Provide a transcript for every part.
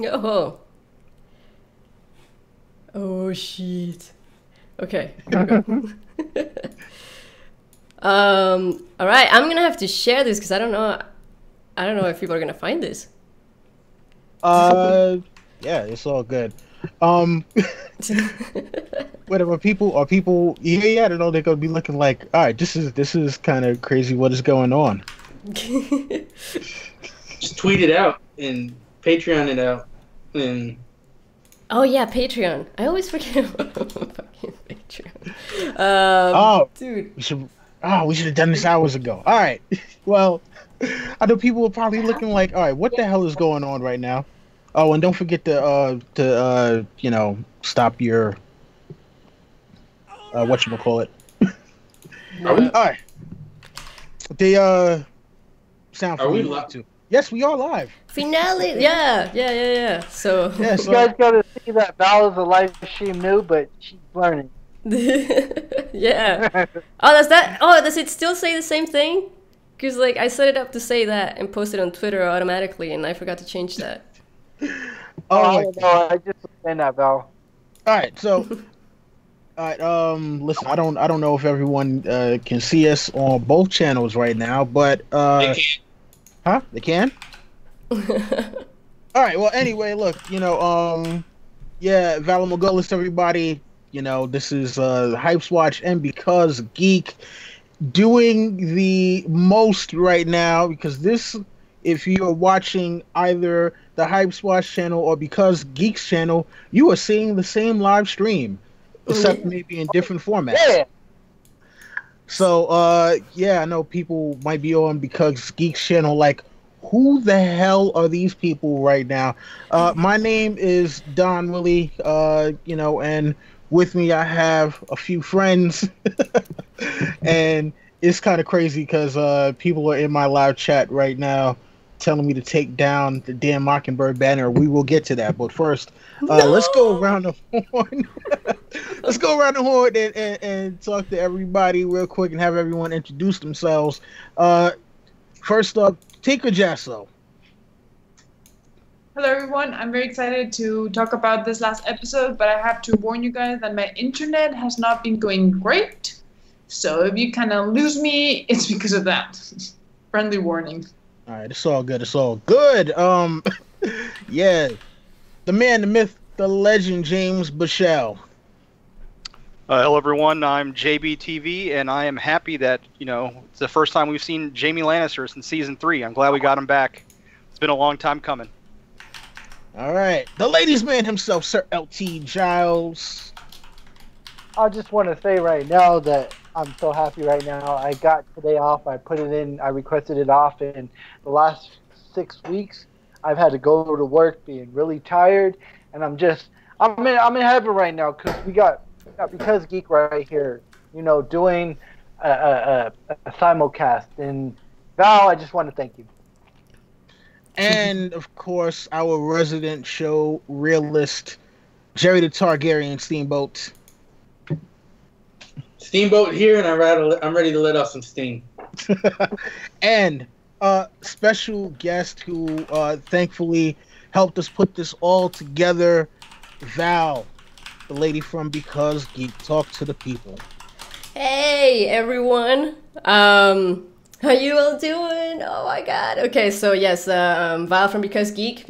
Oh. Oh shit. Okay, here we go. All right, I'm gonna have to share this because I don't know. I don't know if people are gonna find this. Uh, yeah, it's all good. Um, whatever people, yeah, I don't know. They're gonna be looking like, all right, this is kind of crazy. What is going on? Just tweet it out and Patreon it out. And Oh yeah, Patreon. I always forget about fucking Patreon. Oh, Dude. we should have done this hours ago. All right, well, I know people are probably looking like, all right, what the hell is going on right now? Oh, and don't forget to stop your whatchamacallit. are we? What? All right, the sound Are from we you live? too. Yes, we are live. Finale. Yeah. So. Yes. You guys gotta see that Val is a live stream new, but she's learning. Yeah. Oh, does that? Oh, does it still say the same thing? Because like I set it up to say that and post it on Twitter automatically, and I forgot to change that. I don't know. I just understand that, Val. All right, so, all right, listen, I don't know if everyone can see us on both channels right now, but they can? All right, well, anyway, look, yeah, Valamogolis, everybody, this is Hypes Watch, and because Geek doing the most right now, because this, if you are watching either the Hypes Watch channel or because Geek's channel, you are seeing the same live stream, except maybe in different formats. Yeah. So, yeah, I know people might be on because Geek's channel, like, who the hell are these people right now? My name is Don Willie, and with me I have a few friends, and it's kind of crazy because people are in my live chat right now telling me to take down the damn Mockingbird banner. We will get to that, but first, let's go around the horn. Let's go around the horn and talk to everybody real quick and have everyone introduce themselves. First up, Tinker Jasso. Hello everyone, I'm very excited to talk about this last episode, but I have to warn you guys that my internet has not been going great. So if you kind of lose me, it's because of that. Friendly warning. All right, it's all good. It's all good. Yeah, the man, the myth, the legend, James Bichelle. Hello everyone, I'm JBTV, and I am happy that, it's the first time we've seen Jaime Lannister since Season 3. I'm glad we got him back. It's been a long time coming. All right, the ladies' man himself, Sir LT Giles. I just want to say right now that I'm so happy right now. I got today off. I put it in. I requested it off. And the last 6 weeks, I've had to go to work being really tired. And I'm in heaven right now because we got because Geek right here, doing a simulcast. And Val, I just want to thank you. And of course, our resident show realist, Jerry the Targaryen Steamboat. Steamboat here, and I'm ready to let off some steam. And a special guest who thankfully helped us put this all together, Val, the lady from Because Geek. Talk to the people. Hey everyone. How you all doing? Oh my god. Okay, so yes, Val from Because Geek,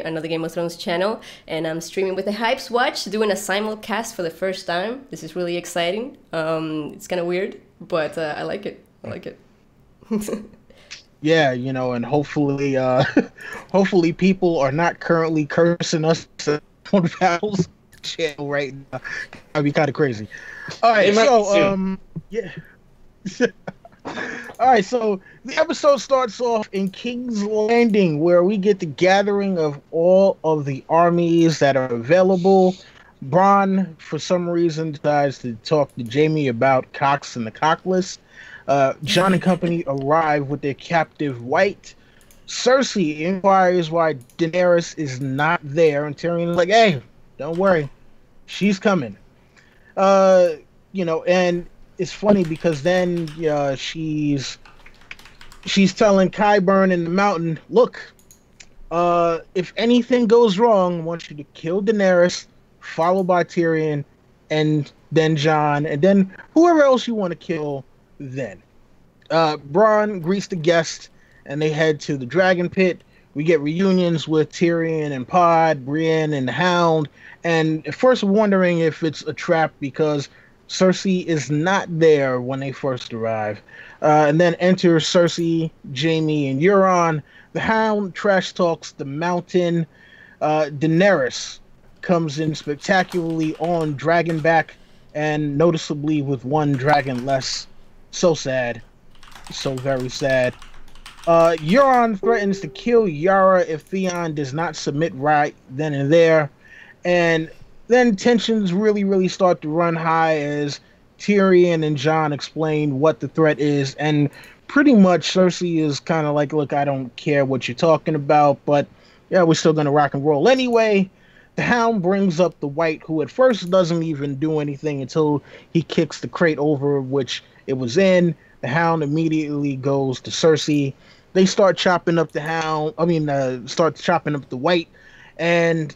another Game of Thrones channel, and I'm streaming with the Hypes Watch, doing a simulcast for the first time. This is really exciting. It's kind of weird, but I like it. Yeah, and hopefully, hopefully people are not currently cursing us on Val's channel right now. That'd be kind of crazy. All right, so yeah. All right, so the episode starts off in King's Landing, where we get the gathering of all of the armies that are available. Bronn, for some reason, decides to talk to Jaime about Cox and the Cockless. Jon and company arrive with their captive White. Cersei inquires why Daenerys is not there, and Tyrion is like, "Hey, don't worry, she's coming." And it's funny because then she's telling Qyburn in the mountain, "Look, If anything goes wrong, I want you to kill Daenerys, followed by Tyrion, and then Jon, and then whoever else you want to kill then. Bronn greets the guests, and they head to the Dragon Pit. We get reunions with Tyrion and Pod, Brienne and the Hound, and at first wondering if it's a trap because Cersei is not there when they first arrive. And then enter Cersei, Jaime, and Euron. The Hound trash talks the Mountain. Daenerys comes in spectacularly on Dragonback, and noticeably with one dragon less. So sad. So very sad. Euron threatens to kill Yara if Theon does not submit right then and there. And then tensions really start to run high as Tyrion and Jon explain what the threat is. And pretty much Cersei is kind of like, look, I don't care what you're talking about, but yeah, we're still going to rock and roll anyway. The Hound brings up the White, who at first doesn't even do anything until he kicks the crate over which it was in. The Hound immediately goes to Cersei. They start chopping up the start chopping up the White, and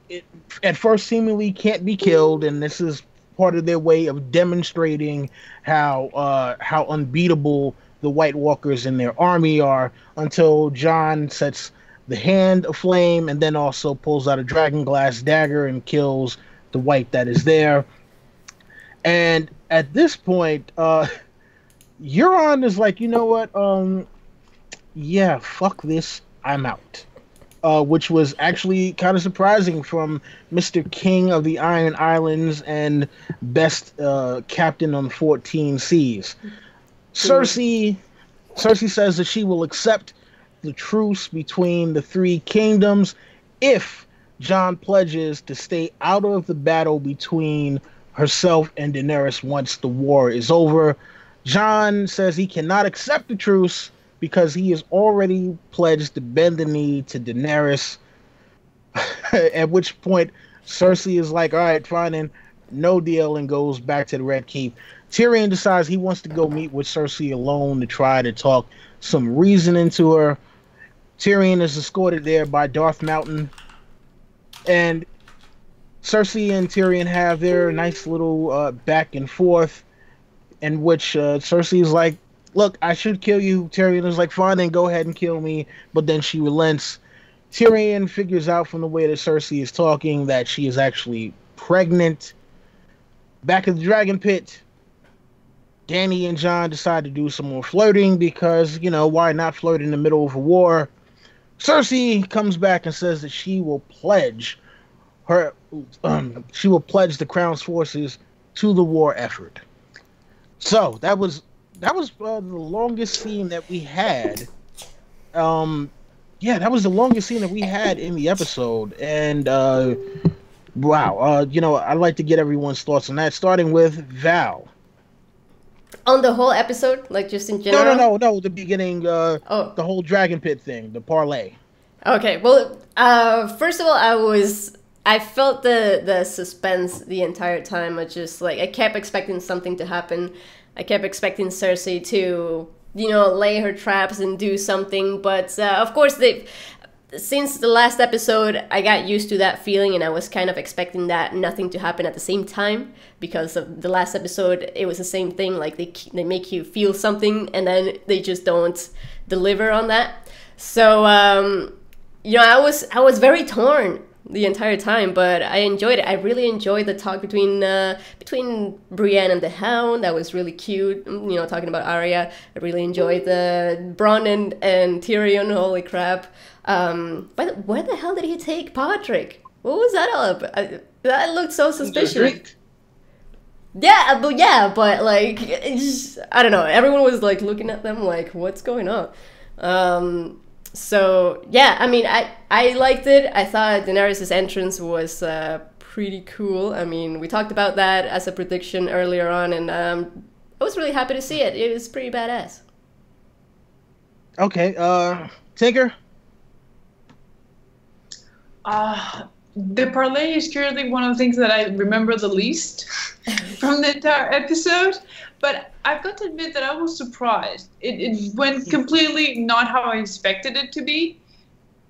it at first seemingly can't be killed, and this is part of their way of demonstrating how unbeatable the White Walkers in their army are, until Jon sets the hand aflame and then also pulls out a dragonglass dagger and kills the White that is there. And at this point, Euron is like, you know what? Yeah, fuck this. I'm out. Which was actually kind of surprising from Mr. King of the Iron Islands and best captain on 14 seas. Cersei says that she will accept the truce between the three kingdoms if Jon pledges to stay out of the battle between herself and Daenerys once the war is over. Jon says he cannot accept the truce because he has already pledged to bend the knee to Daenerys. At which point, Cersei is like, all right, fine, and no deal, and goes back to the Red Keep. Tyrion decides he wants to go meet with Cersei alone to try to talk some reason into her. Tyrion is escorted there by Darth Mountain. And Cersei and Tyrion have their nice little back and forth, in which Cersei is like, look, I should kill you. Tyrion is like, fine, then go ahead and kill me. But then she relents. Tyrion figures out from the way that Cersei is talking that she is actually pregnant. Back at the Dragon Pit, Dany and Jon decide to do some more flirting because, you know, why not flirt in the middle of a war? Cersei comes back and says that she will pledge the Crown's forces to the war effort. So that was the longest scene that we had. That was the longest scene that we had in the episode. And wow, I'd like to get everyone's thoughts on that, starting with Val. On the whole episode, like just in general? No, the beginning, the whole Dragon Pit thing, the parlay. Okay, well, first of all, I felt the suspense the entire time. I kept expecting something to happen. I kept expecting Cersei to, lay her traps and do something. But, of course, since the last episode, I got used to that feeling, and I was kind of expecting that nothing to happen at the same time. Because of the last episode, it was the same thing. Like, they make you feel something, and then they just don't deliver on that. So, I was very torn the entire time, but I enjoyed it. I really enjoyed the talk between Brienne and the Hound. That was really cute. Talking about Arya. I really enjoyed the Bronn and Tyrion. Holy crap! But where the hell did he take Patrick? What was that all about? That looked so suspicious. Yeah, but like, I don't know. Everyone was like looking at them like, what's going on? So yeah, I mean, I liked it. I thought Daenerys' entrance was pretty cool. I mean, we talked about that as a prediction earlier on, and I was really happy to see it. It was pretty badass. Okay, Tinker? The parlay is currently one of the things that I remember the least from the entire episode. But I've got to admit that I was surprised. It went completely not how I expected it to be.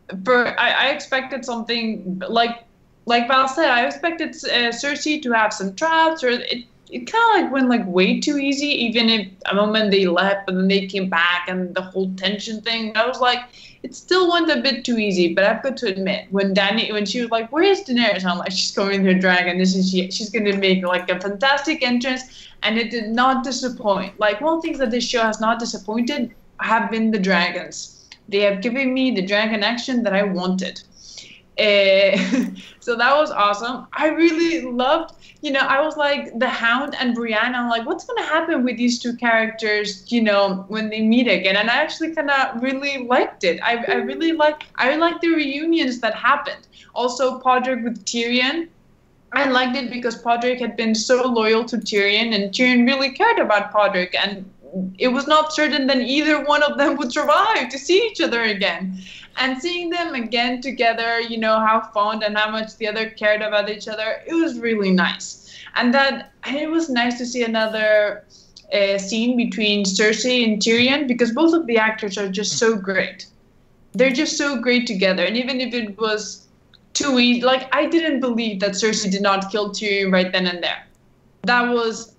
I expected something like Val said. I expected Cersei to have some traps, or it kind of like went like way too easy. Even if a moment they left, but then they came back, and the whole tension thing. I was like, it still went a bit too easy. But I've got to admit, when she was like, "Where is Daenerys?" I'm like, she's going to her dragon. She's going to make like a fantastic entrance, and it did not disappoint. Like, one of the things that this show has not disappointed have been the dragons. They have given me the dragon action that I wanted. So that was awesome. I really loved, I was like the Hound and Brienne. I'm like, what's going to happen with these two characters, when they meet again? And I actually kind of really liked it. I liked the reunions that happened. Also, Podrick with Tyrion. I liked it because Podrick had been so loyal to Tyrion, and Tyrion really cared about Podrick, and it was not certain that either one of them would survive to see each other again. And seeing them again together, how fond and how much the other cared about each other, it was really nice. And it was nice to see another scene between Cersei and Tyrion, because both of the actors are just so great. They're just so great together. And even if it was too easy, like, I didn't believe that Cersei did not kill Tyrion right then and there. That was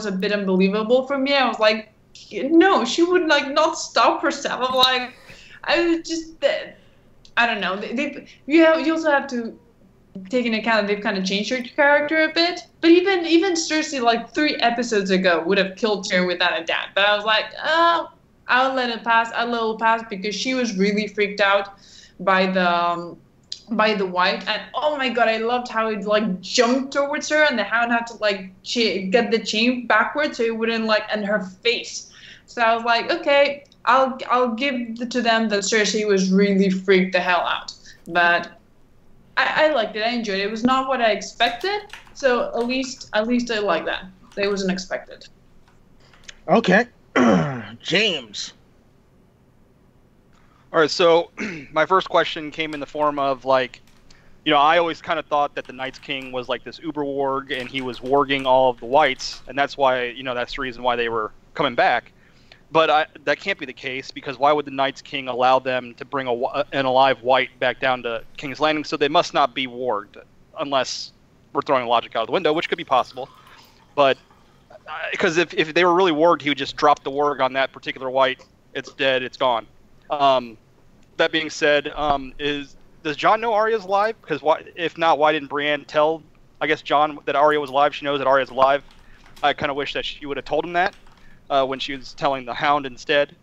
a bit unbelievable for me. I was like, no, she would like not stop herself. I'm like, I was just, I don't know. You also have to take into account that they've kind of changed her character a bit. But even Cersei, like 3 episodes ago, would have killed Tyrion without a doubt. But I was like, oh, I'll let it pass because she was really freaked out by the White, and oh my god, I loved how it like jumped towards her, and the Hound had to like get the chain backwards so it wouldn't like in her face. So I was like, okay, I'll give to them that Cersei was really freaked the hell out, but I liked it. I enjoyed it. It was not what I expected, so at least I like that. It wasn't expected. Okay, James. All right, so my first question came in the form of like, I always kind of thought that the Night's King was like this uber warg, and he was warging all of the whites, and that's why, that's the reason why they were coming back. But that can't be the case, because why would the Night's King allow them to bring an alive white back down to King's Landing? So they must not be warged, unless we're throwing logic out of the window, which could be possible. But because if they were really warged, he would just drop the warg on that particular white. It's dead. It's gone. That being said, does Jon know Arya's alive? Because if not, why didn't Brienne tell, I guess, Jon that Arya was alive? She knows that Arya's alive. I kind of wish that she would have told him that when she was telling the Hound instead.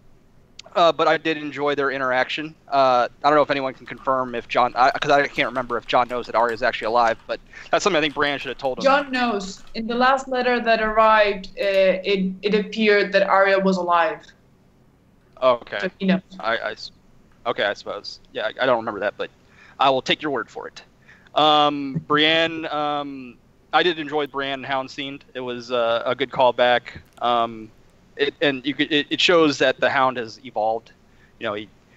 But I did enjoy their interaction. I don't know if anyone can confirm if Jon, because I can't remember if Jon knows that Arya's actually alive, but that's something I think Brienne should have told him. Jon knows. In the last letter that arrived, it appeared that Arya was alive. Okay. So, Okay, I suppose. Yeah, I don't remember that, but I will take your word for it. Brienne, I did enjoy Brienne and Hound scene. It was a good callback. It shows that the Hound has evolved.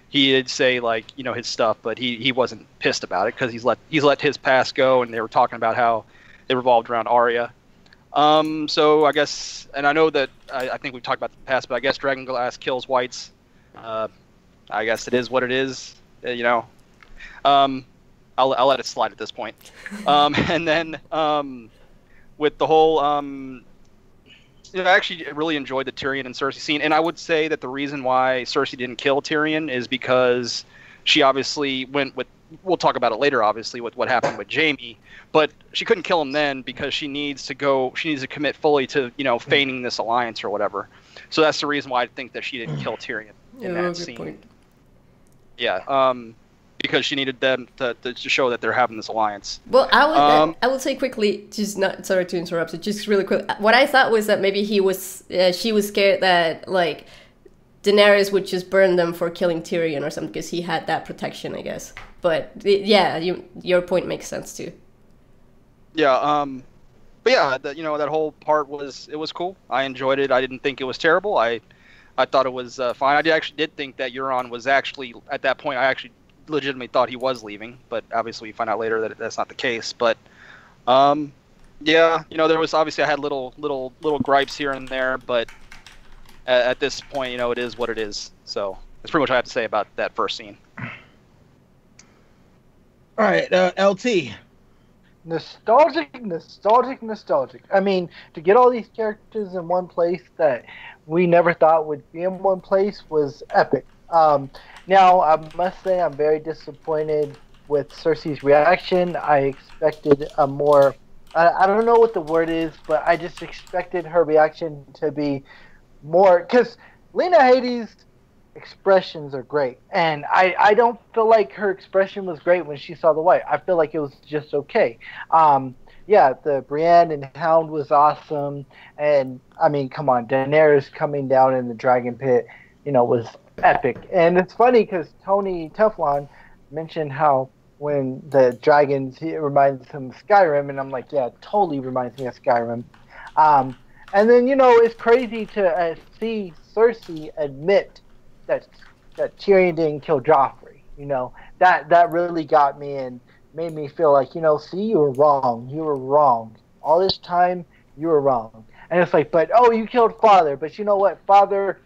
He did say like his stuff, but he wasn't pissed about it because he's let his past go, and they were talking about how it revolved around Arya. So I guess, and I know that I think we've talked about the past, but I guess Dragonglass kills whites. I guess it is what it is, I'll let it slide at this point. And then with the whole, I actually really enjoyed the Tyrion and Cersei scene, and I would say that the reason why Cersei didn't kill Tyrion is because she obviously went with. We'll talk about it later, obviously, with what happened with Jaime, but she couldn't kill him then because she needs to commit fully to, feigning this alliance or whatever. So that's the reason why I think that she didn't kill Tyrion in that scene. Point. Yeah, because she needed them to show that they're having this alliance. Well, I would say quickly, just not sorry to interrupt, so just really quick. What I thought was that maybe she was scared that like Daenerys would just burn them for killing Tyrion or something because he had that protection, I guess. But yeah, your point makes sense too. Yeah, but yeah, that whole part was cool. I enjoyed it. I didn't think it was terrible. I thought it was fine. I actually did think that Euron was actually at that point. I actually legitimately thought he was leaving, but obviously we find out later that that's not the case. But yeah, there was obviously I had little gripes here and there, but at this point, it is what it is. So that's pretty much what I have to say about that first scene. All right, LT. Nostalgic, nostalgic, nostalgic. I mean, to get all these characters in one place that we never thought would be in one place was epic. Now, I must say I'm very disappointed with Cersei's reaction. I expected a more, I don't know what the word is, but I just expected her reaction to be more, because Lena Headey's expressions are great, and I don't feel like her expression was great when she saw the white. I feel like it was just okay. Yeah, the Brienne and Hound was awesome, and I mean, come on, Daenerys coming down in the dragon pit, was epic. And it's funny because Tony Teflon mentioned how when the dragons, it reminds him of Skyrim, and I'm like, yeah, it totally reminds me of Skyrim. And then it's crazy to see Cersei admit that Tyrion didn't kill Joffrey. That really got me and made me feel like, see, you were wrong. You were wrong. All this time, you were wrong. And it's like, but you killed Father. But you know what, Father,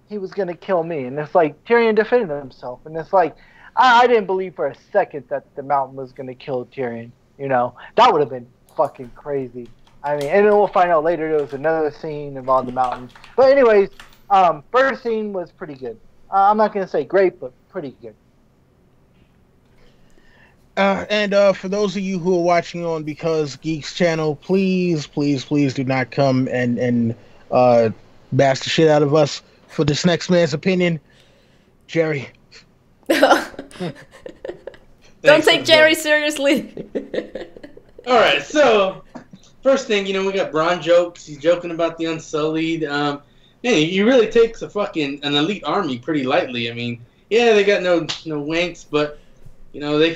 he was gonna kill me. And it's like Tyrion defended himself. And it's like I didn't believe for a second that the Mountain was gonna kill Tyrion. That would have been fucking crazy. I mean, and then we'll find out later there was another scene involving the mountain. But anyways, first scene was pretty good. I'm not going to say great, but pretty good. And for those of you who are watching on Because Geek's channel, please, please, please do not come and bash the shit out of us for this next man's opinion. Jerry. Don't take Jerry seriously. All right, so first thing, we got Bronn jokes. He's joking about the Unsullied. Man, he really takes an elite army pretty lightly. I mean, yeah, they got no wanks, but they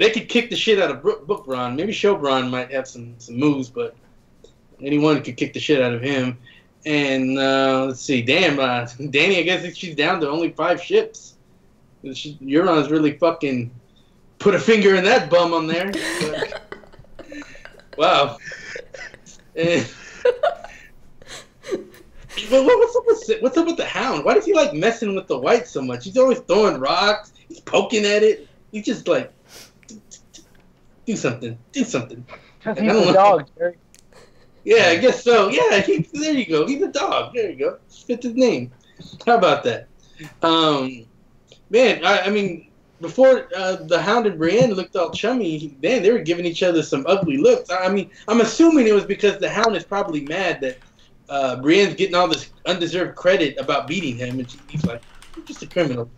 could kick the shit out of Book Bronn. Maybe Show Bronn might have some moves, but anyone could kick the shit out of him. And let's see, damn, Dany, I guess she's down to only 5 ships. Euron's really fucking put a finger in that bum on there. But, wow. What's up with the Hound? Why does he like messing with the white so much? He's always throwing rocks. He's poking at it. He's just like, do something. Do something. Because he's a dog, Jerry. Yeah, I guess so. Yeah, there you go. He's a dog. There you go. Fits his name. How about that? Man, I mean, before the Hound and Brienne looked all chummy, man, they were giving each other some ugly looks. I mean, I'm assuming it was because the Hound is probably mad that Brienne's getting all this undeserved credit about beating him, and he's like, "You're just a criminal."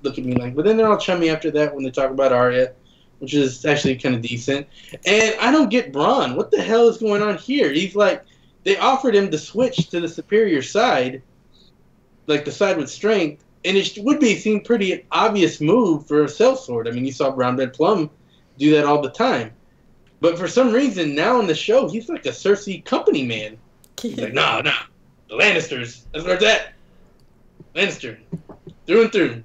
Look at me like, but then they're all chummy after that when they talk about Arya, which is actually kind of decent. And I don't get Bronn. What the hell is going on here? He's like, they offered him to switch to the superior side, like the side with strength, and it would seem pretty obvious move for a sellsword. I mean, you saw Brown Red Plum do that all the time. But for some reason, now in the show, he's like a Cersei company man. He's like, nah, the Lannisters, that's where it's at. Lannister, through and through.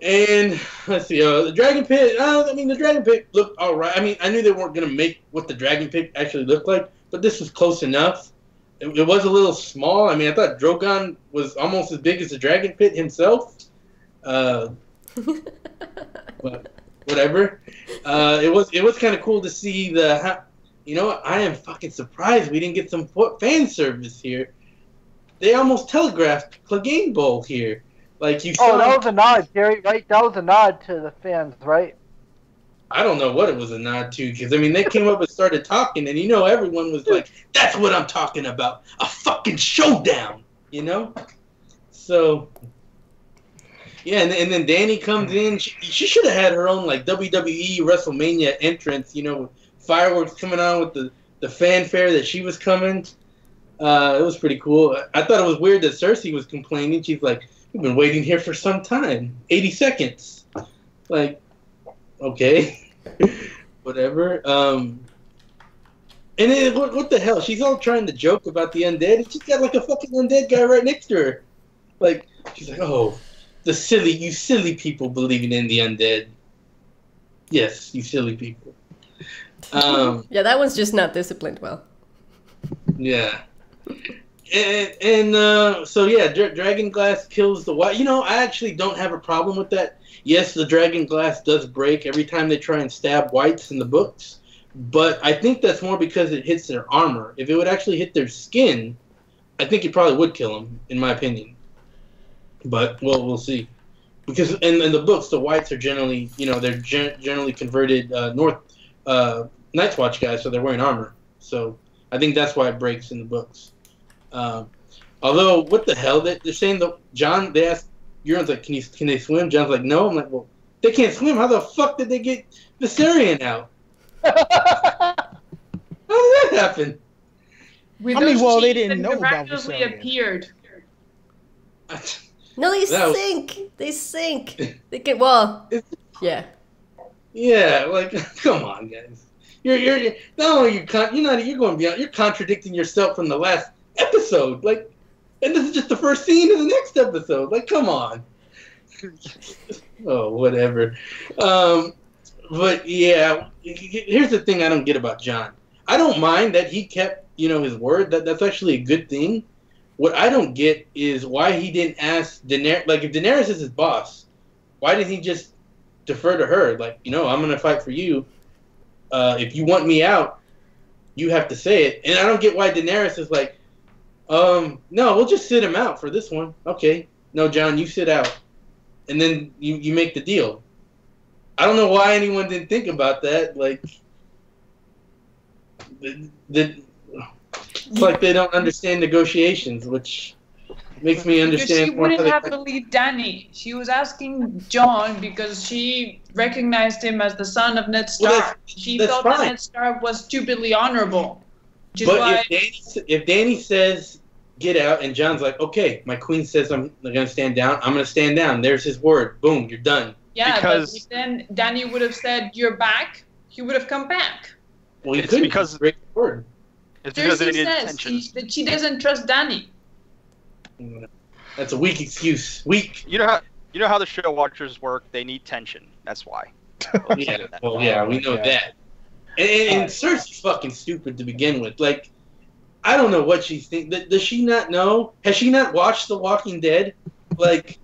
And let's see, the Dragon Pit. The Dragon Pit looked all right. I mean, I knew they weren't going to make what the Dragon Pit actually looked like, but this was close enough. It was a little small. I mean, I thought Drogon was almost as big as the Dragon Pit himself. But whatever. It was kind of cool to see the. I am fucking surprised we didn't get some fan service here. They almost telegraphed Clegane Bowl here. Like you saw. Oh, that was a nod, Jerry, right? That was a nod to the fans, right? I don't know what it was a nod to, because, I mean, they came up and started talking, and, everyone was like, that's what I'm talking about. A fucking showdown, So, yeah, and then Dany comes in. She should have had her own, like, WWE WrestleMania entrance, fireworks coming on with the fanfare that she was coming. It was pretty cool. I thought it was weird that Cersei was complaining. She's like, we've been waiting here for some time. 80 seconds. Like, okay. Whatever. And then, what the hell? She's all trying to joke about the undead, and she's got, like, a fucking undead guy right next to her. Like, she's like, oh, you silly people believing in the undead. Yes, you silly people. Yeah, that one's just not disciplined well. Yeah. So yeah, dragon glass kills the white. You know, I actually don't have a problem with that. Yes, the dragon glass does break every time they try and stab whites in the books, but I think that's more because it hits their armor. If it would actually hit their skin, I think it probably would kill them, in my opinion. But we'll see. Because in the books, the whites are generally, they're generally converted Night's Watch guys, so they're wearing armor. So I think that's why it breaks in the books. Although, what the hell? They're saying John. They asked Euron's like, can they swim? John's like, no. I'm like, well, they can't swim. How the fuck did they get Viserion out? How did that happen? They didn't know about miraculously Viserion. appeared. No, they sink. They sink. They can. Well, yeah. Yeah, like, come on, guys. You're not only you're going beyond. You're contradicting yourself from the last episode. Like, and this is just the first scene of the next episode. Like, come on. Oh, whatever. But yeah, here's the thing I don't get about Jon. I don't mind that he kept, his word. That's actually a good thing. What I don't get is why he didn't ask Daenerys. Like, if Daenerys is his boss, why didn't he just defer to her? Like, I'm going to fight for you. If you want me out, you have to say it. And I don't get why Daenerys is like, no, we'll just sit him out for this one. Okay. No, Jon, you sit out. And then you make the deal. I don't know why anyone didn't think about that. Like, it's like they don't understand negotiations, which makes me understand. Because she wouldn't have believed Dany. She was asking Jon because she recognized him as the son of Ned Stark. Well, she that's felt fine. that Ned Stark was stupidly honorable. But if Dany says get out, and Jon's like, okay, my queen says I'm going to stand down, I'm going to stand down. There's his word. Boom, you're done. Yeah, but then Dany would have said, you're back. He would have come back. Well, he couldn't break the word. It's because Cersei they need says tension. that she doesn't trust Dany. That's a weak excuse. Weak. You know how the show watchers work. They need tension. That's why. Yeah, we know that. And Cersei's fucking stupid to begin with. Like, I don't know what she's thinking. Does she not know? Has she not watched The Walking Dead? Like,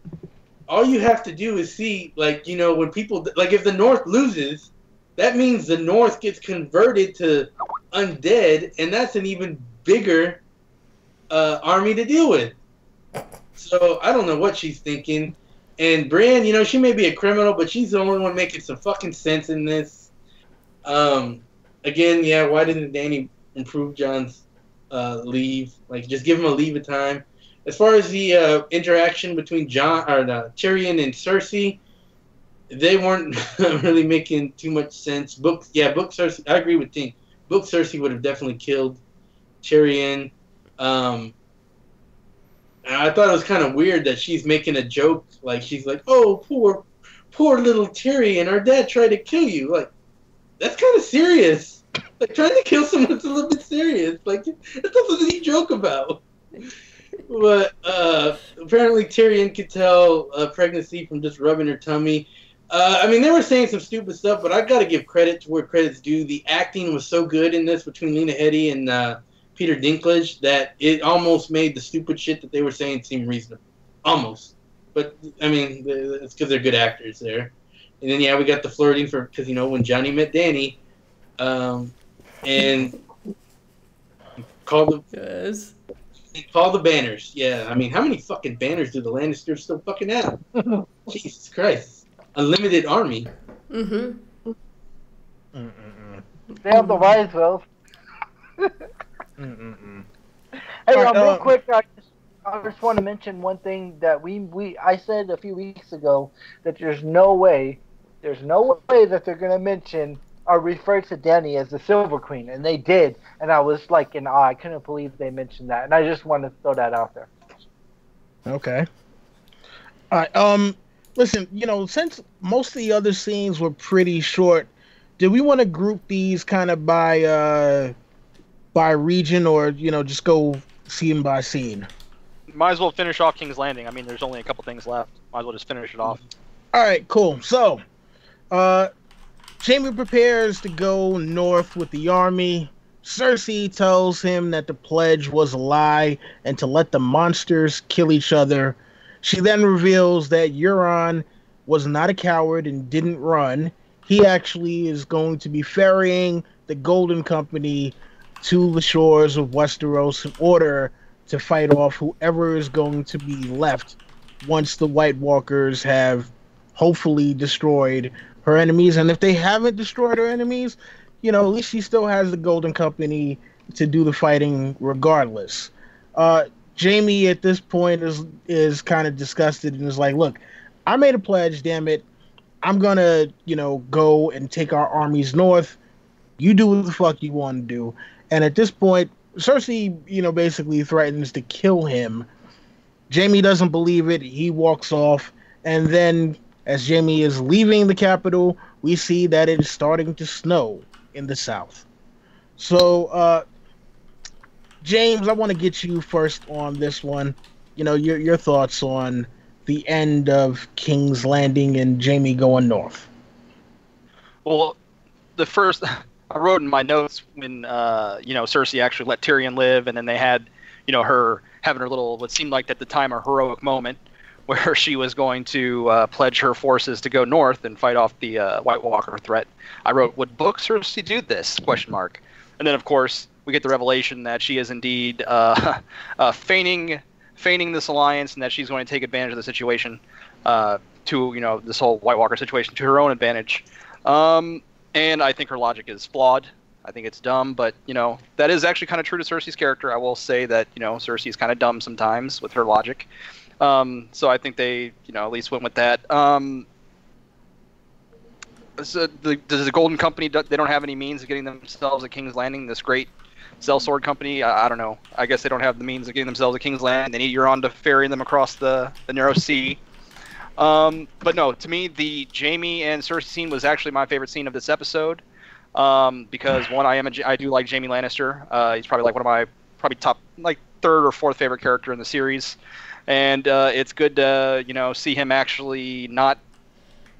all you have to do is see, like, when people, like, if the North loses, that means the North gets converted to undead, and that's an even bigger army to deal with. So I don't know what she's thinking. And Bran, she may be a criminal, but she's the only one making some fucking sense in this. Again, yeah, why didn't Dany improve Jon's leave? Like, just give him a leave of time. As far as the interaction between Tyrion and Cersei, they weren't really making too much sense. Book Cersei. I agree with Tink. Book Cersei would have definitely killed Tyrion. And I thought it was kind of weird that she's making a joke. Like, she's like, "Oh, poor little Tyrion. Our dad tried to kill you." Like, that's kind of serious. Like, trying to kill someone's a little bit serious. Like, that's something you joke about. But apparently Tyrion could tell pregnancy from just rubbing her tummy. I mean, they were saying some stupid stuff, but I got to give credit to where credit's due. The acting was so good in this between Lena Headey and Peter Dinklage that it almost made the stupid shit that they were saying seem reasonable. Almost. But, I mean, it's because they're good actors there. And then, yeah, we got the flirting because, when Johnny met Dany, and called the banners. Yeah, I mean, how many fucking banners do the Lannisters still fucking have? Jesus Christ. Unlimited army. Mm-hmm. They have the rise, though. Hey, real quick, I just want to mention one thing that I said a few weeks ago that there's no way that they're going to mention or refer to Dany as the Silver Queen, and they did, and I was like in awe. I couldn't believe they mentioned that, and I just wanted to throw that out there. Okay. All right. Listen, since most of the other scenes were pretty short, did we want to group these kind of by region, or just go scene by scene? Might as well finish off King's Landing. I mean, there's only a couple things left. Might as well just finish it off. All right, cool. So, Jaime prepares to go north with the army. Cersei tells him that the pledge was a lie and to let the monsters kill each other. She then reveals that Euron was not a coward and didn't run. He actually is going to be ferrying the Golden Company to the shores of Westeros in order to fight off whoever is going to be left once the White Walkers have hopefully destroyed her enemies. And if they haven't destroyed her enemies, at least she still has the Golden Company to do the fighting regardless. Jaime at this point is kind of disgusted and is like, look, I made a pledge, damn it. I'm gonna, go and take our armies north. You do what the fuck you want to do. And at this point, Cersei, basically threatens to kill him. Jaime doesn't believe it. He walks off. And then as Jaime is leaving the capital, we see that it is starting to snow in the south. So, James, I want to get you first on this one. Your thoughts on the end of King's Landing and Jaime going north. Well, the first I wrote in my notes when Cersei actually let Tyrion live, and then they had her having her little, what seemed like at the time, a heroic moment where she was going to pledge her forces to go north and fight off the White Walker threat. I wrote, would book Cersei do this? ? And then, of course, we get the revelation that she is indeed feigning this alliance, and that she's going to take advantage of the situation to, this whole White Walker situation to her own advantage. And I think her logic is flawed. I think it's dumb, but, that is actually kind of true to Cersei's character. I will say that, Cersei is kind of dumb sometimes with her logic. So I think they, at least went with that. So the Golden Company, they don't have any means of getting themselves at King's Landing, this great sellsword company. I don't know. I guess they don't have the means of getting themselves at King's Landing. They need Euron to ferry them across the narrow sea. But no, to me, the Jaime and Cersei scene was actually my favorite scene of this episode. Because one, I do like Jaime Lannister. He's probably like one of my top third or fourth favorite character in the series. And it's good to see him actually not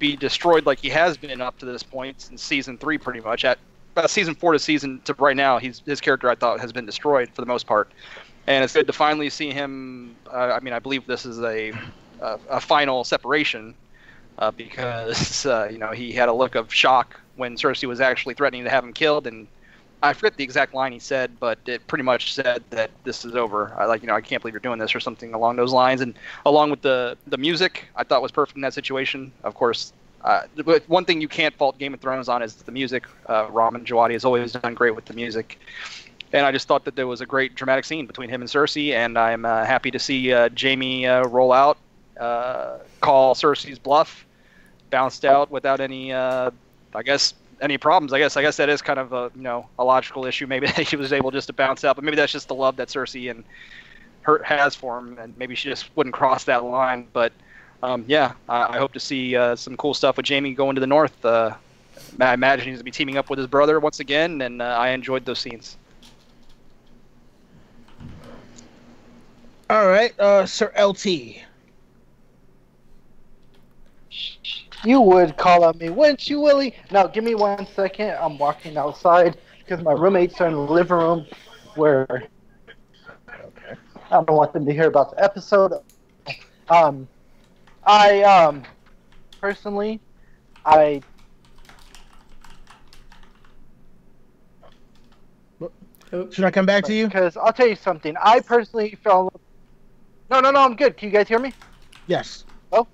be destroyed like he has been up to this point since season 3, pretty much. At about season 4 to right now, his character, I thought, has been destroyed for the most part. And it's good to finally see him. I believe this is a final separation because he had a look of shock when Cersei was actually threatening to have him killed, and I forget the exact line he said, but it pretty much said that this is over. I can't believe you're doing this, or something along those lines. And along with the music, I thought was perfect in that situation. Of course, one thing you can't fault Game of Thrones on is the music. Ramin Djawadi has always done great with the music. And I just thought that there was a great dramatic scene between him and Cersei, and I'm happy to see Jaime roll out, call Cersei's bluff, bounced out without any, any problems. I guess that is kind of a logical issue. Maybe that he was able just to bounce out, but maybe that's just the love that Cersei and her has for him, and maybe she just wouldn't cross that line. But I hope to see some cool stuff with Jaime going to the north. I imagine he's going to be teaming up with his brother once again, and I enjoyed those scenes. All right, Sir LT. You would call on me, wouldn't you, Willie? Now, give me 1 second. I'm walking outside because my roommates are in the living room where I don't want them to hear about the episode. Personally, Should I come back to you? Because I'll tell you something. I personally fell... No, I'm good. Can you guys hear me? Yes. Oh?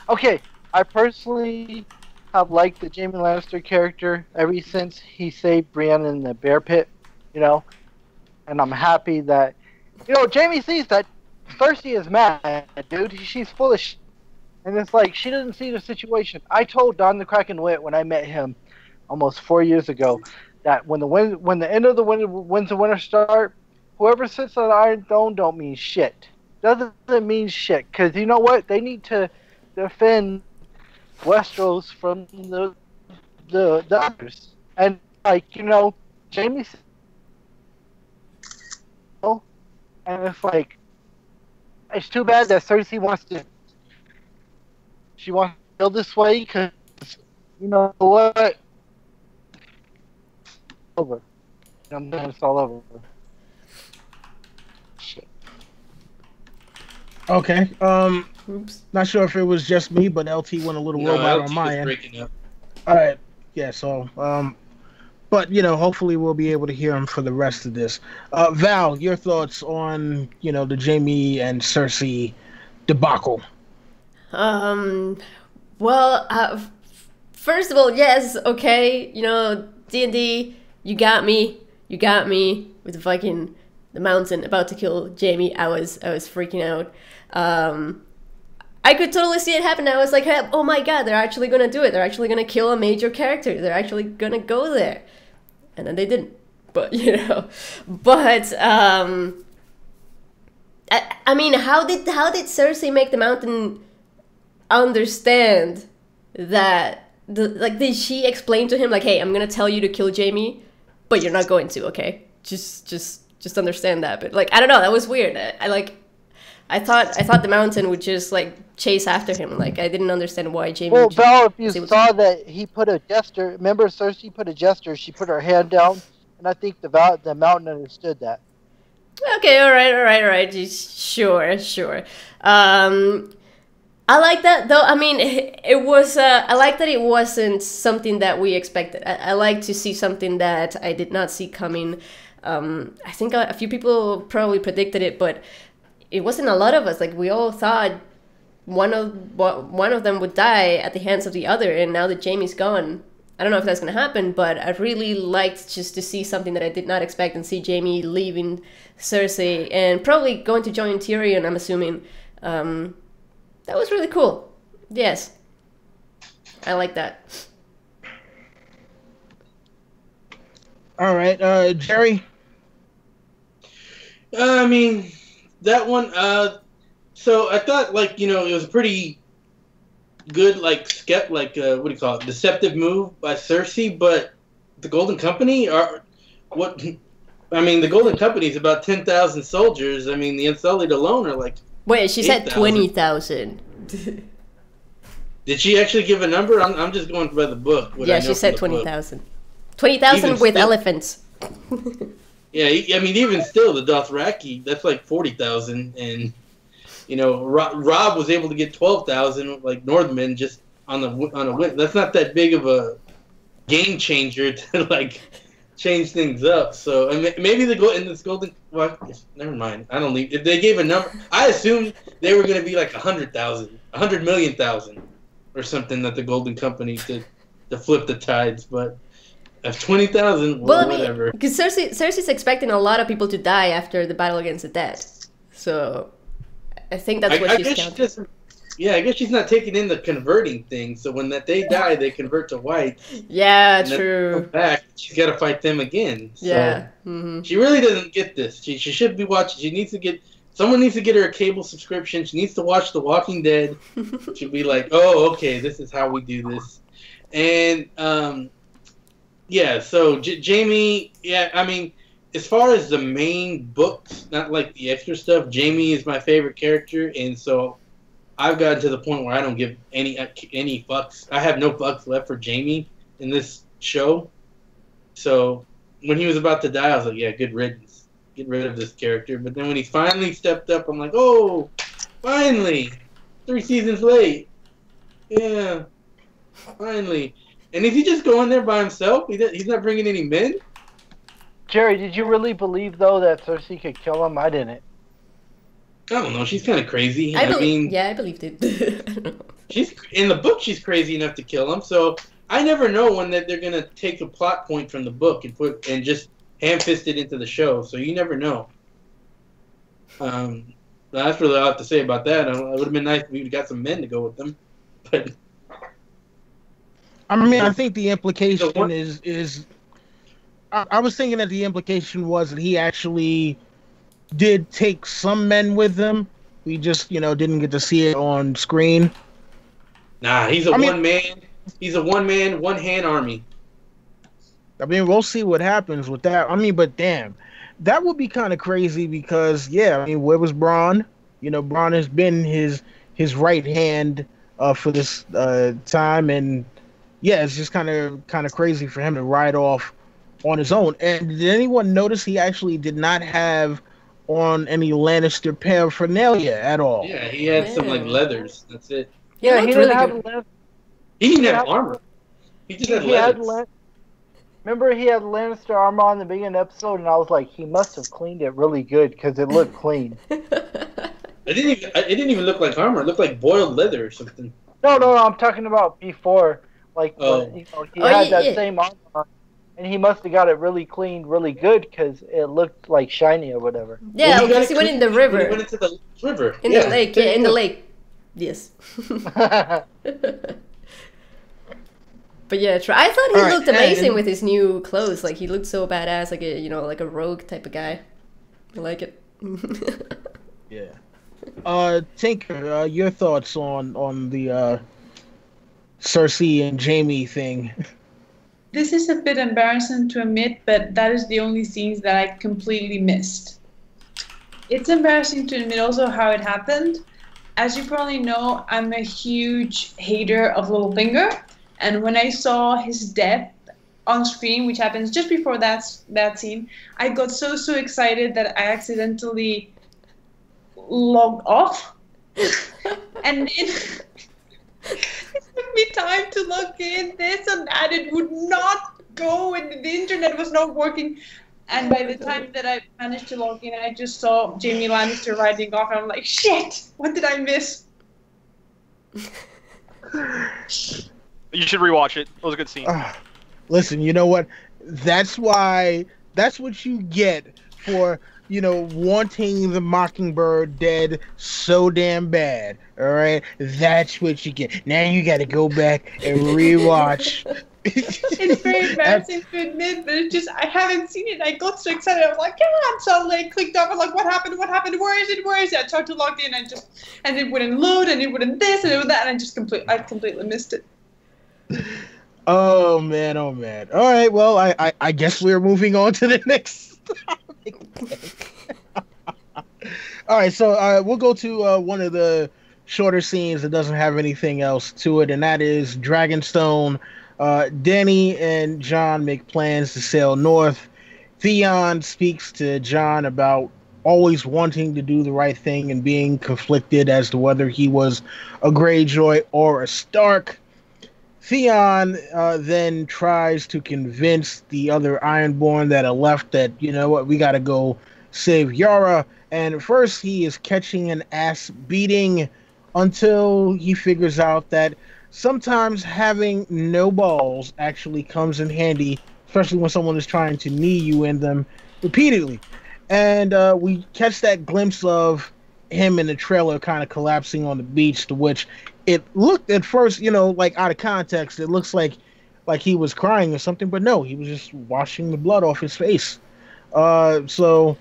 Okay. I personally have liked the Jaime Lannister character ever since he saved Brienne in the bear pit, and I'm happy that, Jaime sees that Cersei is mad, dude. She's full of shit. And it's like, she doesn't see the situation. I told Don the Kraken Wit when I met him almost 4 years ago that when the end of the winds of winter start, whoever sits on the Iron Throne don't mean shit. Doesn't mean shit. Because you know what? They need to defend Westeros from the others, and Jaime, and it's like, it's too bad that Cersei wants to feel this way, because you know what, over. and then it's all over. Okay. Oops. Not sure if it was just me, but LT went a little robot LT on my was end. breaking up. All right. Yeah. So, but hopefully we'll be able to hear him for the rest of this. Val, your thoughts on the Jaime and Cersei debacle? Well, first of all, yes, okay, D&D, you got me with the mountain about to kill Jaime. I was freaking out. I could totally see it happen. I was like, hey, oh my god, they're actually gonna do it. They're actually gonna kill a major character. They're actually gonna go there. And then they didn't. But, I mean, how did Cersei make the mountain understand that did she explain to him like, hey, I'm gonna tell you to kill Jaime, but you're not going to, okay? Just understand that. But I don't know, that was weird. I thought the mountain would just chase after him. I didn't understand why Jaime. Well, Val, if you saw that he put a gesture, remember Cersei put a gesture. She put her hand down, and I think the mountain understood that. Okay, all right. Sure. I like that though. I mean, it was. I like that it wasn't something that we expected. I like to see something that I did not see coming. I think a few people probably predicted it, but it wasn't a lot of us. We all thought one of them would die at the hands of the other, and now that Jaime's gone, I don't know if that's gonna happen. But I really liked just to see something that I did not expect and see Jaime leaving Cersei and probably going to join Tyrion. I'm assuming. That was really cool. Yes. I like that. All right, Jerry. I mean, that one. So I thought, it was a pretty good, what do you call it, deceptive move by Cersei. But the Golden Company are what? I mean, the Golden Company is about 10,000 soldiers. I mean, the Unsullied alone are Wait, she 8, said 20,000. Did she actually give a number? I'm just going by the book. Yeah, she said 20,000. 20,000 with elephants. Yeah, I mean, even still, the Dothraki, that's 40,000. And, Rob was able to get 12,000, Northman, just on a win. That's not that big of a game changer to, change things up. So maybe in this Golden. Well, never mind. I don't leave. If they gave a number, I assumed they were going to be 100,000, 100 million thousand, or something that the Golden Company to flip the tides. But at 20,000, whatever. Because Cersei's expecting a lot of people to die after the battle against the dead. So I think that's what she's counting. I guess she's not taking in the converting thing. So when they die, they convert to white. Yeah, true. Back, she's got to fight them again. So yeah. She really doesn't get this. She should be watching. Someone needs to get her a cable subscription. She needs to watch The Walking Dead. She'll be like, oh, okay, this is how we do this. And so Jaime. Yeah, I mean, as far as the main books, not the extra stuff, Jaime is my favorite character, and so I've gotten to the point where I don't give any fucks. I have no fucks left for Jaime in this show. So when he was about to die, I was like, yeah, good riddance. Get rid of this character. But then when he finally stepped up, I'm like, oh, finally. 3 seasons late. Yeah, finally. And is he just going there by himself? He's not bringing any men? Jerry, did you really believe, though, that Cersei could kill him? I didn't. I don't know. She's kind of crazy. I believed it. I don't know. She's in the book. She's crazy enough to kill him. So I never know when they're gonna take a plot point from the book and just ham-fist it into the show. So you never know. That's really all I have to say about that. It would have been nice if we got some men to go with them. But I mean, I think the implication is. I was thinking that the implication was that he actually did take some men with him. We just, didn't get to see it on screen. Nah, he's a one-man. He's a one-man, one-hand army. I mean, we'll see what happens with that. I mean, but damn, that would be kind of crazy because, where was Bronn? Bronn has been his right hand for this time, and it's just kind of crazy for him to ride off on his own. And did anyone notice he actually did not have on any Lannister paraphernalia at all? Yeah, he had some like Yeah. leathers. That's it. He Yeah, looked he didn't really have good. He didn't Yeah. have armor. He just had he had leathers. Remember he had Lannister armor on the beginning of the episode, and I was like, he must have cleaned it really good because it looked clean. It didn't even look like armor. It looked like boiled leather or something. No, I'm talking about before. Like, Oh. when, he Oh, had yeah, that yeah. same armor on, and he must have got it really cleaned, really good because it looked like shiny or whatever. Yeah, Well, because he went in the He river. went into the river. In yeah. the lake, yeah, in the lake. Yes. But yeah, I thought he Alright, looked amazing and- with his new clothes. Like he looked so badass, like a like a rogue type of guy. I like it. Yeah. Tinker, your thoughts on the Cersei and Jaime thing? This is a bit embarrassing to admit, but that is the only scenes that I completely missed. It's embarrassing to admit also how it happened. As you probably know, I'm a huge hater of Littlefinger, and when I saw his death on screen, which happens just before that scene, I got so excited that I accidentally logged off, and it took me time to log in, this and that. It would not go, and the internet was not working. And by the time that I managed to log in, I just saw Jaime Lannister riding off, and I'm like, shit, what did I miss? You should rewatch it. It was a good scene. Listen, you know what? That's what you get for, wanting the Mockingbird dead so damn bad. All right? That's what you get. Now you got to go back and rewatch. It's very embarrassing to admit, but it's just, I haven't seen it. I got so excited. I was like, yeah, and suddenly I clicked up. I was like, what happened? Where is it? I tried to log in, and it wouldn't load, and it wouldn't this, and it would that, and I completely missed it. Oh man. All right. Well, I guess we're moving on to the next topic. All right. So we'll go to one of the shorter scenes that doesn't have anything else to it, and that is Dragonstone. Dany and Jon make plans to sail north. Theon speaks to Jon about always wanting to do the right thing and being conflicted as to whether he was a Greyjoy or a Stark. Theon then tries to convince the other Ironborn that are left that, you know what, we gotta go save Yara. And first he is catching an ass beating until he figures out that sometimes having no balls actually comes in handy, especially when someone is trying to knee you in them repeatedly. And we catch that glimpse of him in the trailer kind of collapsing on the beach, to which it looked at first, like out of context, it looks like he was crying or something, but no, he was just washing the blood off his face. So,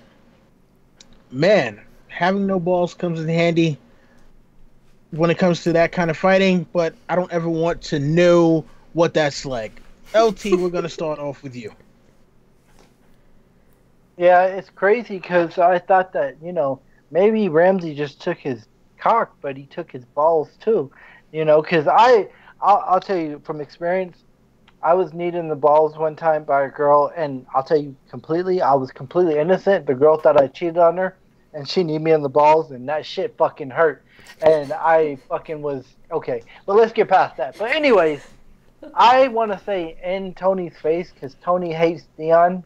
man, having no balls comes in handy when it comes to that kind of fighting, but I don't ever want to know what that's like. LT, we're going to start off with you. Yeah, it's crazy because I thought that, maybe Ramsay just took his cock, but he took his balls too. Because I'll tell you from experience, I was kneed in the balls one time by a girl, and I'll tell you completely, I was completely innocent. The girl thought I cheated on her, and she kneed me in the balls, and that shit fucking hurt. And I fucking was, okay, but let's get past that. But anyways, I want to say in Tony's face, because Tony hates Theon.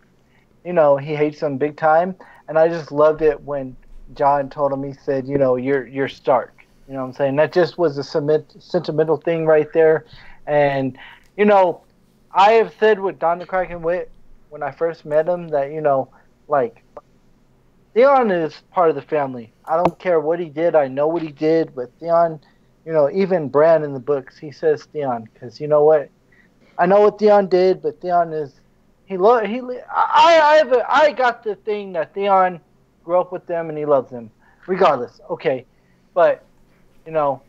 He hates him big time. And I just loved it when Jon told him, he said, you're Stark. You know what I'm saying? That just was a sentimental thing right there. And, I have said with Don the Kraken Wit, when I first met him, that, Theon is part of the family. I don't care what he did. I know what he did. But Theon, even Bran in the books, he says Theon. Because you know what? I know what Theon did, but Theon is... I got the thing that Theon grew up with them and he loves them. Regardless. Okay. But, I'm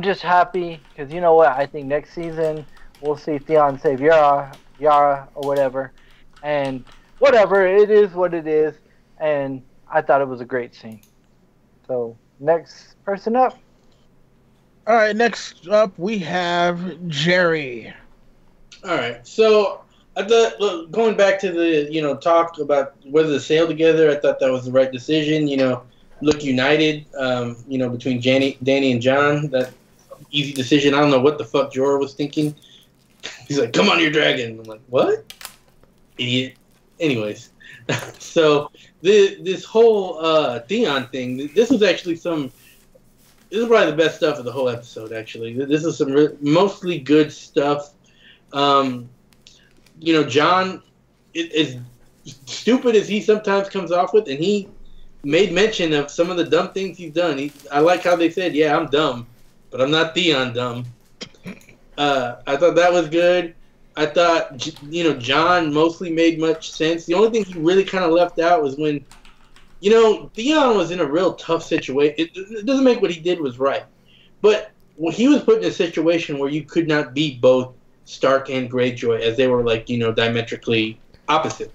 just happy. Because you know what? I think next season we'll see Theon save Yara or whatever. And whatever. It is what it is. And I thought it was a great scene. So, next person up. All right, next up we have Jerry. All right, so I thought, look, going back to the talk about whether to sail together, I thought that was the right decision. Look united. Between Dany and Jon, that easy decision. I don't know what the fuck Jorah was thinking. He's like, "Come on, your dragon." I'm like, "What, idiot?" Anyways, so this whole Theon thing. This was actually some. This is probably the best stuff of the whole episode. Actually, this is some mostly good stuff. Jon, as stupid as he sometimes comes off with, and he made mention of some of the dumb things he's done. I like how they said, "Yeah, I'm dumb, but I'm not Theon dumb." I thought that was good. I thought, Jon mostly made much sense. The only thing he really kind of left out was when, Theon was in a real tough situation. It doesn't make what he did was right. But when he was put in a situation where you could not be both Stark and Greyjoy, as they were diametrically opposite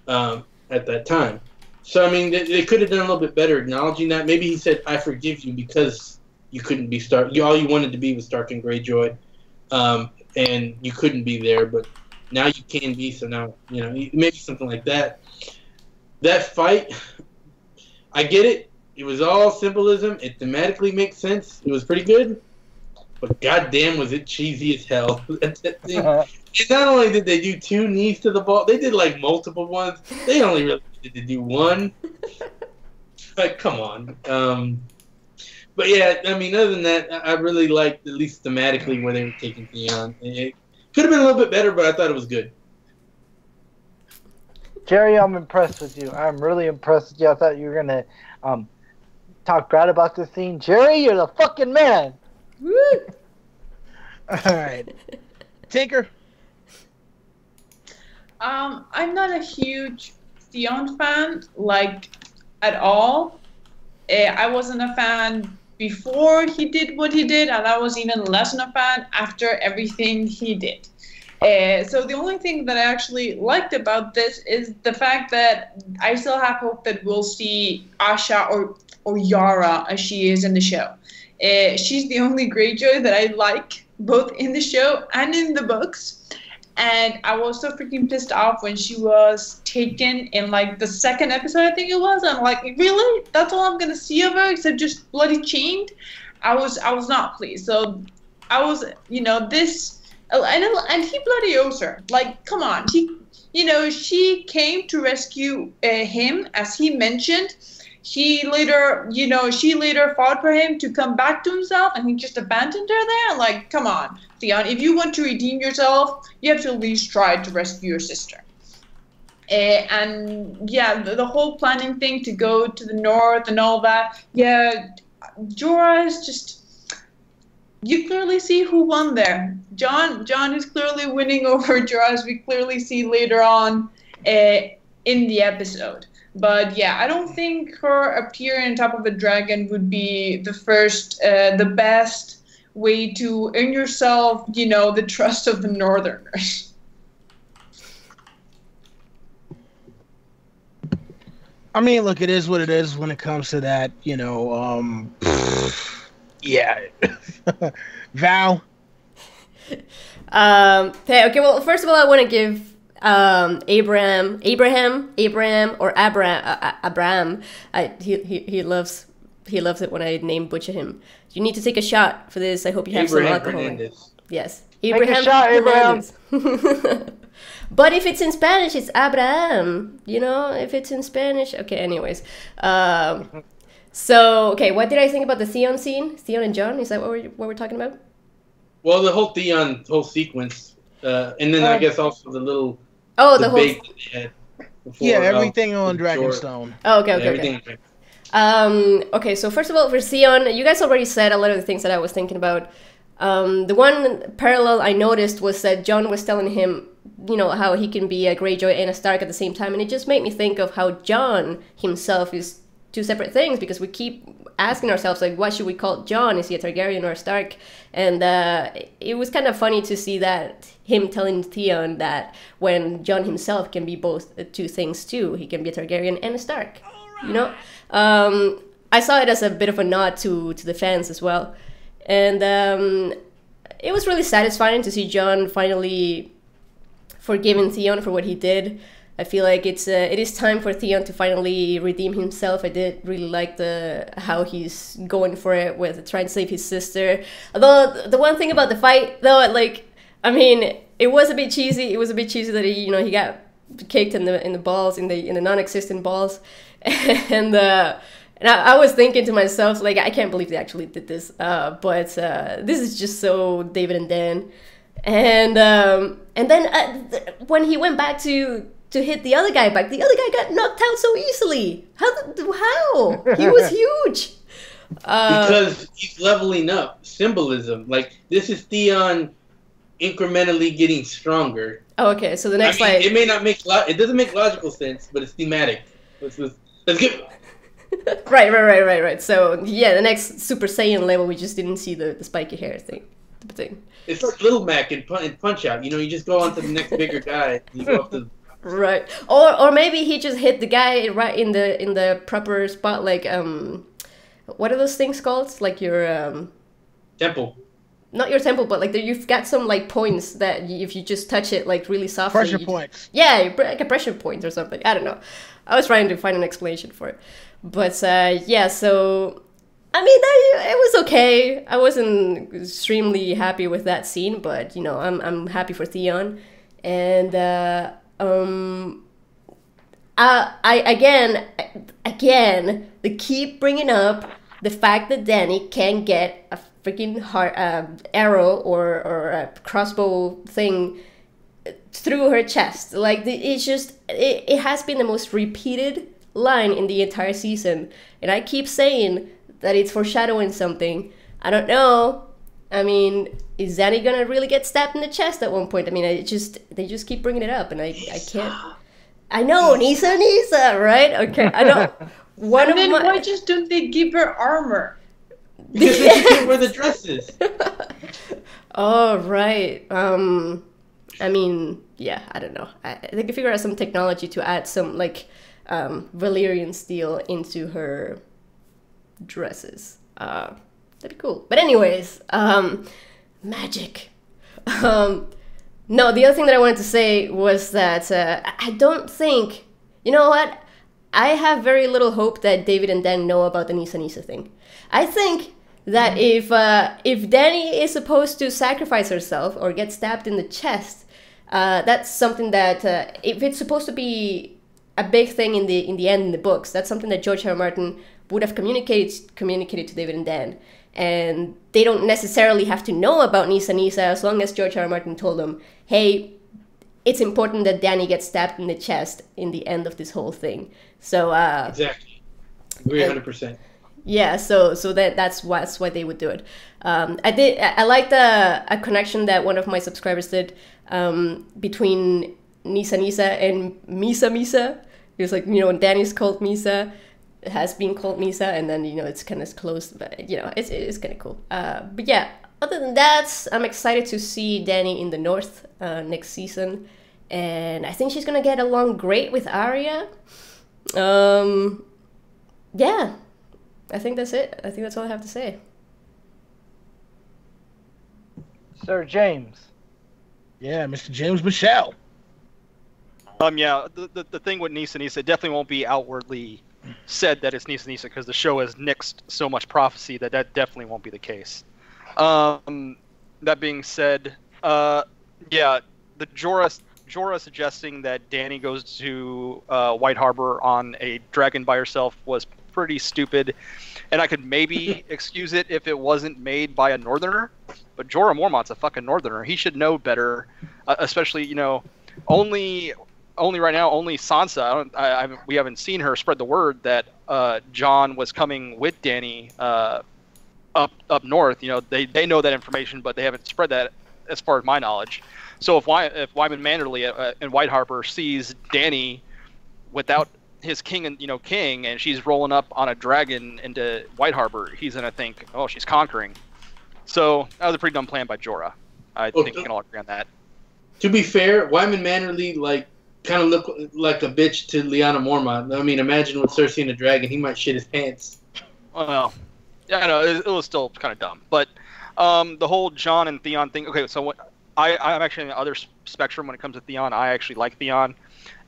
at that time. So, I mean, they could have done a little bit better acknowledging that. Maybe he said, "I forgive you," because you couldn't be Stark. All you wanted to be was Stark and Greyjoy, and you couldn't be there, but now you can be, so now, maybe something like that. That fight, I get it. It was all symbolism. It thematically makes sense. It was pretty good. But goddamn, was it cheesy as hell. That thing. And not only did they do 2 knees to the ball, they did multiple ones. They only really needed to do 1. Come on. But yeah, I mean, other than that, I really liked, at least thematically, where they were taking Theon. It could have been a little bit better, but I thought it was good. Jerry, I'm impressed with you. I'm really impressed with you. I thought you were gonna talk bad about this scene. Jerry, you're the fucking man. Woo! All right, Tinker. I'm not a huge Theon fan, at all. I wasn't a fan before he did what he did, and I was even less a fan after everything he did. So the only thing that I actually liked about this is the fact that I still have hope that we'll see Asha or Yara as she is in the show. She's the only Greyjoy that I like, both in the show and in the books. And I was so freaking pissed off when she was taken in the second episode, I think it was. I'm like, really? That's all I'm gonna see of her, except just bloody chained? I was not pleased. So I was, this, and he bloody owes her. Come on, she came to rescue him, as he mentioned. She later fought for him to come back to himself, and he just abandoned her there. Come on, Theon, if you want to redeem yourself, you have to at least try to rescue your sister. And yeah, the whole planning thing to go to the north and all that. Yeah, Jorah is just. You clearly see who won there. Jon is clearly winning over Jorah, as we clearly see later on in the episode. But yeah, I don't think her appearing on top of a dragon would be the best way to earn yourself, the trust of the Northerners. I mean, look, it is what it is when it comes to that, yeah. Val? Okay, well, first of all, I want to give Abraham, or Abraham. He loves it when I name butcher him. You need to take a shot for this. I hope you have some alcohol. Yes, Abraham. Take a shot, Abraham. But if it's in Spanish, it's Abraham. If it's in Spanish. Okay. Anyways, so okay, what did I think about the Theon scene? Theon and Jon. Is that what we're talking about? Well, the whole Theon sequence, and then I guess also the little the debate that they had before, everything on Dragonstone. Oh, okay. Okay, so first of all, for Theon, you guys already said a lot of the things that I was thinking about. The one parallel I noticed was that Jon was telling him, how he can be a Greyjoy and a Stark at the same time, and it just made me think of how Jon himself is 2 separate things, because we keep asking ourselves, what should we call Jon? Is he a Targaryen or a Stark? And it was kind of funny to see that him telling Theon that when Jon himself can be both 2 things too. He can be a Targaryen and a Stark. I saw it as a bit of a nod to the fans as well. And it was really satisfying to see Jon finally forgiven Theon for what he did. I feel like it is time for Theon to finally redeem himself. I did really like how he's going for it with trying to save his sister. Although the one thing about the fight, though, like, I mean, it was a bit cheesy. It was a bit cheesy that he got kicked in the balls, in the non-existent balls, and I was thinking to myself, like, I can't believe they actually did this. But this is just so David and Dan. And then when he went back to hit the other guy back, the other guy got knocked out so easily. How? He was huge. Because he's leveling up. Symbolism. Like, this is Theon incrementally getting stronger. Oh, okay. So the next fight, it may not make it doesn't make logical sense, but it's thematic. Let's get. Right. So yeah, the next Super Saiyan level, we just didn't see the spiky hair thing. It's like Little Mac in Punch Out. You just go on to the next bigger guy. You go up to. Right. Or maybe he just hit the guy right in the proper spot, like what are those things called? Like your temple. Not your temple, but like you've got some like points that if you just touch it like really softly. Pressure points. Yeah, like a pressure point or something. I don't know. I was trying to find an explanation for it, but yeah. So I mean, it was okay. I wasn't extremely happy with that scene, but I'm happy for Theon, and I again they keep bringing up the fact that Dany can get a freaking arrow or a crossbow thing through her chest. Like it has been the most repeated line in the entire season, and I keep saying that it's foreshadowing something. I don't know. I mean, is Dany gonna really get stabbed in the chest at one point? I mean, they just keep bringing it up, and I can't. I know, Nisa, right? Okay, I know. Why just don't they give her armor? Because they can't wear the dresses. Oh, right. I mean, yeah, I don't know. They could figure out some technology to add some like Valyrian steel into her dresses. That'd be cool. But anyways, magic. No, the other thing that I wanted to say was that I don't think, you know what? I have very little hope that David and Dan know about the Nisa thing. I think that if Dany is supposed to sacrifice herself or get stabbed in the chest, that's something that if it's supposed to be a big thing in the end in the books, that's something that George R. R. Martin would have communicated to David and Dan. And they don't necessarily have to know about Nisa as long as George R. R. Martin told them, hey, it's important that Dany gets stabbed in the chest in the end of this whole thing. So exactly, agree 100%. Yeah, so that's why they would do it. I liked a connection that one of my subscribers did between Nisa and Misa. It was like, Dany's called Misa, it has been called Nisa, and then it's kind of close, but it's kind of cool. But yeah, other than that, I'm excited to see Dany in the North next season, and I think she's gonna get along great with Arya. Yeah, I think that's it. I think that's all I have to say. Sir James. Yeah, Mr. James Michelle. Yeah, the thing with Nisa, it definitely won't be outwardly said that it's Nisa because the show has nixed so much prophecy that definitely won't be the case. That being said, yeah, the Jorah suggesting that Dany goes to White Harbor on a dragon by herself was pretty stupid, and I could maybe excuse it if it wasn't made by a Northerner, but Jorah Mormont's a fucking Northerner. He should know better, especially, only right now, only Sansa, we haven't seen her spread the word that Jon was coming with Dany up north. They know that information, but they haven't spread that as far as my knowledge. So if Wyman Manderley in White Harbor sees Dany without his king and she's rolling up on a dragon into White Harbor, he's gonna think, oh, she's conquering. So that was a pretty dumb plan by Jorah. I think we can all agree on that. To be fair, Wyman Manderley kind of looked like a bitch to Lyanna Mormont. I mean, imagine with Cersei and a dragon, he might shit his pants. Well, yeah, I know it was still kind of dumb, but the whole Jon and Theon thing. Okay, so I'm actually in the other spectrum when it comes to Theon. I actually like Theon,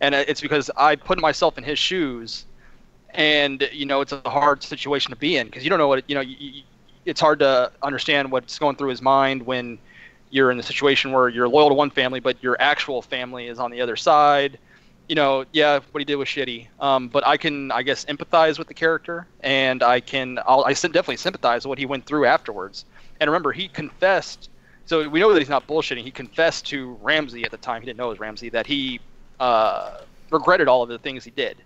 and it's because I put myself in his shoes, and you know, it's a hard situation to be in because you don't know what it's hard to understand what's going through his mind when you're in the situation where you're loyal to one family, but your actual family is on the other side. You know, yeah, what he did was shitty. But I can, I guess, empathize with the character, and I definitely sympathize with what he went through afterwards. And remember, he confessed. So we know that he's not bullshitting. He confessed to Ramsay at the time. He didn't know it was Ramsay, that he regretted all of the things he did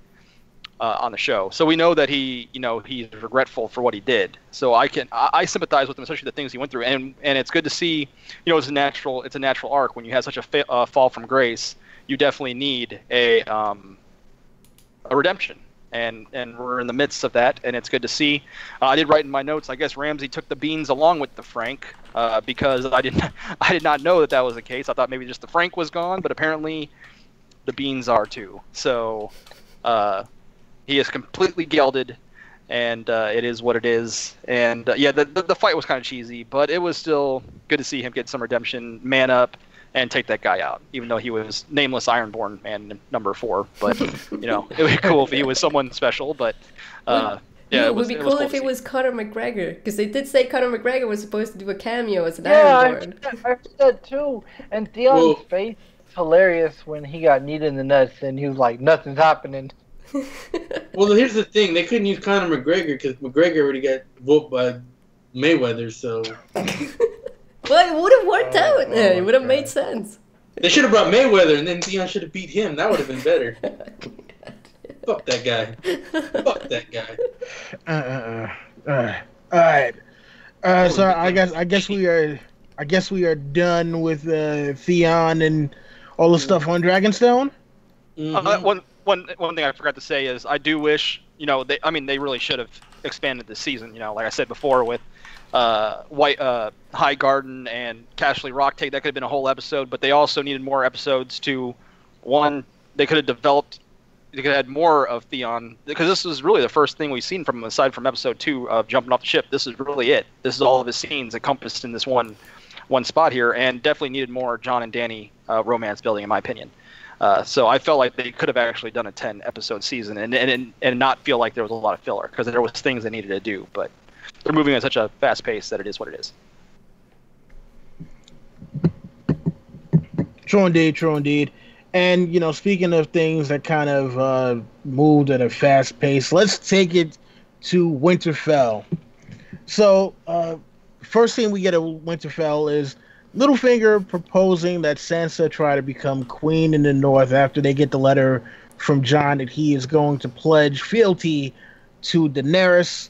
on the show. So we know that he's regretful for what he did. So I sympathize with him, especially the things he went through. And it's good to see, you know, it's a natural arc when you have such a fall from grace. You definitely need a redemption, and we're in the midst of that, and it's good to see. I did write in my notes, I guess Ramsay took the beans along with the Frank, because I did not know that was the case. I thought maybe just the Frank was gone, but apparently the beans are too. So he is completely gelded, and it is what it is. And the fight was kind of cheesy, but it was still good to see him get some redemption, man up, and take that guy out, even though he was nameless Ironborn man number 4. But you know, it would be cool if he was someone special. But it would be cool if it was Conor McGregor, because they did say Conor McGregor was supposed to do a cameo as an Ironborn. I heard that too. And Theon's face is hilarious when he got kneed in the nuts, and he was like, "Nothing's happening." Well, here's the thing: they couldn't use Conor McGregor because McGregor already got whooped by Mayweather, so. Well, it would have worked out. It would have made sense. They should have brought Mayweather, and then Theon should have beat him. That would have been better. Fuck that guy. Fuck that guy. All right. So I guess we are done with Theon and all the stuff on Dragonstone. Mm-hmm. One thing I forgot to say is I do wish, you know, they really should have expanded this season. You know, like I said before with High Garden and Cashley Rocktake, that could have been a whole episode, but they also needed more episodes to, they could have had more of Theon, because this is really the first thing we've seen from him aside from episode 2 of jumping off the ship. This is really it. This is all of his scenes encompassed in this one spot here, and definitely needed more Jon and Dany romance building, in my opinion. So I felt like they could have actually done a 10-episode season and not feel like there was a lot of filler, because there was things they needed to do, but they're moving at such a fast pace that it is what it is. True indeed. And, you know, speaking of things that kind of moved at a fast pace, let's take it to Winterfell. So, first thing we get at Winterfell is Littlefinger proposing that Sansa try to become queen in the North after they get the letter from Jon that he is going to pledge fealty to Daenerys.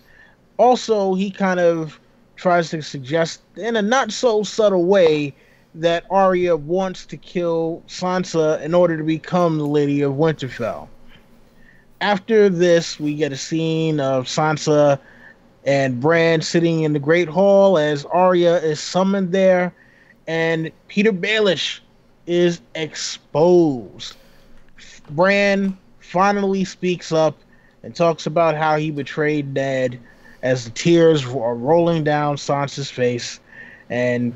Also, he kind of tries to suggest in a not so subtle way that Arya wants to kill Sansa in order to become the Lady of Winterfell. After this, we get a scene of Sansa and Bran sitting in the Great Hall as Arya is summoned there, and Peter Baelish is exposed. Bran finally speaks up and talks about how he betrayed Ned as the tears are rolling down Sansa's face, and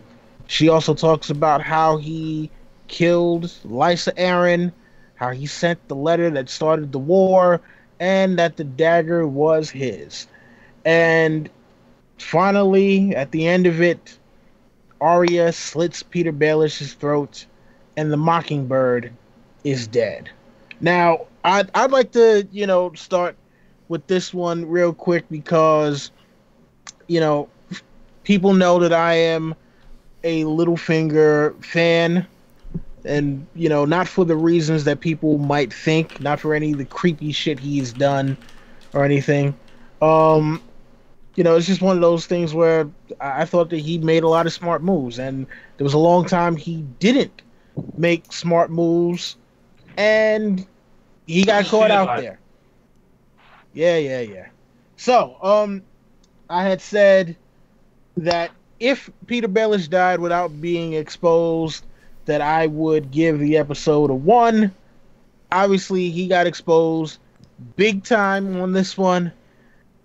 she also talks about how he killed Lysa Arryn, how he sent the letter that started the war, and that the dagger was his. And finally, at the end of it, Arya slits Peter Baelish's throat, and the Mockingbird is dead. Now, I'd like to, you know, start with this one real quick because, you know, people know that I am a Littlefinger fan, and, you know, not for the reasons that people might think, not for any of the creepy shit he's done or anything. You know, it's just one of those things where I thought that he made a lot of smart moves, and there was a long time he didn't make smart moves, and he got caught out there. Yeah. So, I had said that if Peter Baelish died without being exposed, that I would give the episode a 1. Obviously, he got exposed big time on this one.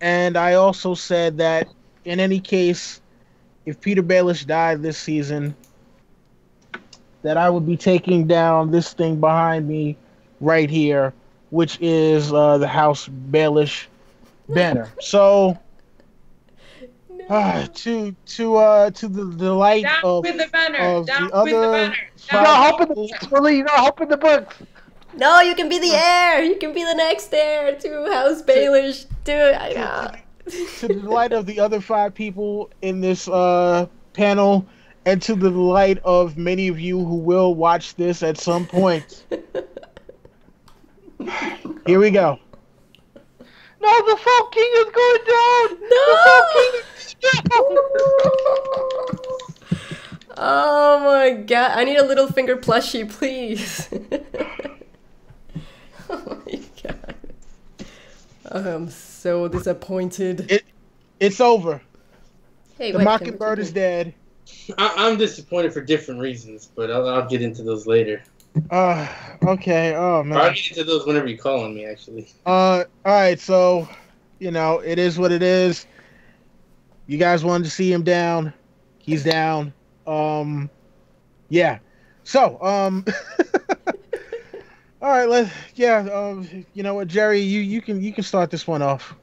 And I also said that in any case, if Peter Baelish died this season, that I would be taking down this thing behind me right here, which is the House Baelish banner. So, to the delight Down of with the banner. of Down the with the other banner. You gotta hope in the books, Willie. You gotta hope in the books. No, you can be the heir. You can be the next heir to House Baelish. Do it. I know. to the delight of the other 5 people in this panel, and to the delight of many of you who will watch this at some point. Here we go. No, the Salt King is going down. No! The Salt King is going down. Oh my god! I need a Littlefinger plushie, please. Oh my god! I'm so disappointed. It's over. Hey, The wait, Mockingbird is dead. I'm disappointed for different reasons, but I'll get into those later. Okay. Oh Or man. I'll get into those whenever you call on me, actually. All right. So, it is what it is. You guys wanted to see him down. He's down. Yeah. So, all right. You know what, Jerry? You can start this one off.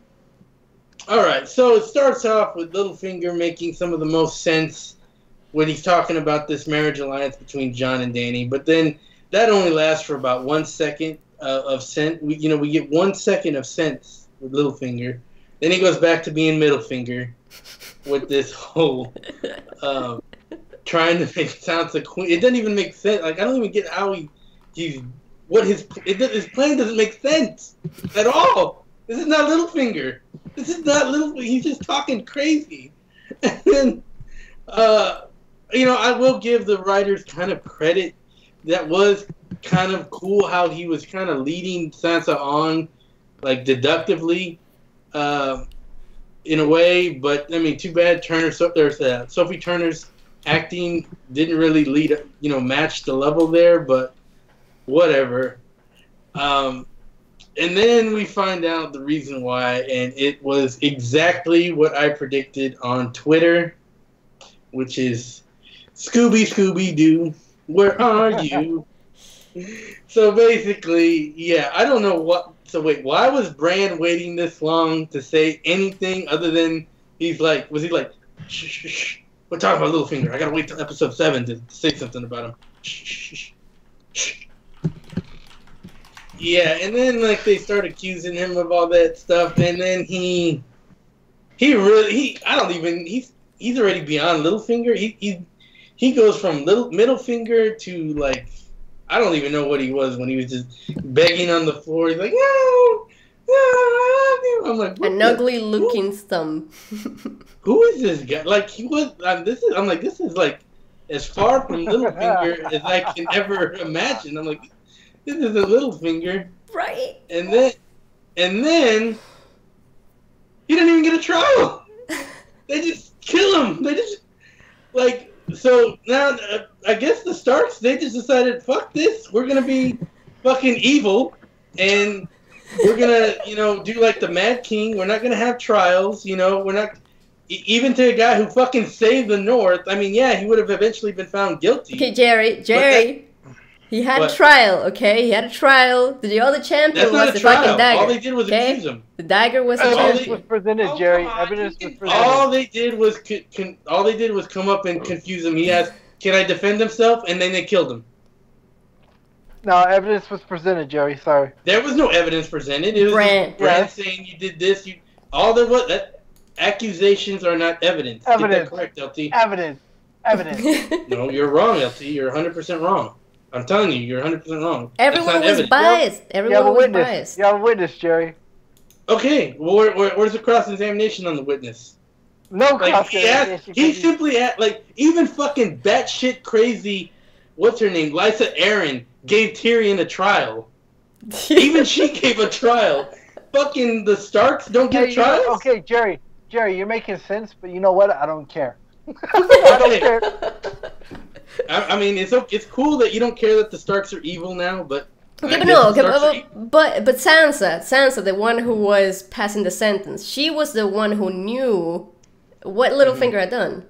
All right, so it starts off with Littlefinger making some of the most sense when he's talking about this marriage alliance between Jon and Dany, but then that only lasts for about 1 second of sense. We get 1 second of sense with Littlefinger. Then he goes back to being Middlefinger with this whole trying to make it sound like Queen. It doesn't even make sense. Like, I don't even get how his plan doesn't make sense at all. This is not Littlefinger. This is not Littlefinger. He's just talking crazy. And then, I will give the writers kind of credit. That was kind of cool how he was kind of leading Sansa on, like, deductively, in a way. But, I mean, too bad Sophie Turner's acting didn't really match the level there, but whatever. And then we find out the reason why, and it was exactly what I predicted on Twitter, which is Scooby-Doo, where are you? So basically, yeah, I don't know what. So wait, why was Bran waiting this long to say anything other than was he like, shh, shh, shh. We're talking about Littlefinger. I gotta wait till episode 7 to say something about him. Shh, shh, shh, shh. Yeah, and then they start accusing him of all that stuff, and then he's already beyond Littlefinger. He goes from Middlefinger to I don't even know what he was when he was just begging on the floor. He's like, no, I love you. I'm like, an ugly looking stump. Who is this guy? This is as far from Littlefinger as I can ever imagine. I'm like, this is a Littlefinger. Right. And then he didn't even get a trial. They just kill him. They just so now I guess the Starks, they just decided, fuck this. We're gonna be fucking evil, and we're gonna do like the Mad King. We're not gonna have trials. We're not even to a guy who fucking saved the North. I mean, yeah, he would have eventually been found guilty. Okay, Jerry. He had a trial, okay? He had a trial. The other champion was the fucking dagger. All they did was accuse him. The dagger was the Evidence champion. was presented, Jerry. Evidence was presented. All they did was come up and confuse him. He asked, "Can I defend himself?" And then they killed him. No, evidence was presented, Jerry. Sorry. There was no evidence presented. It was Bran saying you did this. Accusations are not evidence. Evidence. Get that correct, LT. Evidence. No, you're wrong, LT. You're 100% wrong. I'm telling you, you're 100% wrong. Everyone was biased. Everyone was biased. You have a witness, Jerry. Okay, well, where's the cross-examination on the witness? No cross-examination. He simply even fucking batshit crazy, what's her name, Lysa Arryn, gave Tyrion a trial. Even she gave a trial. Fucking the Starks don't get trials? Okay, Jerry, you're making sense, but you know what? I don't care. I don't care. I mean, it's cool that you don't care that the Starks are evil now, but but Sansa, the one who was passing the sentence, she was the one who knew what Littlefinger had done.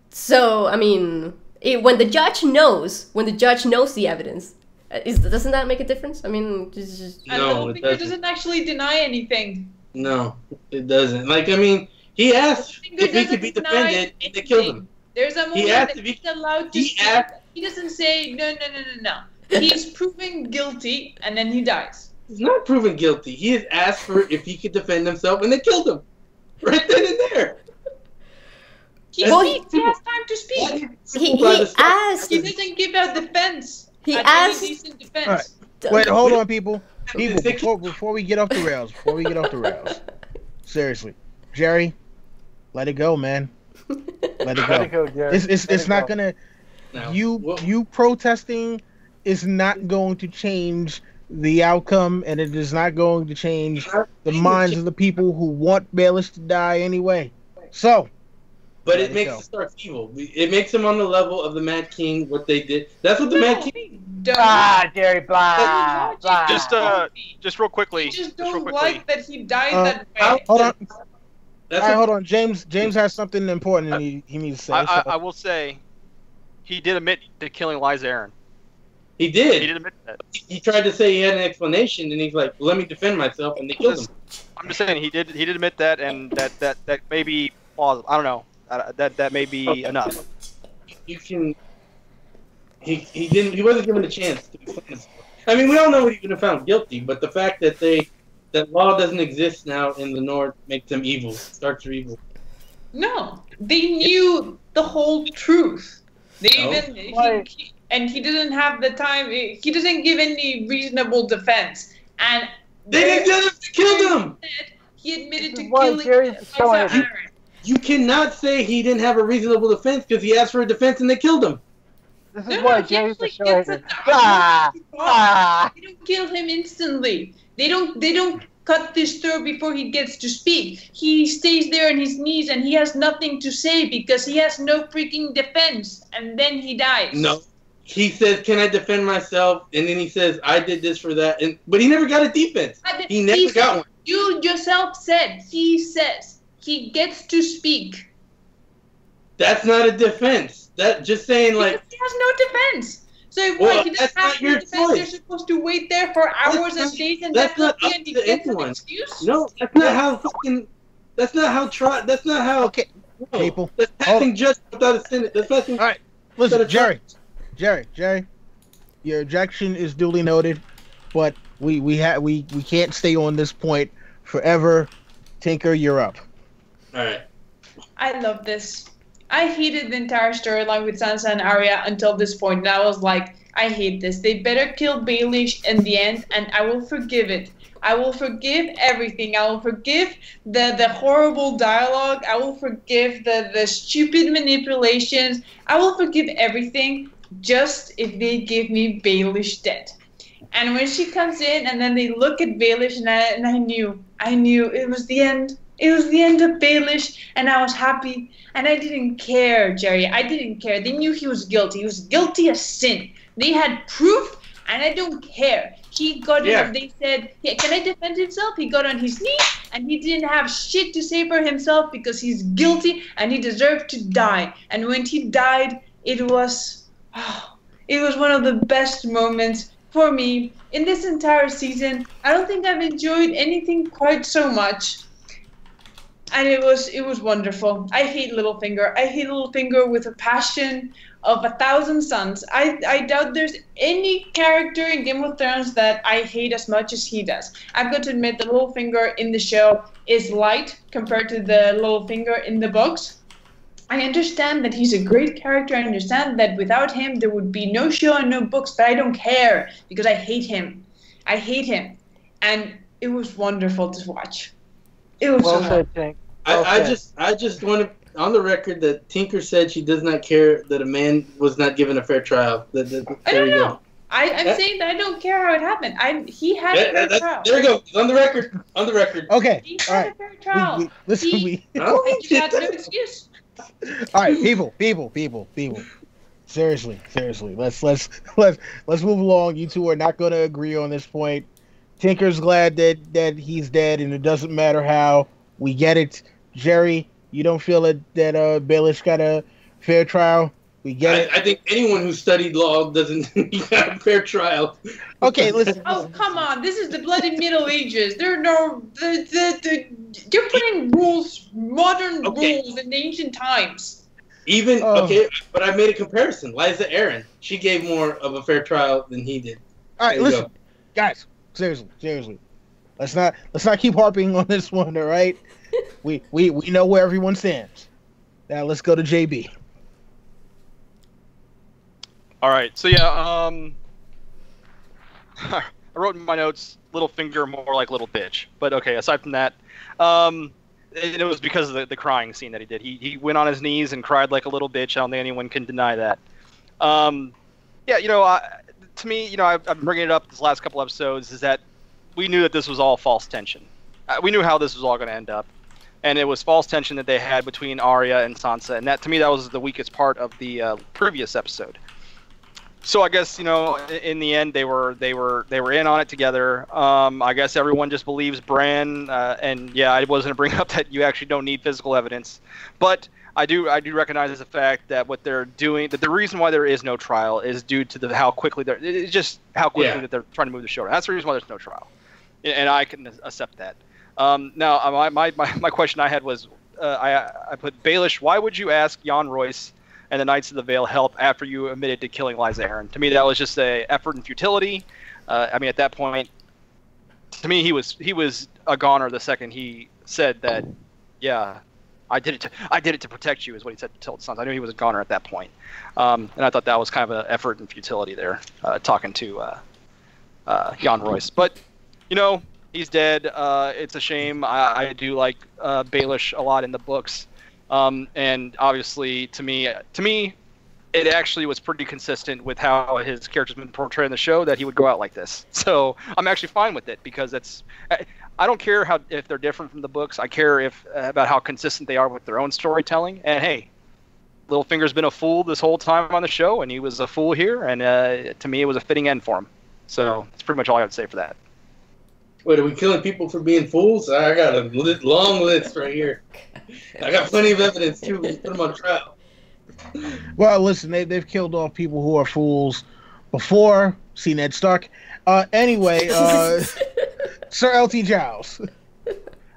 So I mean, when the judge knows the evidence, doesn't that make a difference? I mean, just... And No, Littlefinger it doesn't. doesn't actually deny anything. No, it doesn't. Like, I mean, he asked Littlefinger if he doesn't could be deny defended, and they killed him. anything. There's a moment asked that if he- he's allowed to he speak. asked- He doesn't say no. He's proven guilty, and then he dies. He's not proven guilty. He has asked for if he could defend himself, and they killed him. Right then and there. He Well, speaks. He has time to speak. he asked. He doesn't give out defense. He Any asked. decent defense. All right. Wait, hold on, people. Six- Before we get off the rails, seriously, Jerry, let it go, man. Let it Let it go. go, Jerry. It's not gonna. No. You protesting is not going to change the outcome, and it is not going to change the minds of the people who want Baelish to die anyway. So, But Let it it makes go. the Starks evil. It makes them on the level of the Mad King. What they did. That's what the Mad King. Ah, Jerry, blah, blah. Just real quickly. I just real don't quickly. like that he died that how- way. hold on. That's All right, what, hold on. James has something important that he needs to say. I will say, he did admit to killing Liza Aaron. he He did. did admit that. He tried to say he had an explanation, and he's like, "Let me defend myself," and they killed him. I'm just saying he did admit that, and that may be plausible. I don't know. That may be enough. You can. He didn't. He wasn't given a chance to defend himself. I mean, we all know he would have found guilty, but the fact that that law doesn't exist now in the North makes them evil. Starks are evil. No, they knew the whole truth. They No. even Why? and he doesn't have the time. He doesn't give any reasonable defense, and They didn't get him to kill them. he admitted This to is why killing Jerry's showing Liza it. Aaron. You cannot say he didn't have a reasonable defense because he asked for a defense and they killed him. This is No, why he Jerry's actually showing gets it. a- Blah, blah. They don't kill him instantly. They don't cut his throat before he gets to speak. He stays there on his knees and he has nothing to say because he has no freaking defense. And then he dies. No. He says, "Can I defend myself?" And then he says, "I did this for that." But he never got a defense. He never got one. You yourself said, he says, he gets to speak. That's not a defense. That just saying like, Because he has no defense. So if Well, he that's doesn't have not no your defense, they're choice. supposed to wait there for hours That's and days and that's then not nothing up and he to gets an anyone. excuse? no, that's not how fucking. That's not how try. That's not how. Okay, no. people. That's passing judgment without a Senate. That's passing. All right, listen, Set a Jerry, your objection is duly noted, but we can't stay on this point forever. Tinker, you're up. All right. I love this. I hated the entire storyline with Sansa and Arya until this point, and I was like, I hate this. They better kill Baelish in the end, and I will forgive it. I will forgive everything. I will forgive the horrible dialogue. I will forgive the stupid manipulations. I will forgive everything just if they give me Baelish dead. And when she comes in and then they look at Baelish, and I knew it was the end. It was the end of Baelish, and I was happy. And I didn't care, Jerry. I didn't care. They knew he was guilty. He was guilty of sin. They had proof, and I don't care. He got Yeah. it. They said, yeah, can I defend himself? He got on his knee, and he didn't have shit to say for himself because he's guilty, and he deserved to die. And when he died, it was one of the best moments for me in this entire season. I don't think I've enjoyed anything quite so much. And it was wonderful. I hate Littlefinger. I hate Littlefinger with a passion of 1,000 suns. I doubt there's any character in Game of Thrones that I hate as much as he does. I've got to admit the Littlefinger in the show is light compared to the Littlefinger in the books. I understand that he's a great character. I understand that without him there would be no show and no books, but I don't care because I hate him. I hate him. And it was wonderful to watch. It was Well so said, Tank. Well I said. just want to on the record that Tinker said she does not care that a man was not given a fair trial. I There don't you go. know. I'm saying that I don't care how it happened. He had a fair trial. There we go. On the record. On the record. Okay, He all had right. a fair trial. Listen, He- I don't think He she had no did. excuse. all right, people. Seriously. Let's move along. You two are not going to agree on this point. Tinker's glad that he's dead, and it doesn't matter how. We get it. Jerry, you don't feel that Baelish got a fair trial? We get it. I think anyone who studied law doesn't have a fair trial. Okay, listen. Oh, come on. This is the bloody Middle Ages. There are no... You're putting rules, modern rules in ancient times. Even, okay, but I made a comparison. Liza Aaron, she gave more of a fair trial than he did. All right, listen. Guys, seriously. Let's not keep harping on this one, all right? We know where everyone stands. Now let's go to JB. All right, so yeah, I wrote in my notes, Littlefinger more like little bitch. But okay, aside from that, it was because of the crying scene that he did. He went on his knees and cried like a little bitch. I don't think anyone can deny that. Yeah, to me, I've been bringing it up this last couple episodes, is that we knew that this was all false tension. We knew how this was all going to end up. And it was false tension that they had between Arya and Sansa. And that, to me, that was the weakest part of the previous episode. So I guess, in the end, they were in on it together. I guess everyone just believes Bran. And yeah, I wasn't going to bring up that you actually don't need physical evidence. But I do recognize the fact that what they're doing, that the reason why there is no trial is due to how quickly that they're trying to move the show. That's the reason why there's no trial. And I can accept that. Now, my question I had was, I put, Baelish, why would you ask Jon Royce and the Knights of the Vale help after you admitted to killing Liza Aaron? To me, that was just a effort and futility. At that point, to me, he was a goner the second he said that, yeah, I did it to protect you, is what he said to Tilda Sons. I knew he was a goner at that point. And I thought that was kind of an effort and futility there, talking to Jon Royce. But, he's dead. It's a shame. I do like Baelish a lot in the books. And obviously, to me, it actually was pretty consistent with how his character's been portrayed in the show, that he would go out like this. So I'm actually fine with it, because I don't care if they're different from the books. I care about how consistent they are with their own storytelling. And hey, Littlefinger's been a fool this whole time on the show, and he was a fool here. And to me, it was a fitting end for him. So that's pretty much all I have to say for that. Wait, are we killing people for being fools? I got a long list right here. I got plenty of evidence, too. We put them on trial. Well, listen, they've killed off people who are fools before. See Ned Stark. Anyway, Sir L.T. Giles.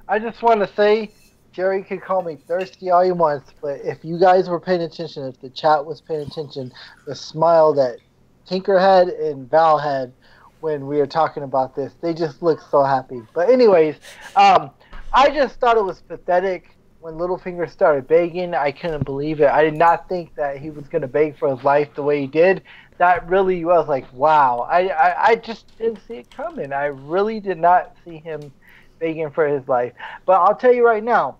I just want to say, Jerry can call me thirsty all he wants, but if you guys were paying attention, if the chat was paying attention, the smile that Tinker had and Val had when we were talking about this, they just looked so happy. But anyways, I just thought it was pathetic when Littlefinger started begging. I couldn't believe it. I did not think that he was going to beg for his life the way he did. That really was like, wow. I just didn't see it coming. I really did not see him begging for his life. But I'll tell you right now,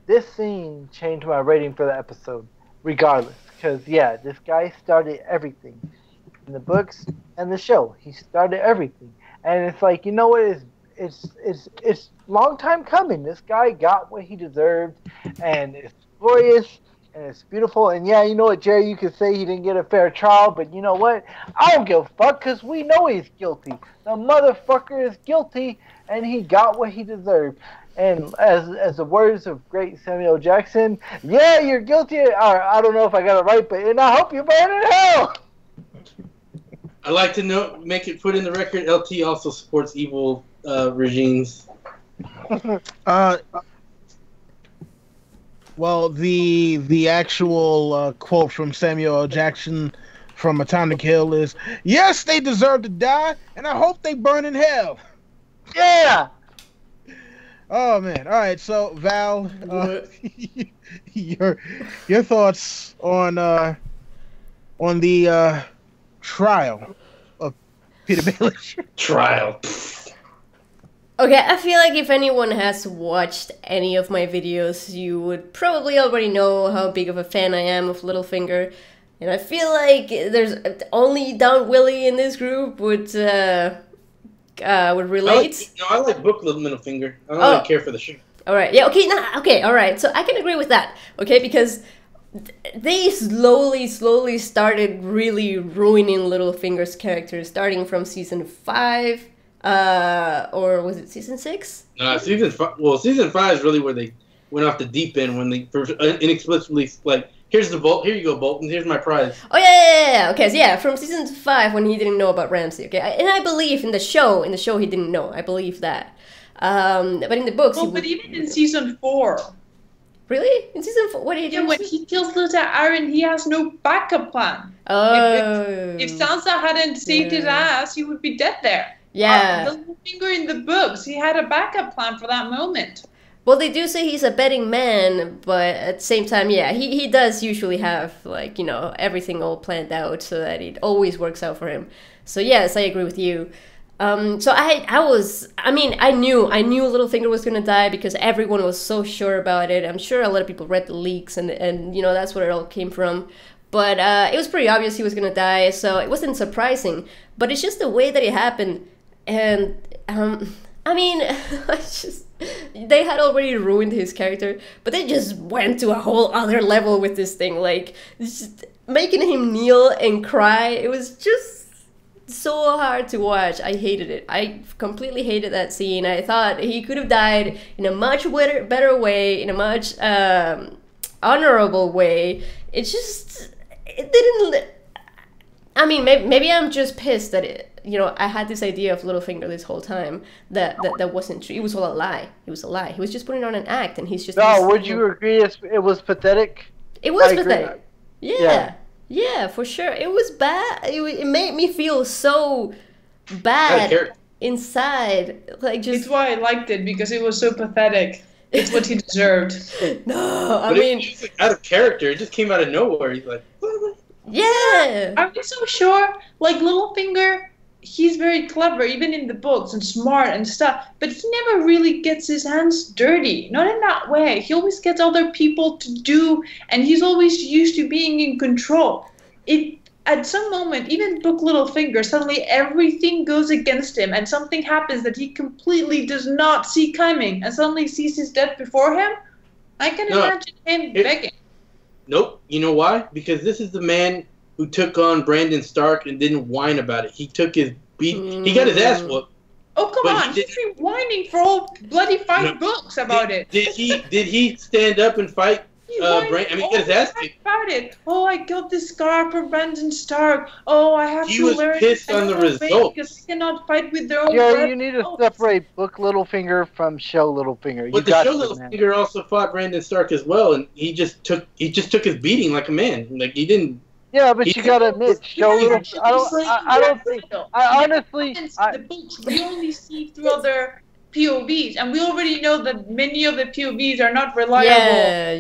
this scene changed my rating for the episode, regardless. Because, yeah, this guy started everything. In the books and the show, he started everything, and it's like, you know what, it's long time coming. This guy got what he deserved, and it's glorious and it's beautiful. And yeah, you know what, Jerry, you could say he didn't get a fair trial, but you know what, I don't give a fuck, because we know he's guilty. The motherfucker is guilty, and he got what he deserved. And as the words of great Samuel Jackson, yeah, you're guilty, or I don't know if I got it right, but and I hope you burn in hell. I'd like to make it put in the record, LT also supports evil regimes. Well, the actual quote from Samuel L. Jackson from A Time to Kill is, yes, they deserve to die, and I hope they burn in hell. Yeah! Oh, man. All right, so, Val, your thoughts on the trial of Peter Baelish. Trial. Okay, I feel like if anyone has watched any of my videos, you would probably already know how big of a fan I am of Littlefinger. And I feel like there's only Don Willie in this group would relate. I like book Littlefinger. I don't really care for the show. Alright, yeah, okay, alright. So I can agree with that, okay, because they slowly started really ruining Littlefinger's character, starting from season 5, or was it season 6? Season 5. Well, season 5 is really where they went off the deep end when they first inexplicably Here's the Bolt. Here you go, Bolton. Here's my prize. Oh yeah. Okay, so yeah, from season 5 when he didn't know about Ramsay. Okay, and I believe in the show he didn't know. I believe that. But in the books, Well, but even in season 4. Really? In season 4, what did he do? Yeah, when he kills little Aaron, he has no backup plan. Oh. If Sansa hadn't saved his ass, he would be dead there. Yeah. Littlefinger in the books, he had a backup plan for that moment. Well, they do say he's a betting man, but at the same time, yeah, he does usually have, like, you know, everything all planned out so that it always works out for him. So yes, I agree with you. So I knew Littlefinger was gonna die because everyone was so sure about it. I'm sure a lot of people read the leaks and you know, that's where it all came from. But it was pretty obvious he was gonna die, so it wasn't surprising. But it's just the way that it happened. And, I mean, they had already ruined his character, but they just went to a whole other level with this thing. Like, just making him kneel and cry, it was just so hard to watch. I hated it. I completely hated that scene. I thought he could have died in a much better way, in a much honorable way. It didn't. I mean, maybe I'm just pissed that you know, I had this idea of Littlefinger this whole time that wasn't true. It was all a lie. It was a lie. He was just putting on an act, and he's just. No, would you agree? It was pathetic. It was pathetic. Yeah, for sure. It was bad. It made me feel so bad inside. Like, just. It's why I liked it, because it was so pathetic. It's what he deserved. No, I mean, it's like out of character. It just came out of nowhere. He's like, yeah. I'm so sure. Like, Littlefinger, he's very clever, even in the books, and smart and stuff. But he never really gets his hands dirty. Not in that way. He always gets other people to do, and he's always used to being in control. At some moment, even book Littlefinger, suddenly everything goes against him, and something happens that he completely does not see coming, and suddenly sees his death before him. I can imagine him begging. Nope. You know why? Because this is the man who took on Brandon Stark and didn't whine about it. He took his beat. He got his ass whooped. Oh, come on. He's been whining for all bloody 5 books about it. Did he stand up and fight Brandon? I mean, he got his ass kicked. About it. Oh, I got this scar from Brandon Stark. Oh, I have to learn. He was pissed on the result. Because they cannot fight with their own Yeah, you need to separate book Littlefinger from show Littlefinger. But the show Littlefinger also fought Brandon Stark as well, and he just took his beating like a man. Like, he didn't. Yeah, but you gotta admit, show Littlefinger. I don't think. I honestly. The books we only see through other POVs, and we already know that many of the POVs are not reliable.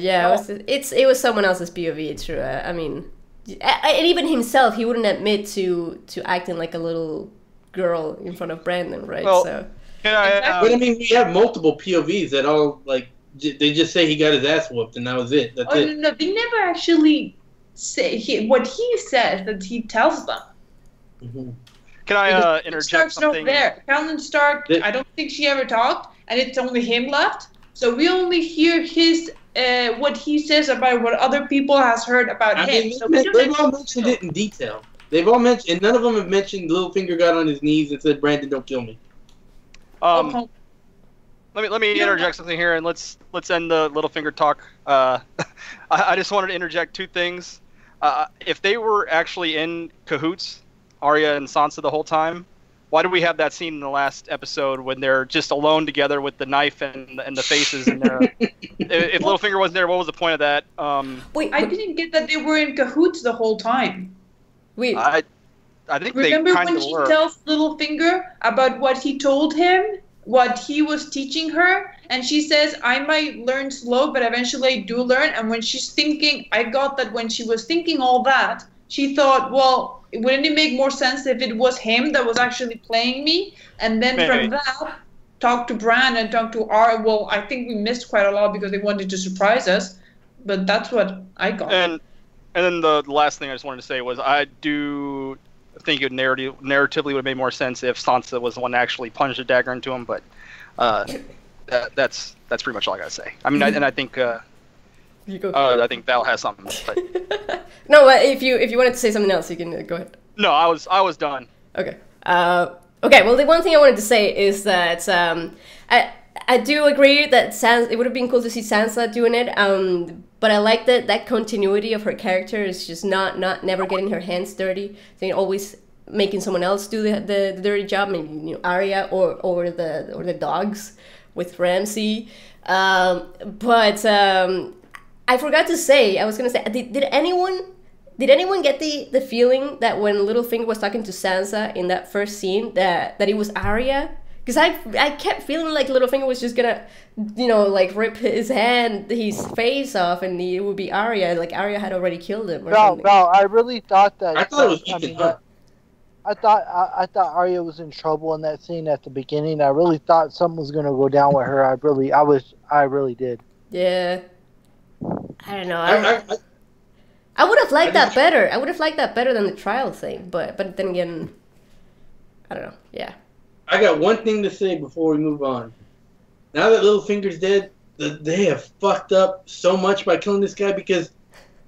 Yeah. It was someone else's POV. True. I mean, and even himself, he wouldn't admit to acting like a little girl in front of Brandon, right? Well, so. But I mean, we have multiple POVs that all like they just say he got his ass whooped and that was it. That's it. No, they never actually say what he says that he tells them. Mm-hmm. Can I interject Stark's something? not there. Catelyn Stark, I don't think she ever talked, and it's only him left. So we only hear his what he says about what other people has heard about him. Mean, so they've all mentioned it in detail. They've all mentioned, and none of them have mentioned Littlefinger got on his knees and said, "Brandon, don't kill me." Let me interject something here, and let's end the Littlefinger talk. I just wanted to interject 2 things. If they were actually in cahoots, Arya and Sansa the whole time, why do we have that scene in the last episode when they're just alone together with the knife and the faces in there? If Littlefinger wasn't there, what was the point of that? Wait, I didn't get that they were in cahoots the whole time. Wait, I think remember they kind when of she were. tells Littlefinger about what he told him, what he was teaching her, and she says, "I might learn slow, but eventually I do learn." And when she's thinking, I got that when she was thinking all that, she thought, well, wouldn't it make more sense if it was him that was actually playing me? And then from that, talk to Bran and talk to Arya. Well, I think we missed quite a lot because they wanted to surprise us, but that's what I got. And then the last thing I just wanted to say was I do think it narratively would have made more sense if Sansa was the one that actually plunged a dagger into him, but that's pretty much all I gotta say. I mean, I think I think Val has something. But... No, if you wanted to say something else, you can go ahead. No, I was done. Okay. Okay. Well, the one thing I wanted to say is that I do agree that it would have been cool to see Sansa doing it. But I like that continuity of her character is just not never getting her hands dirty. They always making someone else do the dirty job. Maybe Arya or the dogs with Ramsay. But I forgot to say. I was gonna say, did anyone get the feeling that when Littlefinger was talking to Sansa in that first scene that it was Arya? Because I kept feeling like Littlefinger was just gonna, like rip his face off, and it would be Arya. Like Arya had already killed him. Or something. No, I really thought that. I thought it was Ethan Hunt. I thought Arya was in trouble in that scene at the beginning. I really thought something was gonna go down with her. I really did. Yeah. I don't know. I would have liked that better. I would have liked that better than the trial thing. But then again, I don't know. Yeah. I got one thing to say before we move on. Now that Littlefinger's dead, they have fucked up so much by killing this guy because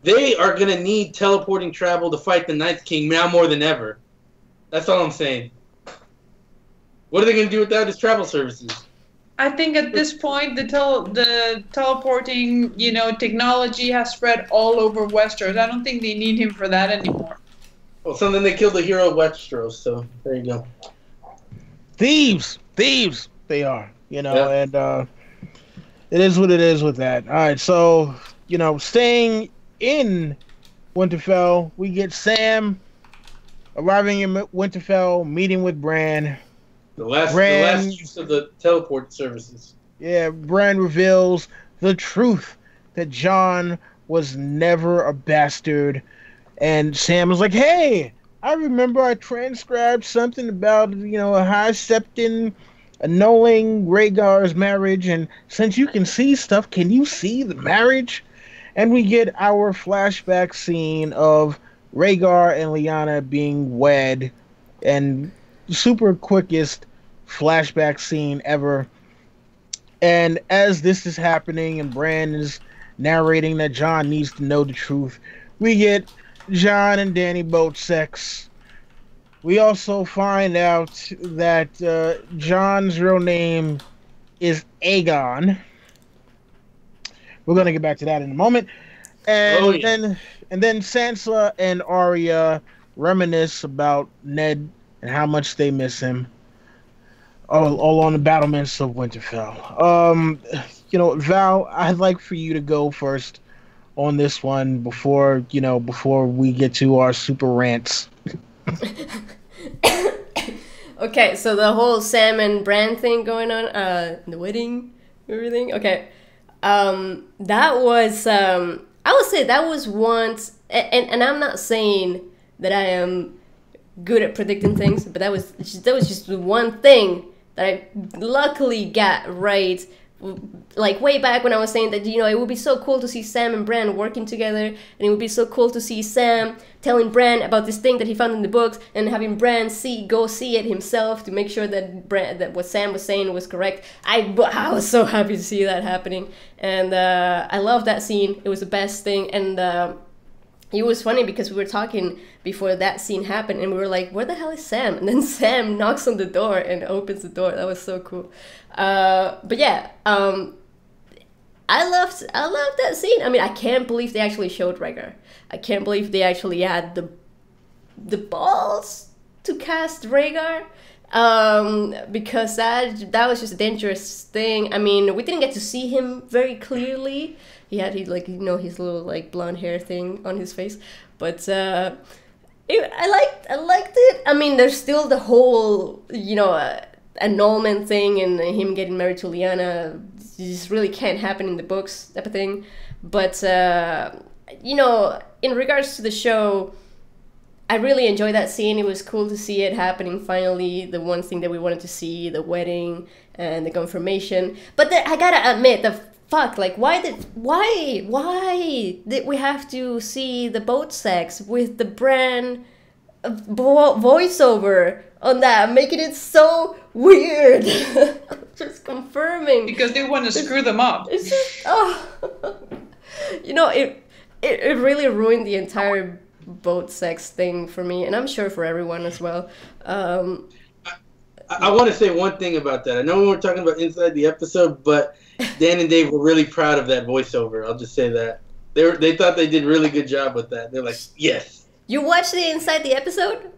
they are going to need teleporting travel to fight the Night King now more than ever. That's all I'm saying. What are they going to do without his travel services? I think at this point the teleporting, technology has spread all over Westeros. I don't think they need him for that anymore. Well, so then they killed the hero of Westeros, so there you go. Thieves they are, and it is what it is with that. All right, so staying in Winterfell, we get Sam arriving in Winterfell, meeting with Bran. The last use of the teleport services. Yeah, Bran reveals the truth that Jon was never a bastard, and Sam was like, "Hey, I remember I transcribed something about, a High Septon annulling Rhaegar's marriage, and since you can see stuff, can you see the marriage?" And we get our flashback scene of Rhaegar and Lyanna being wed, and super quickest flashback scene ever. And as this is happening and Bran is narrating that Jon needs to know the truth, we get Jon and Dany both sex. We also find out that Jon's real name is Aegon. We're gonna get back to that in a moment. And then Sansa and Arya reminisce about Ned and how much they miss him. All on the battlements of Winterfell. Val, I'd like for you to go first on this one before we get to our super rants. Okay, so the whole Sam and Bran thing going on, the wedding, everything. Okay, that was I would say that was once, and I'm not saying that I am good at predicting things, but that was just the one thing that I luckily got right. Like way back when I was saying that it would be so cool to see Sam and Bran working together, and it would be so cool to see Sam telling Bran about this thing that he found in the books, and having Bran go see it himself to make sure that what Sam was saying was correct. I was so happy to see that happening, and I love that scene. It was the best thing, and it was funny because we were talking before that scene happened, and we were like, "Where the hell is Sam?" And then Sam knocks on the door and opens the door. That was so cool. But yeah, I loved that scene. I mean, I can't believe they actually showed Rhaegar. I can't believe they actually had the balls to cast Rhaegar. Because that was just a dangerous thing. I mean, we didn't get to see him very clearly. He had his little blonde hair thing on his face, but I liked it. I mean, there's still the whole annulment thing and him getting married to Lyanna. Just really can't happen in the books, type of thing. But in regards to the show, I really enjoyed that scene. It was cool to see it happening finally. The one thing that we wanted to see, the wedding and the confirmation. But I gotta admit, why did we have to see the boat sex with the Bran voiceover on that, making it so weird? Just confirming. Because they want to screw them up. It's just, it really ruined the entire boat sex thing for me, and I'm sure for everyone as well. I I want to say one thing about that. I know we weren't talking about inside the episode, but Dan and Dave were really proud of that voiceover. I'll just say that. They thought they did a really good job with that. They're like, yes. You watched the inside the episode?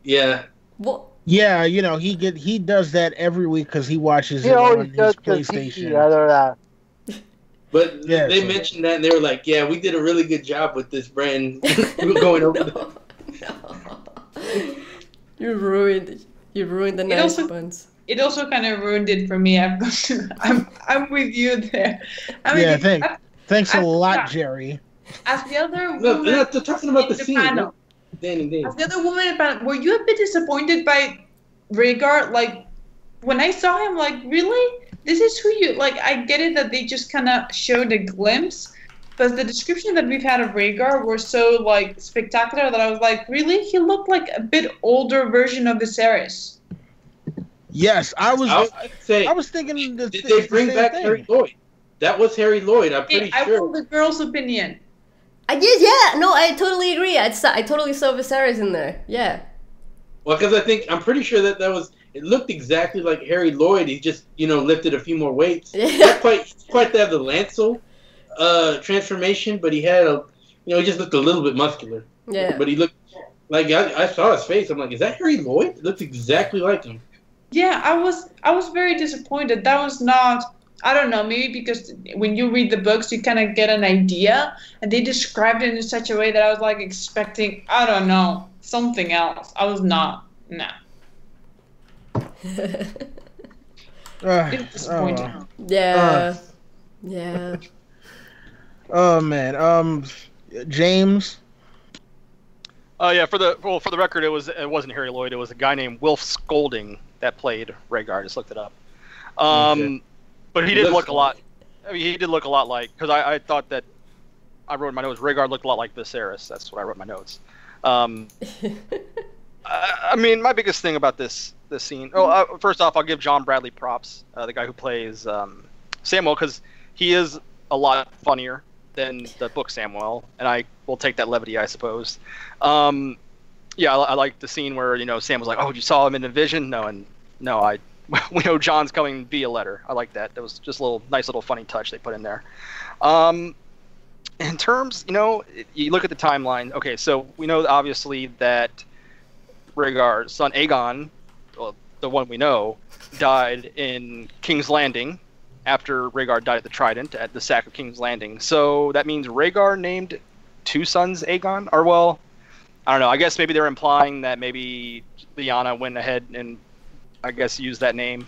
Yeah. What? Yeah, you know, he does that every week because he watches He it always on his does because PlayStation. But Yeah, they so- mentioned that and they were like, yeah, we did a really good job with this brand going over No. No. You ruined the It nice also- buns. It also kind of ruined it for me. I'm with you there. I mean, Yeah, thanks a I- lot, Jerry. as the other No, woman they're not talking about in the the scene. panel, No. Dan and Dave. as the other woman in the panel, were you a bit disappointed by Rhaegar? Like, when I saw him, like, really? This is who you like? I get it that they just kind of showed a glimpse, but the description that we've had of Rhaegar were so like spectacular that I was like, really? He looked like a bit older version of Viserys. Yes, I was thinking the Did they bring same back thing. Harry Lloyd? That was Harry Lloyd, I'm pretty I sure. want the girl's opinion. I did, yeah. No, I totally agree. I totally saw Viserys in there. Yeah. Well, because I'm pretty sure that was, it looked exactly like Harry Lloyd. He just, lifted a few more weights. Yeah. Not quite have the Lancel transformation, but he had he just looked a little bit muscular. Yeah. But he looked, like, I saw his face. I'm like, is that Harry Lloyd? It looks exactly like him. Yeah, I was very disappointed. That was not. I don't know, maybe because when you read the books, you kind of get an idea, and they described it in such a way that I was like expecting, I don't know, something else. I was not. Nah. It's disappointing. Yeah. Yeah. Oh man, James. Yeah, for the record, it wasn't Harry Lloyd. It was a guy named Wilf Scolding that played Rhaegar. I just looked it up. Okay. But he did look a lot. I mean, he did look a lot like, because I thought that I wrote in my notes Rhaegar looked a lot like Viserys. That's what I wrote in my notes. I mean, my biggest thing about this scene. Oh, first off, I'll give John Bradley props, the guy who plays Samuel, because he is a lot funnier than the book Samuel, and I will take that levity, I suppose. Yeah, I like the scene where Sam was like, "Oh, you saw him in a vision?" No, we know John's coming via letter. I like that. That was just a nice little funny touch they put in there. In terms, you look at the timeline. Okay, so we know obviously that Rhaegar's son Aegon, well, the one we know, died in King's Landing after Rhaegar died at the Trident at the sack of King's Landing. So that means Rhaegar named two sons Aegon? Or, well, I don't know. I guess maybe they're implying that maybe Lyanna went ahead and, I guess, used that name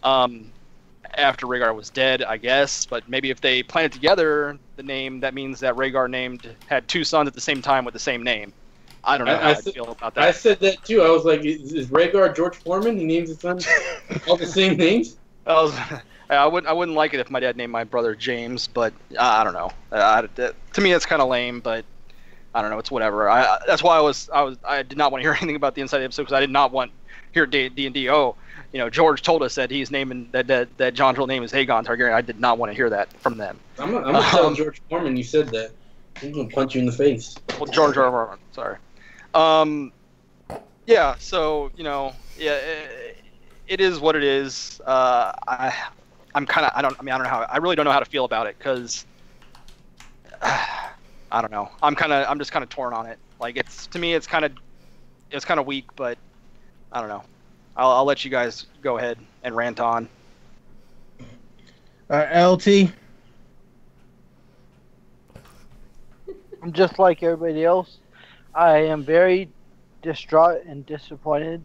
after Rhaegar was dead, I guess. But maybe if they planted together the name, that means that Rhaegar had two sons at the same time with the same name. I don't know how I feel about that. I said that too. I was like, is Rhaegar George Foreman? He names his son all the same names? I wouldn't like it if my dad named my brother James, but I don't know. To me, that's kind of lame, but I don't know. It's whatever. That's why I did not want to hear anything about the inside episode, because I did not want here at D&D. Oh, George told us that he's naming that John's real name is Aegon Targaryen. I did not want to hear that from them. I'm gonna tell George Foreman you said that. I'm gonna punch you in the face. Well, George R. R. Martin, sorry. Yeah. So yeah, it is what it is. I don't know how. I really don't know how to feel about it, because I don't know. I'm just kind of torn on it. Like, to me, it's kind of weak, but I don't know. I'll let you guys go ahead and rant on. LT. I'm just like everybody else. I am very distraught and disappointed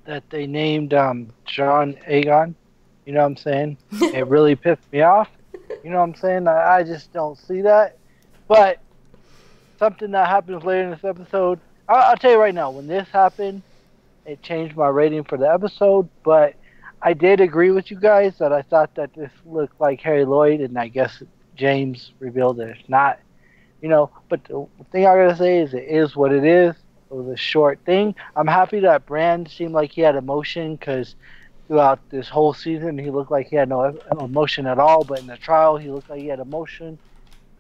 that they named John Aegon. You know what I'm saying? It really pissed me off. You know what I'm saying? I just don't see that. But something that happens later in this episode, I'll tell you right now, when this happened, it changed my rating for the episode. But I did agree with you guys that I thought that this looked like Harry Lloyd, and I guess James revealed that it's not. But the thing I gotta say is, it is what it is. It was a short thing. I'm happy that Bran seemed like he had emotion, because throughout this whole season he looked like he had no emotion at all. But in the trial, he looked like he had emotion,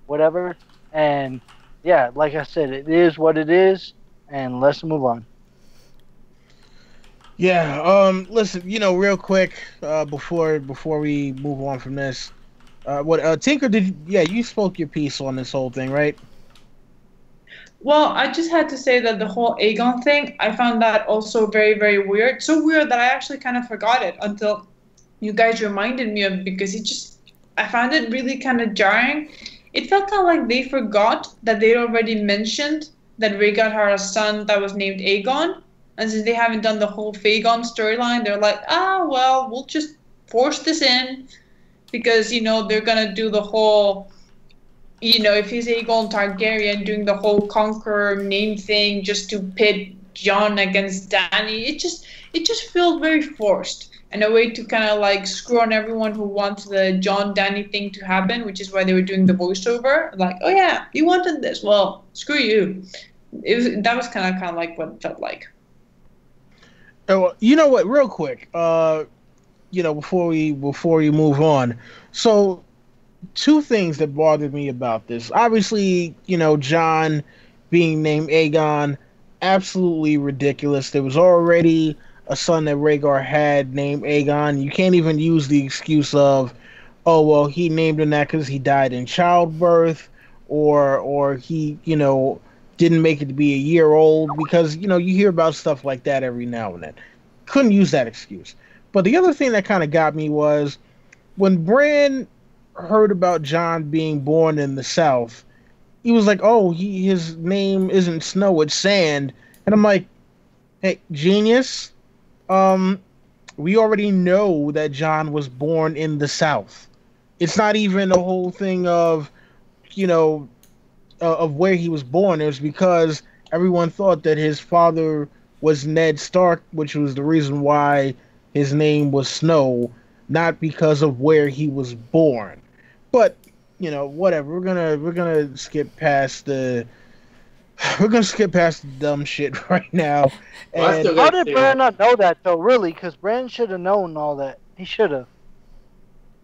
whatever. And yeah, like I said, it is what it is, and let's move on. Yeah. Listen. Real quick. Before we move on from this, what Tinker did? Yeah, you spoke your piece on this whole thing, right? Well, I just had to say that the whole Aegon thing, I found that also very, very weird. So weird that I actually kind of forgot it until you guys reminded me of it because I found it really kind of jarring. It felt kind of like they forgot that they'd already mentioned that Rhaegar had a son that was named Aegon. And since they haven't done the whole Fagon storyline, they're like, well, we'll just force this in because, they're going to do the whole if he's Aegon Targaryen doing the whole conqueror name thing just to pit Jon against Dany, it just felt very forced and a way to kind of like screw on everyone who wants the Jon Dany thing to happen, which is why they were doing the voiceover. Like, oh yeah, you wanted this, well, screw you. That was kind of like what it felt like. Oh, you know what? Real quick, before we move on, so two things that bothered me about this. Obviously, John being named Aegon, absolutely ridiculous. There was already a son that Rhaegar had named Aegon. You can't even use the excuse of, oh well, he named him that because he died in childbirth, or he, didn't make it to be a year old, because you hear about stuff like that every now and then. Couldn't use that excuse. But the other thing that kind of got me was when Bran heard about John being born in the South, he was like, "Oh, his name isn't Snow, it's Sand." And I'm like, "Hey, genius! We already know that John was born in the South. It's not even a whole thing of, of where he was born. It was because everyone thought that his father was Ned Stark, which was the reason why his name was Snow, not because of where he was born." But whatever. We're gonna skip past the dumb shit right now. And How did Bran not know that though? Really, because Bran should have known all that. He should have.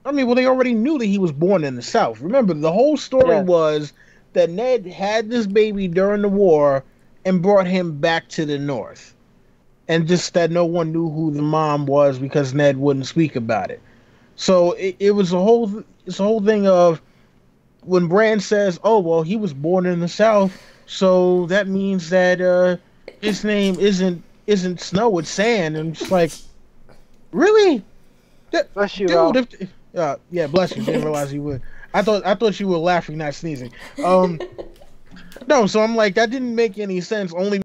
I mean, well, they already knew that he was born in the South. Remember, the whole story was that Ned had this baby during the war and brought him back to the North, and just that no one knew who the mom was because Ned wouldn't speak about it. So it was it's a whole thing of when Bran says, "Oh well, he was born in the South, so that means that his name isn't Snow, it's Sand." And I'm just like, really? Bless you, dude. Yeah, bless you. Didn't realize you would. I thought you were laughing, not sneezing. No, so I'm like, that didn't make any sense. Only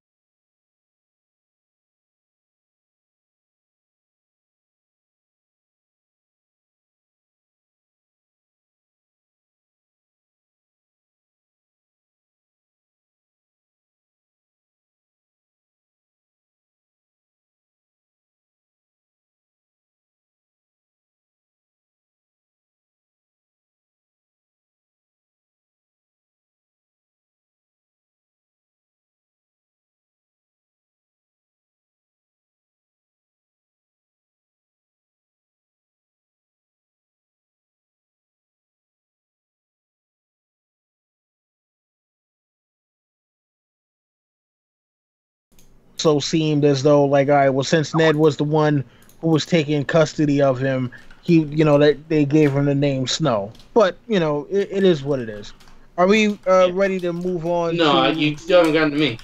so seemed as though, like, all right, well, since Ned was the one who was taking custody of him, he, that they gave him the name Snow. But it is what it is. Are we ready to move on? No, you still haven't gotten to me.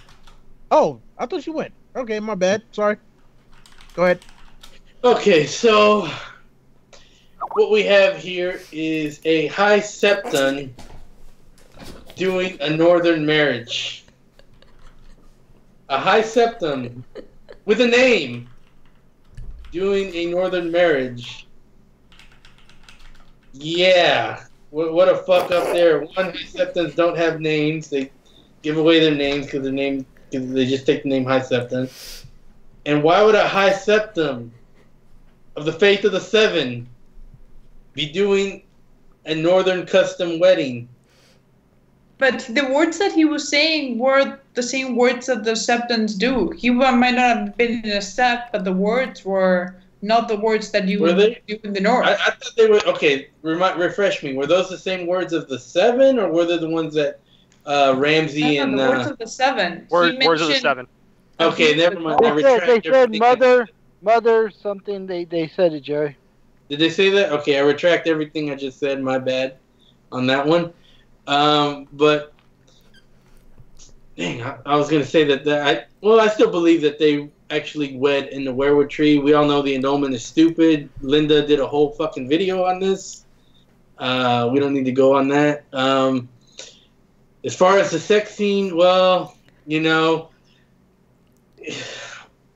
Oh, I thought you went. Okay, my bad. Sorry. Go ahead. Okay, so what we have here is a High Septon doing a northern marriage. A High Septon with a name doing a northern marriage. Yeah. What a fuck up there. One, High Septons don't have names. They give away their names because they just take the name High Septon. And why would a High Septon of the Faith of the Seven be doing a northern custom wedding? But the words that he was saying were the same words that the Septons do. He might not have been in a sept, but the words were not the words that you would do in the North. I thought they were, okay, refresh me. Were those the same words of the Seven, or were they the ones that Ramsay and... the words of the Seven. Words of the Seven. Okay, never mind. They said Mother something. They said it, Jerry. Did they say that? Okay, I retract everything I just said. My bad on that one. But dang, I was gonna say that I still believe that they actually wed in the werewood tree. We all know the annulment is stupid. Linda did a whole fucking video on this. We don't need to go on that. As far as the sex scene, well, you know,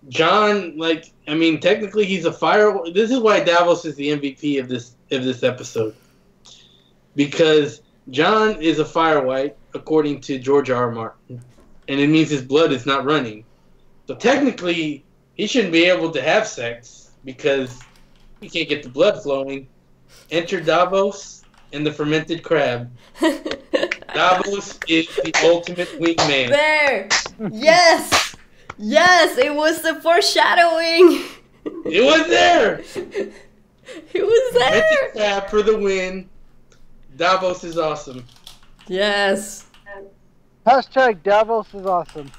John, like, I mean, technically he's a fire. This is why Davos is the MVP of this episode, because John is a fire white according to George R. R. Martin, and it means his blood is not running. So technically, he shouldn't be able to have sex because he can't get the blood flowing. Enter Davos and the fermented crab. Davos is the ultimate wingman. There! Yes! Yes! It was the foreshadowing! It was there! It was there! Fermented crab for the win. Davos is awesome. Yes. Hashtag Davos is awesome.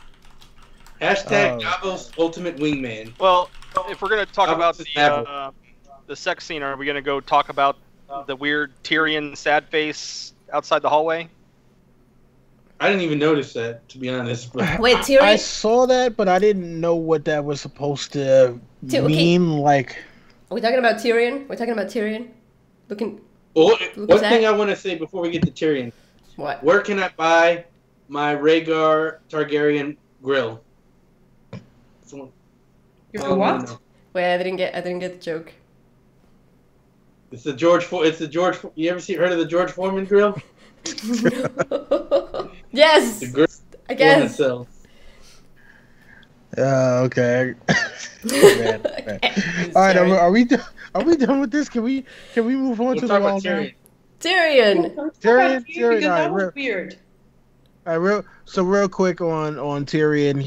Hashtag Davos ultimate wingman. Well, if we're gonna talk Davos about is the sex scene, are we gonna go talk about the weird Tyrion sad face outside the hallway? I didn't even notice that, to be honest. But Wait, I Tyrion? saw that, but I didn't know what that was supposed to mean. Like, Are we talking about Tyrion? We're talking about Tyrion? Looking... one Look at thing that. I want to say before we get to Tyrion. What? Where can I buy my Rhaegar Targaryen grill? Someone- You're Oh, what? no. Wait, I didn't get the joke. It's the George. You ever heard of the George Foreman grill? Yes! The grill I guess. sells. okay. Man. All right, are we done with this? Can we move on We'll to the talk about long Tyrion. Tyrion! Tyrion, Because that all was weird. right, real quick on Tyrion,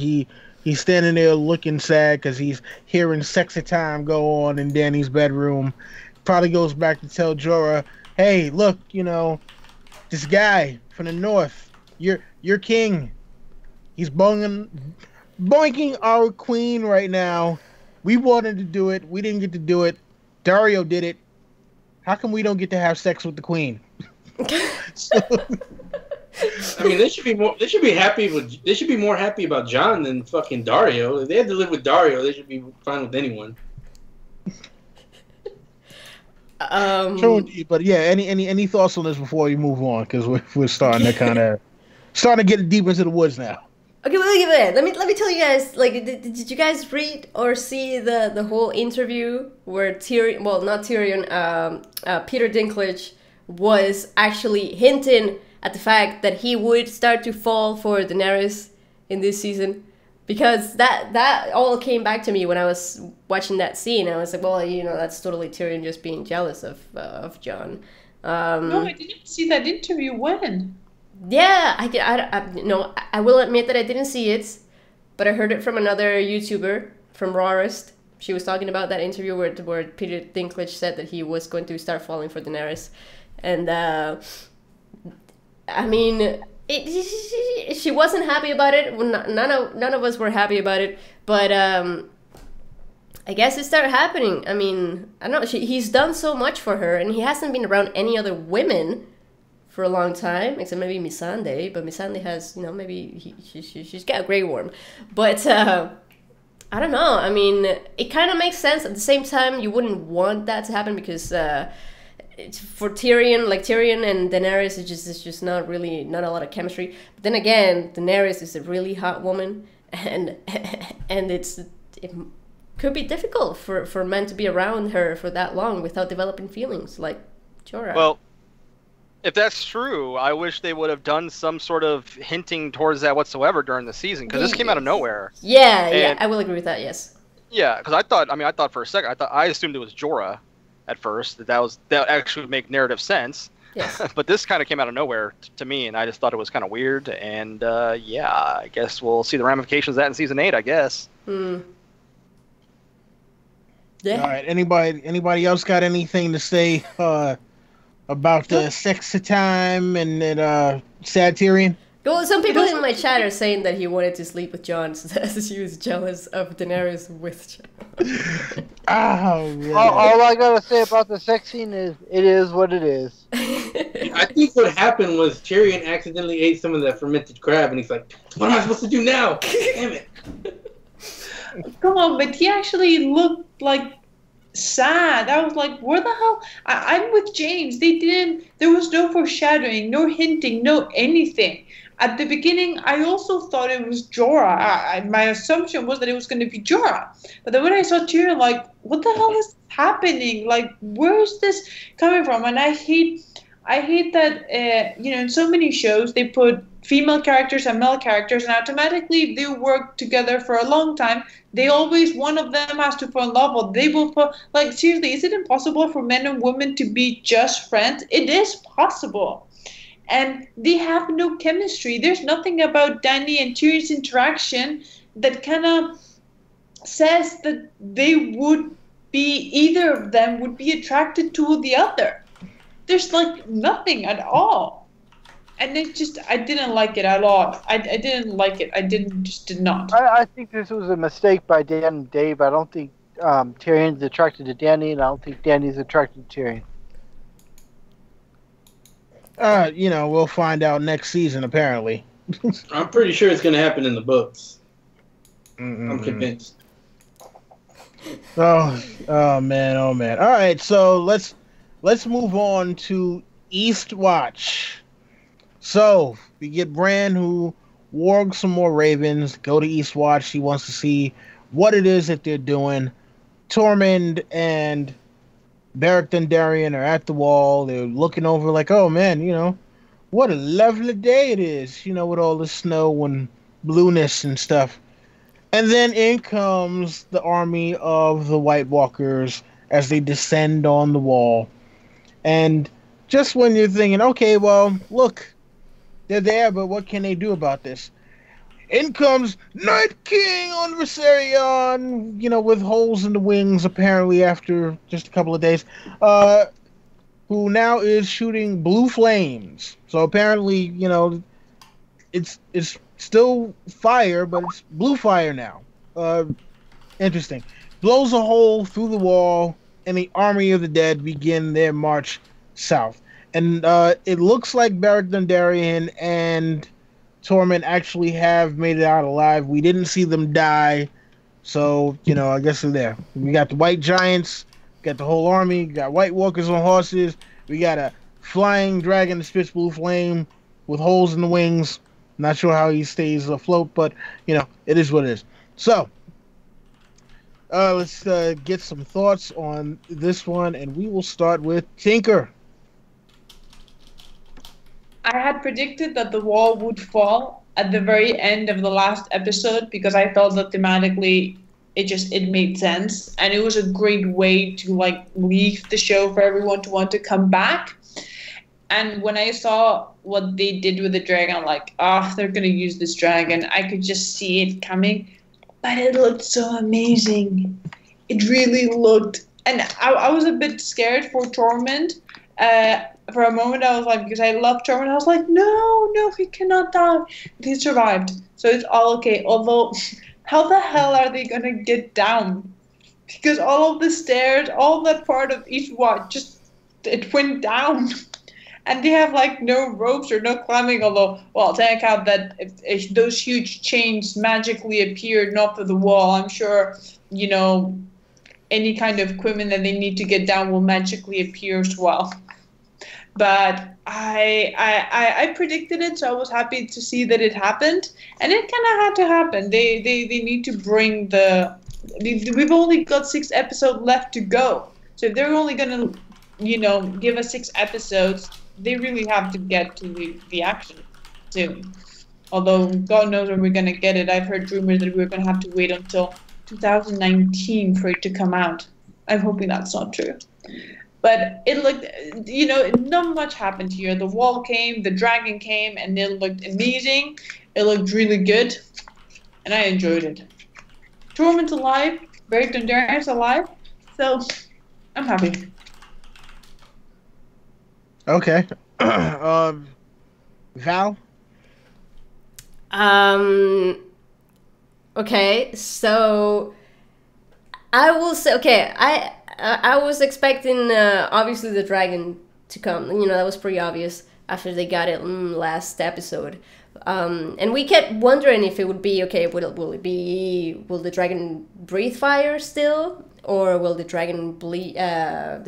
he's standing there looking sad because he's hearing sexy time go on in Dany's bedroom. Probably goes back to tell Jorah, hey, look, you know, this guy from the north, your king, he's boinking our queen right now. We wanted to do it, we didn't get to do it. Dario did it. How come we don't get to have sex with the queen? I mean, they should be more happy about Jon than fucking Dario. If they had to live with Dario, they should be fine with anyone. True indeed, but yeah, any thoughts on this before we move on? Because we're starting to get deep into the woods now. Okay, wait. Let me tell you guys. Like, did you guys read or see the whole interview where Tyrion? Well, not Tyrion. Peter Dinklage was actually hinting at the fact that he would start to fall for Daenerys in this season, because that all came back to me when I was watching that scene. I was like, well, you know, that's totally Tyrion just being jealous of Jon. No, I didn't see that interview. When? Yeah, I did. I will admit that I didn't see it, but I heard it from another YouTuber, from Rawest. She was talking about that interview where Peter Dinklage said that he was going to start falling for Daenerys, and I mean, she wasn't happy about it. Well, none of us were happy about it, but I guess it started happening. I mean, I don't know. He's done so much for her, and he hasn't been around any other women for a long time, except maybe Missandei. But Missandei has, you know, maybe she's got a Grey Worm. But I don't know. I mean, it kind of makes sense. At the same time, you wouldn't want that to happen because it's for Tyrion, like Tyrion and Daenerys, it's just not a lot of chemistry. But then again, Daenerys is a really hot woman, and it could be difficult for men to be around her for that long without developing feelings, like Jorah. Well, if that's true, I wish they would have done some sort of hinting towards that whatsoever during the season, because this came out of nowhere. Yeah, I will agree with that. Yes. Yeah, because I thought for a second, I assumed it was Jorah at first. That actually would make narrative sense. Yes. But this kind of came out of nowhere to me, and I just thought it was kind of weird. And yeah, I guess we'll see the ramifications of that in season 8. I guess. Yeah. All right. Anybody else got anything to say about the sexy time and sad Tyrion? Well, some people in my chat are saying that he wanted to sleep with Jon, so as he was jealous of Daenerys with Jon. Oh, man. All I gotta say about the sex scene is, it is what it is. I think what happened was Tyrion accidentally ate some of that fermented crab, and he's like, "What am I supposed to do now? Damn it!" Come on, but he actually looked like sad. I was like, where the hell? I'm with James. There was no foreshadowing, no hinting, no anything. At the beginning, I also thought it was Jorah. My assumption was that it was going to be Jorah. But then when I saw Tyrion, like, what the hell is happening? Like, where is this coming from? And I hate that, in so many shows, they put female characters and male characters, and automatically, if they work together for a long time, one of them has to fall in love, or they will fall. Like, seriously, is it impossible for men and women to be just friends? It is possible. And they have no chemistry. There's nothing about Dany and Tyrion's interaction that kind of says that either of them would be attracted to the other. There's like nothing at all. And I didn't like it at all. I didn't like it. I did not. I think this was a mistake by Dan and Dave. I don't think Tyrion's attracted to Dany, and I don't think Dany's attracted to Tyrion. We'll find out next season, apparently. I'm pretty sure it's going to happen in the books. I'm convinced. Oh man. All right, so let's move on to Eastwatch. So we get Bran, who wargs some more ravens, go to Eastwatch. He wants to see what it is that they're doing. Tormund and Beric Dondarrion are at the wall. They're looking over like, oh man, what a lovely day it is, with all the snow and blueness and stuff. And then in comes the army of the White Walkers as they descend on the wall. And just when you're thinking, okay, well, look, they're there, but what can they do about this? In comes Night King on Viserion, with holes in the wings, apparently, after just a couple of days, who now is shooting blue flames. So apparently, it's still fire, but it's blue fire now. Interesting. Blows a hole through the wall, and the army of the dead begin their march south. And it looks like Beric Dondarrion and Tormund actually have made it out alive. We didn't see them die, so I guess they're there. We got the white giants, got the whole army, got White Walkers on horses. We got a flying dragon that spits blue flame with holes in the wings. Not sure how he stays afloat, but it is what it is. So let's get some thoughts on this one, and we will start with Tinker. I had predicted that the wall would fall at the very end of the last episode because I felt that thematically it made sense, and it was a great way to leave the show for everyone to want to come back. And when I saw what they did with the dragon, I'm like, they're gonna use this dragon. I could just see it coming, but it looked so amazing. It really looked, and I was a bit scared for Tormund. For a moment, I was like, because I love Tormund, I was like, no, he cannot die. But he survived, so it's all okay. Although, how the hell are they gonna get down? Because all of the stairs, all that part of Eastwatch, it went down. And they have no ropes or no climbing, although, well, take out that if those huge chains magically appeared not through the wall, I'm sure, any kind of equipment that they need to get down will magically appear as well. But I predicted it, so I was happy to see that it happened, and it kind of had to happen. They need to bring we've only got 6 episodes left to go, so if they're only gonna, give us 6 episodes, they really have to get to the action soon. Although God knows when we're gonna get it. I've heard rumors that we're gonna have to wait until 2019 for it to come out. I'm hoping that's not true. But it looked, not much happened here. The wall came, the dragon came, and it looked amazing. It looked really good, and I enjoyed it. Tormund's alive, Beric Dondarrion's alive, so I'm happy. Okay. Val? Okay, so I will say, okay, I was expecting obviously the dragon to come. You know, that was pretty obvious after they got it last episode. And we kept wondering if it would be okay. Will the dragon breathe fire still, or will the dragon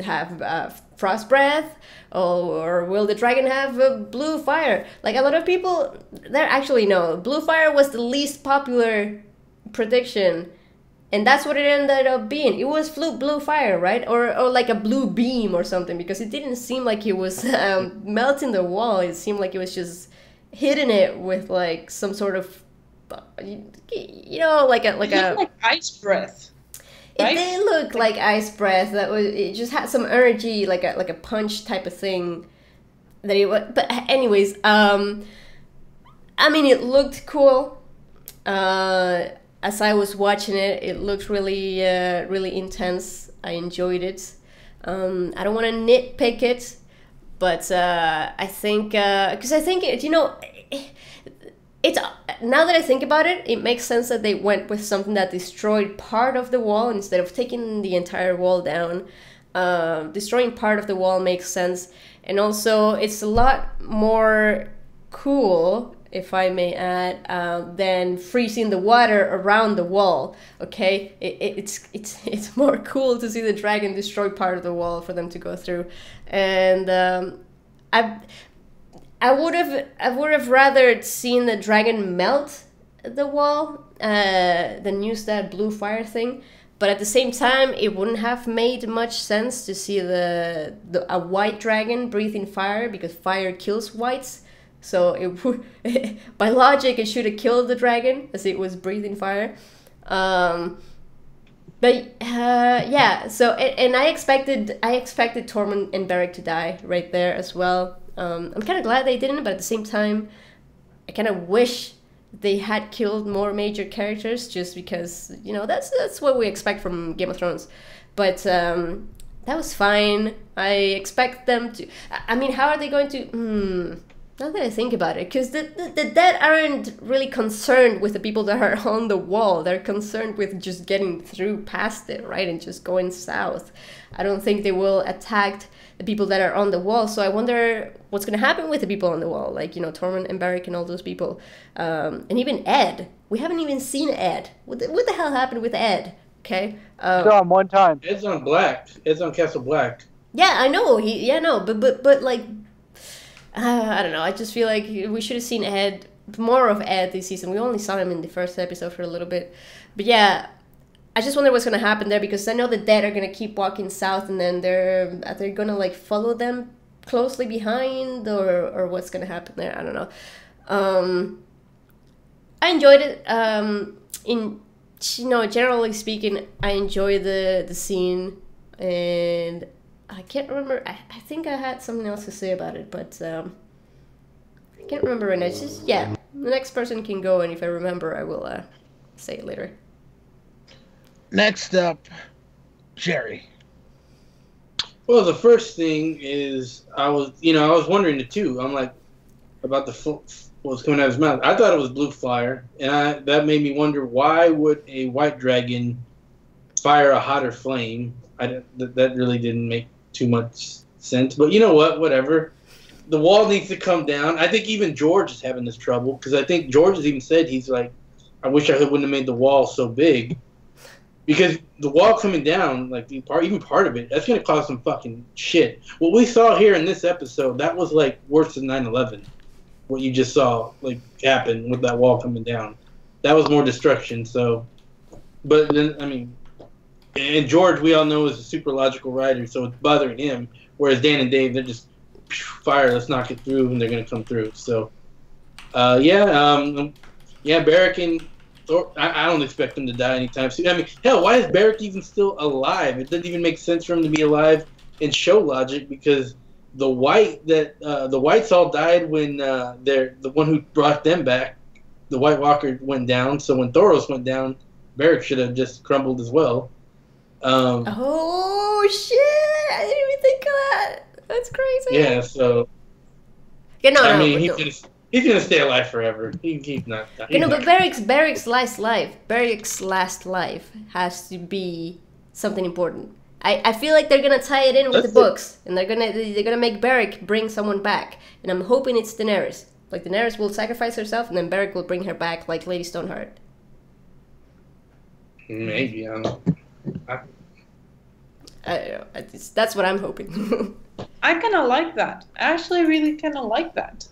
have frost breath, or will the dragon have blue fire? Like a lot of people, there actually no. Blue fire was the least popular prediction, and that's what it ended up being. It was blue fire, right? Or like a blue beam or something, because it didn't seem like it was melting the wall. It seemed like it was just hitting it with like some sort of, you know, like ice breath. Right? It did look like ice breath. It just had some energy, like a punch type of thing. That it was, but anyways, I mean, it looked cool. As I was watching it, it looked really, really intense. I enjoyed it. I don't want to nitpick it, but I think, because I think it, you know, it's, now that I think about it, it makes sense that they went with something that destroyed part of the wall instead of taking the entire wall down. Destroying part of the wall makes sense, and also it's a lot more cool, if I may add, than freezing the water around the wall. Okay, it's more cool to see the dragon destroy part of the wall for them to go through, and I would have rather seen the dragon melt the wall than use that blue fire thing. But at the same time, it wouldn't have made much sense to see a white dragon breathing fire, because fire kills whites. So it would, by logic, it should have killed the dragon as it was breathing fire. But yeah. So and I expected Tormund and Beric to die right there as well. I'm kind of glad they didn't, but at the same time, I kind of wish they had killed more major characters, just because, you know, that's what we expect from Game of Thrones. But that was fine. I expect them to. I mean, how are they going to? Now that I think about it, because the dead aren't really concerned with the people that are on the wall. They're concerned with just getting through past it, right, and just going south. I don't think they will attack the people that are on the wall. So I wonder what's going to happen with the people on the wall, like, you know, Tormund and Beric and all those people, and even Ed. We haven't even seen Ed. What the hell happened with Ed? Okay. Saw him one time. Ed's on Black. Ed's on Castle Black. Yeah, I know. But like, I don't know. I just feel like we should have seen Ed, more of Ed this season. We only saw him in the first episode for a little bit, but yeah. I just wonder what's gonna happen there, because I know the dead are gonna keep walking south, and then they're gonna like follow them closely behind, or what's gonna happen there. I don't know. I enjoyed it. In, you know, generally speaking, I enjoy the scene, and I can't remember. I think I had something else to say about it, but I can't remember right now. It's just, yeah. The next person can go, and if I remember, I will say it later. Next up, Jerry. Well, the first thing is I was wondering it too. I'm like, about what was coming out of his mouth. I thought it was blue fire, and that made me wonder, why would a white dragon fire a hotter flame? That really didn't make too much sense. But you know what? Whatever. The wall needs to come down. I think even George is having this trouble, because I think George has even said, he's like, I wish I wouldn't have made the wall so big. Because the wall coming down, like even part of it, that's going to cause some fucking shit. What we saw here in this episode, that was like worse than 9/11. What you just saw like happen with that wall coming down, that was more destruction. So, but then I mean, and George, we all know, is a super logical writer, so it's bothering him. Whereas Dan and Dave, they're just fire, let's knock it through, and they're going to come through. So, Beric and I don't expect him to die anytime soon. I mean, hell, why is Beric even still alive? It doesn't even make sense for him to be alive in show logic, because the whites all died when the one who brought them back, the White Walker, went down. So when Thoros went down, Beric should have just crumbled as well. Oh shit! I didn't even think of that. That's crazy. Yeah. So. Yeah, no, I mean, He's gonna stay alive forever. He's not. You know, but Beric's last life has to be something important. I feel like they're gonna tie it in with the books, and they're gonna make Beric bring someone back, and I'm hoping it's Daenerys. Like Daenerys will sacrifice herself, and then Beric will bring her back, like Lady Stoneheart. Maybe I don't know. I don't know. That's what I'm hoping. I kind of like that. I actually really kind of like that.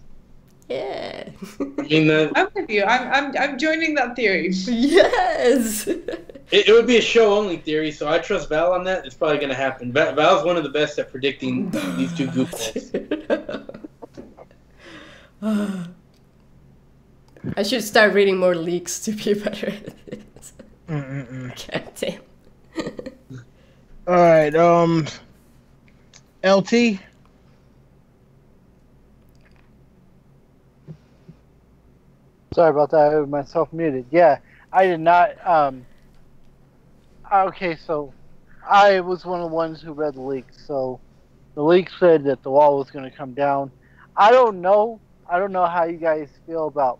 Yeah. I mean, I'm with you. I'm joining that theory. Yes. it would be a show-only theory, so I trust Val on that. It's probably going to happen. Val's one of the best at predicting these two goofballs. I should start reading more leaks to be better at this. God damn. All right, LT. Sorry about that. I had myself muted. Yeah, I did not. Okay, so I was one of the ones who read the leaks. So the leak said that the wall was going to come down. I don't know. I don't know how you guys feel about,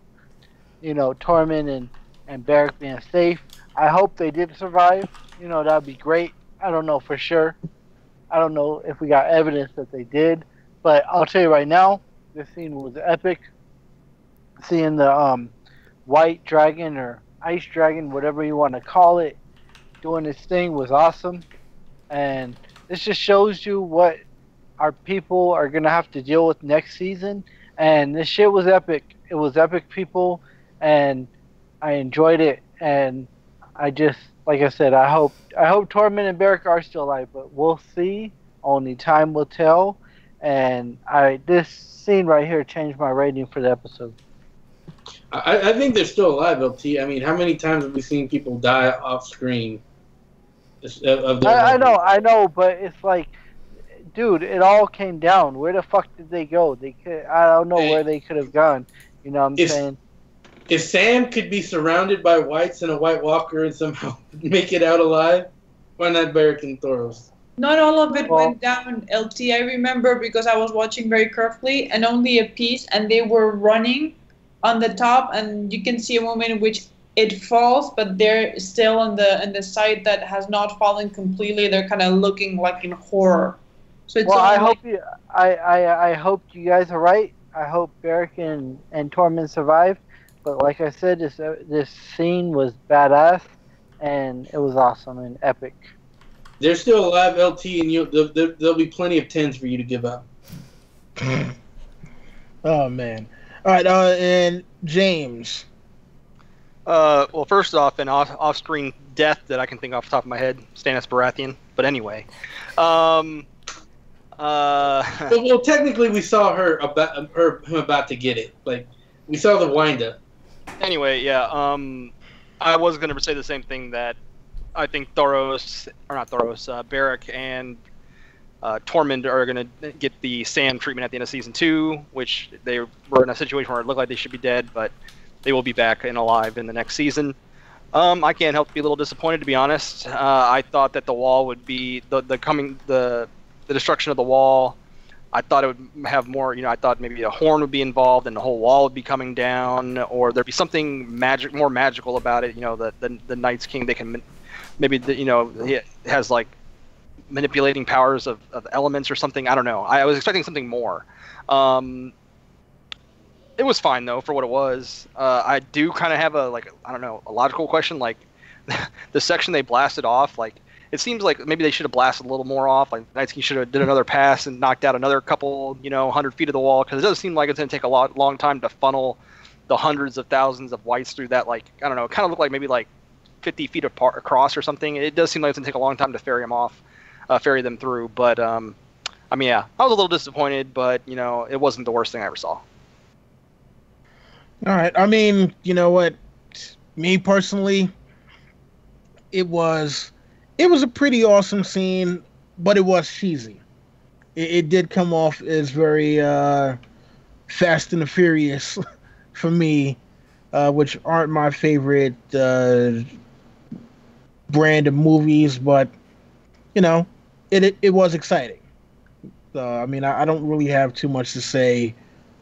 Tormund and Beric being safe. I hope they did survive. That would be great. I don't know for sure. I don't know if we got evidence that they did. But I'll tell you right now, this scene was epic. Seeing the white dragon or ice dragon, whatever you want to call it, doing its thing was awesome. And this just shows you what our people are going to have to deal with next season. And this shit was epic. It was epic, people. And I enjoyed it. And I just, like I said, I hope Tormund and Beric are still alive. But we'll see. Only time will tell. And this scene right here changed my rating for the episode. I think they're still alive, LT. I mean, how many times have we seen people die off screen? I know, but it's like, dude, it all came down. Where the fuck did they go? I don't know where they could have gone. You know what I'm saying? If Sam could be surrounded by whites and a White Walker and somehow make it out alive, why not Beric and Thoros? Not all of it went down, LT. I remember because I was watching very carefully, and only a piece, and they were running on the top, and you can see a moment in which it falls, but they're still on the side that has not fallen completely. They're kind of looking like in horror. So it's I hope you guys are right. I hope Beric and Tormund survive. But like I said, this scene was badass, and it was awesome and epic. They're still alive, LT, and there'll be plenty of 10s for you to give up. Oh man! All right, and James. Well, first off, an off-screen death that I can think off the top of my head, Stannis Baratheon. But anyway, well, technically, we saw him about to get it. Like, we saw the wind-up. Anyway, yeah. I was gonna say the same thing, that I think Beric and Tormund are going to get the Sam treatment at the end of Season 2, which they were in a situation where it looked like they should be dead, but they will be back and alive in the next season. I can't help but be a little disappointed, to be honest. I thought that the wall would be the destruction of the wall. I thought it would have more, I thought maybe a horn would be involved and the whole wall would be coming down, or there'd be something more magical about it. The Night's King, they can maybe he has like manipulating powers of elements or something. I don't know. I was expecting something more. It was fine though for what it was. I do kind of have a logical question. Like the section they blasted off, like it seems like maybe they should have blasted a little more off. Like Night's King should have did another pass and knocked out another couple 100 feet of the wall, because it does seem like it's going to take a long time to funnel the hundreds of thousands of whites through that. Like I don't know, it kind of looked like maybe like 50 feet across or something. It does seem like it's going to take a long time to ferry them through. But I mean, yeah, I was a little disappointed, but it wasn't the worst thing I ever saw. All right. I mean, you know what? Me personally, it was a pretty awesome scene, but it was cheesy. It did come off as very Fast and the Furious for me, which aren't my favorite brand of movies, but it was exciting. So I mean, I don't really have too much to say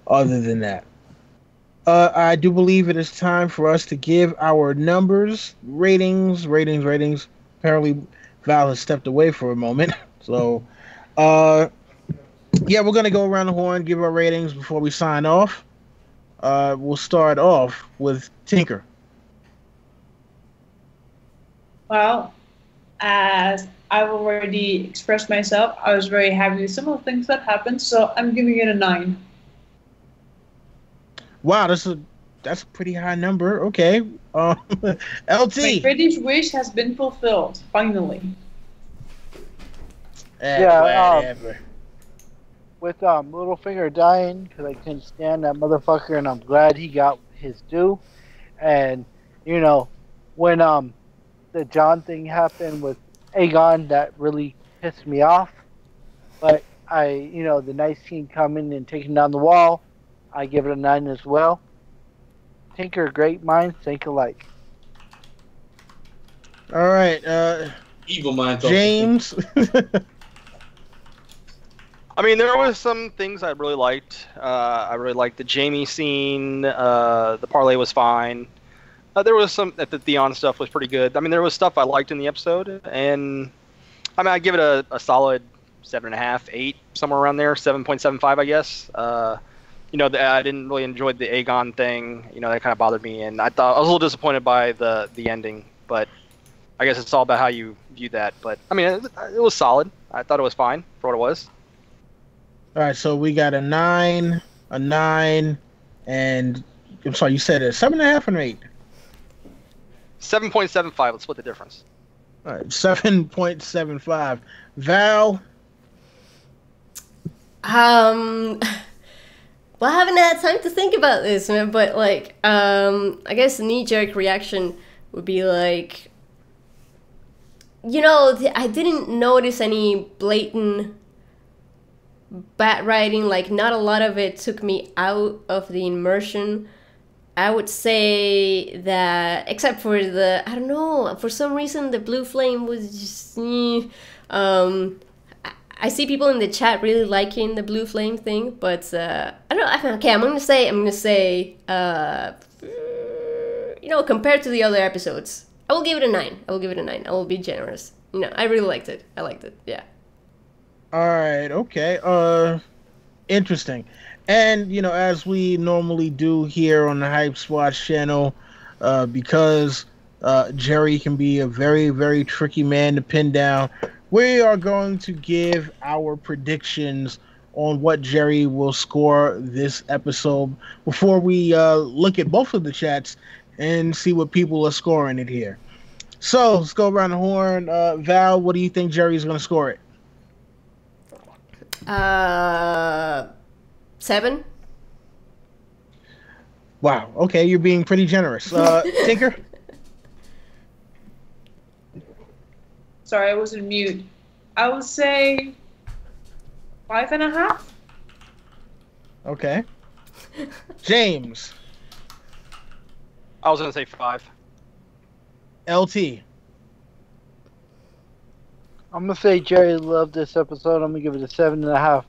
other than that. I do believe it is time for us to give our numbers, ratings. Apparently, Val has stepped away for a moment. So, uh, yeah, we're going to go around the horn, give our ratings before we sign off. We'll start off with Tinker. Well, as I've already expressed myself, I was very happy with some of the things that happened, so I'm giving it a 9. Wow, that's a pretty high number. Okay. My LT. British wish has been fulfilled, finally. Yeah, Whatever. With Littlefinger dying because I couldn't stand that motherfucker, and I'm glad he got his due. And you know, when the John thing happened with Aegon, that really pissed me off. But the nice team coming and taking down the wall, I give it a 9 as well. Tinker, great minds think alike. All right, Evil minds. James. I mean, there was some things I really liked. I really liked the Jaime scene. The parlay was fine. There was some the Theon stuff was pretty good. I mean, there was stuff I liked in the episode, and I mean, I give it a solid 7.5, 8, somewhere around there, 7.75, I guess. I didn't really enjoy the Aegon thing. That kind of bothered me, and I was a little disappointed by the ending. But I guess it's all about how you view that. But I mean, it was solid. I thought it was fine for what it was. All right, so we got a 9, and I'm sorry, you said a 7.5 and 8. 7.75. Let's split the difference. All right, 7.75. Val. Well, I haven't had time to think about this, man, but I guess the knee-jerk reaction would be like, I didn't notice any blatant bad writing. Like, not a lot of it took me out of the immersion. I would say that, except for I don't know, for some reason the blue flame was just, I see people in the chat really liking the blue flame thing, but I don't know. Okay, I'm gonna say, compared to the other episodes, I will give it a 9. I will be generous. I really liked it. I liked it. Yeah. All right. Okay. Interesting. And as we normally do here on the Hype Squad channel, because Jerry can be a very, very tricky man to pin down, we are going to give our predictions on what Jerry will score this episode before we look at both of the chats and see what people are scoring it here. So let's go around the horn. Val, what do you think Jerry's going to score it? 7. Wow. Okay, you're being pretty generous. Tinker? Sorry, I was on mute. I would say 5.5. Okay. James? I was gonna say 5. LT? I'm gonna say Jerry loved this episode. I'm gonna give it a 7.5.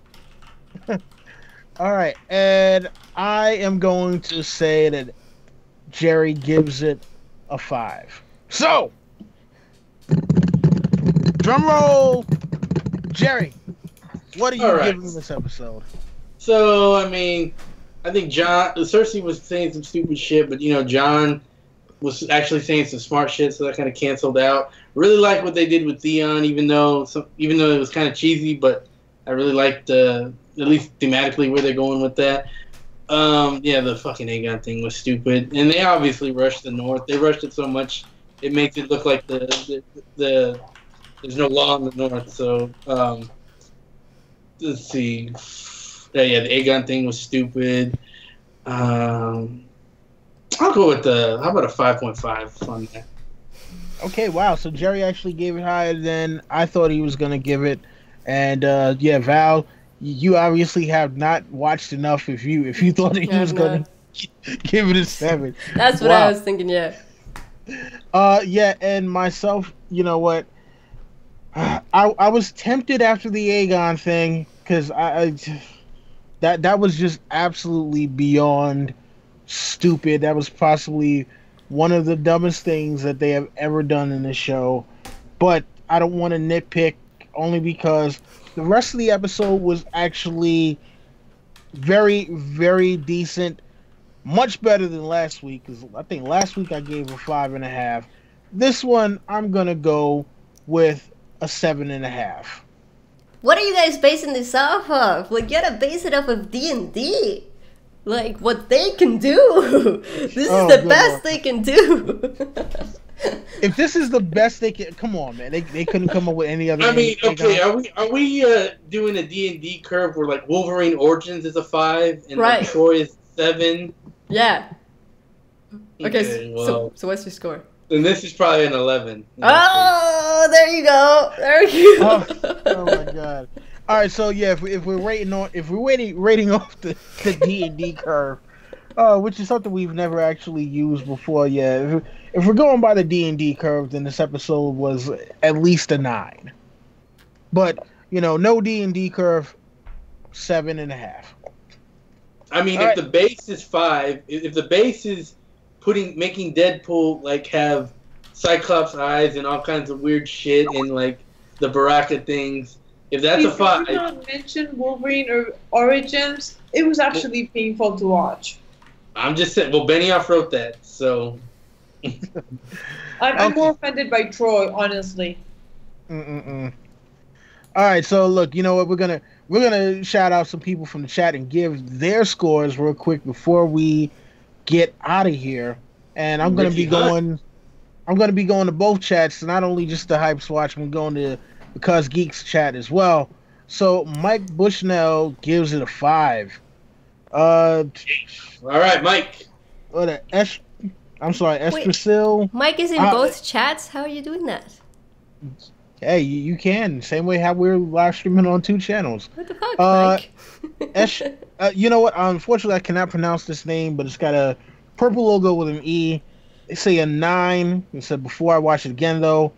All right, and I am going to say that Jerry gives it a 5. So, drum roll, Jerry. What are you giving this episode? So, I mean, I think Cersei was saying some stupid shit, but Jon was actually saying some smart shit, so that kind of canceled out. Really like what they did with Theon, even though it was kind of cheesy, but I really liked at least thematically where they're going with that. The fucking Aegon thing was stupid, and they obviously rushed the North. They rushed it so much it makes it look like the there's no law in the North. So let's see. The Aegon thing was stupid. I'll go with how about a 5.5 on that? Okay, wow. So Jerry actually gave it higher than I thought he was going to give it. And Val, you obviously have not watched enough if you thought that he was going to give it a 7. That's what I was thinking, yeah. And myself, you know what? I was tempted after the Aegon thing because that was just absolutely beyond stupid. That was possibly one of the dumbest things that they have ever done in the show. But I don't want to nitpick only because the rest of the episode was actually very, very decent. Much better than last week, because I think last week I gave a 5.5. This one I'm gonna go with a 7.5. What are you guys basing this off of? Like, you gotta base it off of D&D. Like, what they can do. This is the best Lord. they can do. If this is the best they can, come on, man. They couldn't come up with any other. I mean, okay, are we doing a D&D curve where like Wolverine Origins is a 5 and Right. like Troy is 7? Yeah. Okay, Okay, well, so what's your score? then this is probably an 11. Oh, there you go. There you go. Oh my god! All right, so yeah, if we're rating off the D&D curve, which is something we've never actually used before, yeah. If we're going by the D&D curve, then this episode was at least a 9. But no D&D curve, 7.5. I mean, All if right. the base is 5, if the base is making Deadpool like have Cyclops eyes and all kinds of weird shit and like the Baraka things, if that's a Please 5, do not mention Wolverine or Origins. It was actually painful to watch. I'm just saying. Well, Benioff wrote that, so I'm Okay. more offended by Troy, honestly. All right, so look, you know what? We're gonna shout out some people from the chat and give their scores real quick before we get out of here. And I'm gonna be Ricky Hunt. going. I'm gonna be going to both chats, not only just the Hype Swatch. I'm going to Because Geeks chat as well. So Mike Bushnell gives it a 5. all right, Mike. What a I'm sorry, Wait. Estrasil. Mike is in both chats? How are you doing that? Hey, you can. Same way how we're live streaming on 2 channels. What the fuck, Uh, Mike? You know what? Unfortunately, I cannot pronounce this name, but it's got a purple logo with an E. They say a 9. It said before I watch it again, though.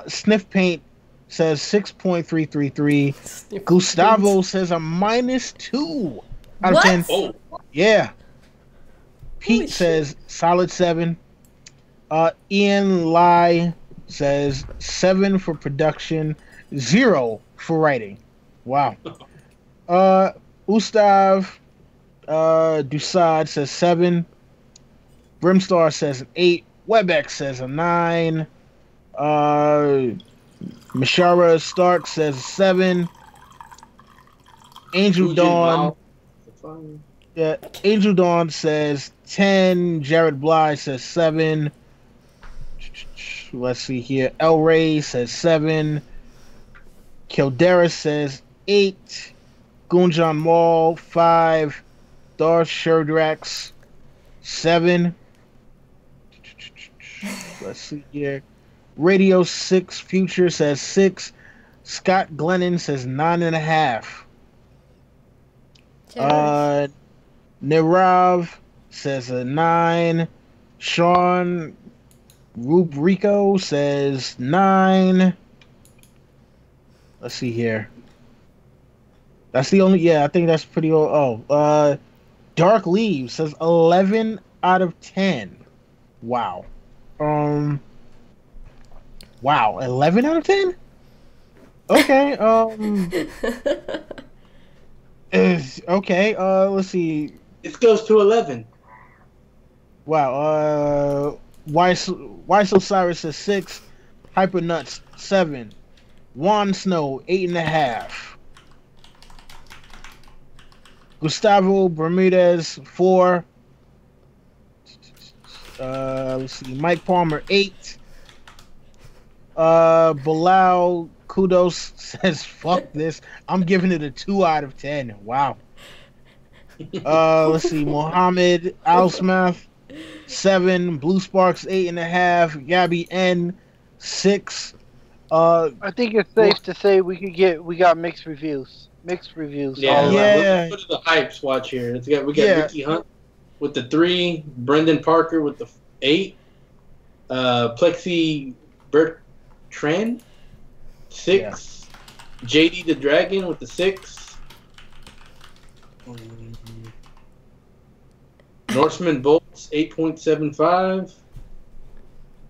Sniff Paint says 6.333. Gustavo says a -2 out of 10. Oh, Yeah. Pete Holy shit. says solid 7. Ian Lai says 7 for production, 0 for writing. Wow. Ustav Dusad says 7. Brimstar says an 8. Webex says a 9. Mishara Stark says a 7. Angel Dawn. Yeah, Angel Dawn says 10. Jared Bly says 7. Let's see here. El Rey says 7. Kildera says 8. Gunjan Mall 5. Darth Sherdrax 7. Let's see here. Radio 6 Future says 6. Scott Glennon says 9.5. Nirav says a 9. Sean Rubrico says 9. Let's see here. That's the only. Yeah, I think that's pretty old. Oh, Dark Leaves says 11 out of 10. Wow. Wow, 11 out of 10. Okay. Okay. Let's see. this goes to 11. Wow. Why so Cyrus says 6. Hyper Nuts 7. Juan Snow 8.5. Gustavo Bermudez 4. Let's see. Mike Palmer 8. Bilal Kudos says fuck this. I'm giving it a 2 out of 10. Wow. Let's see. Mohammed Alsmath 7. Blue Sparks 8.5. Gabby N 6. I think it's safe to say we got mixed reviews. Mixed reviews. Yeah, all around. Yeah. Let's go to the hypes watch here. We got Yeah. Ricky Hunt with the 3, Brendan Parker with the 8, Plexi Bertrand 6, JD the Dragon with the 6. Norseman Bolts 8.75.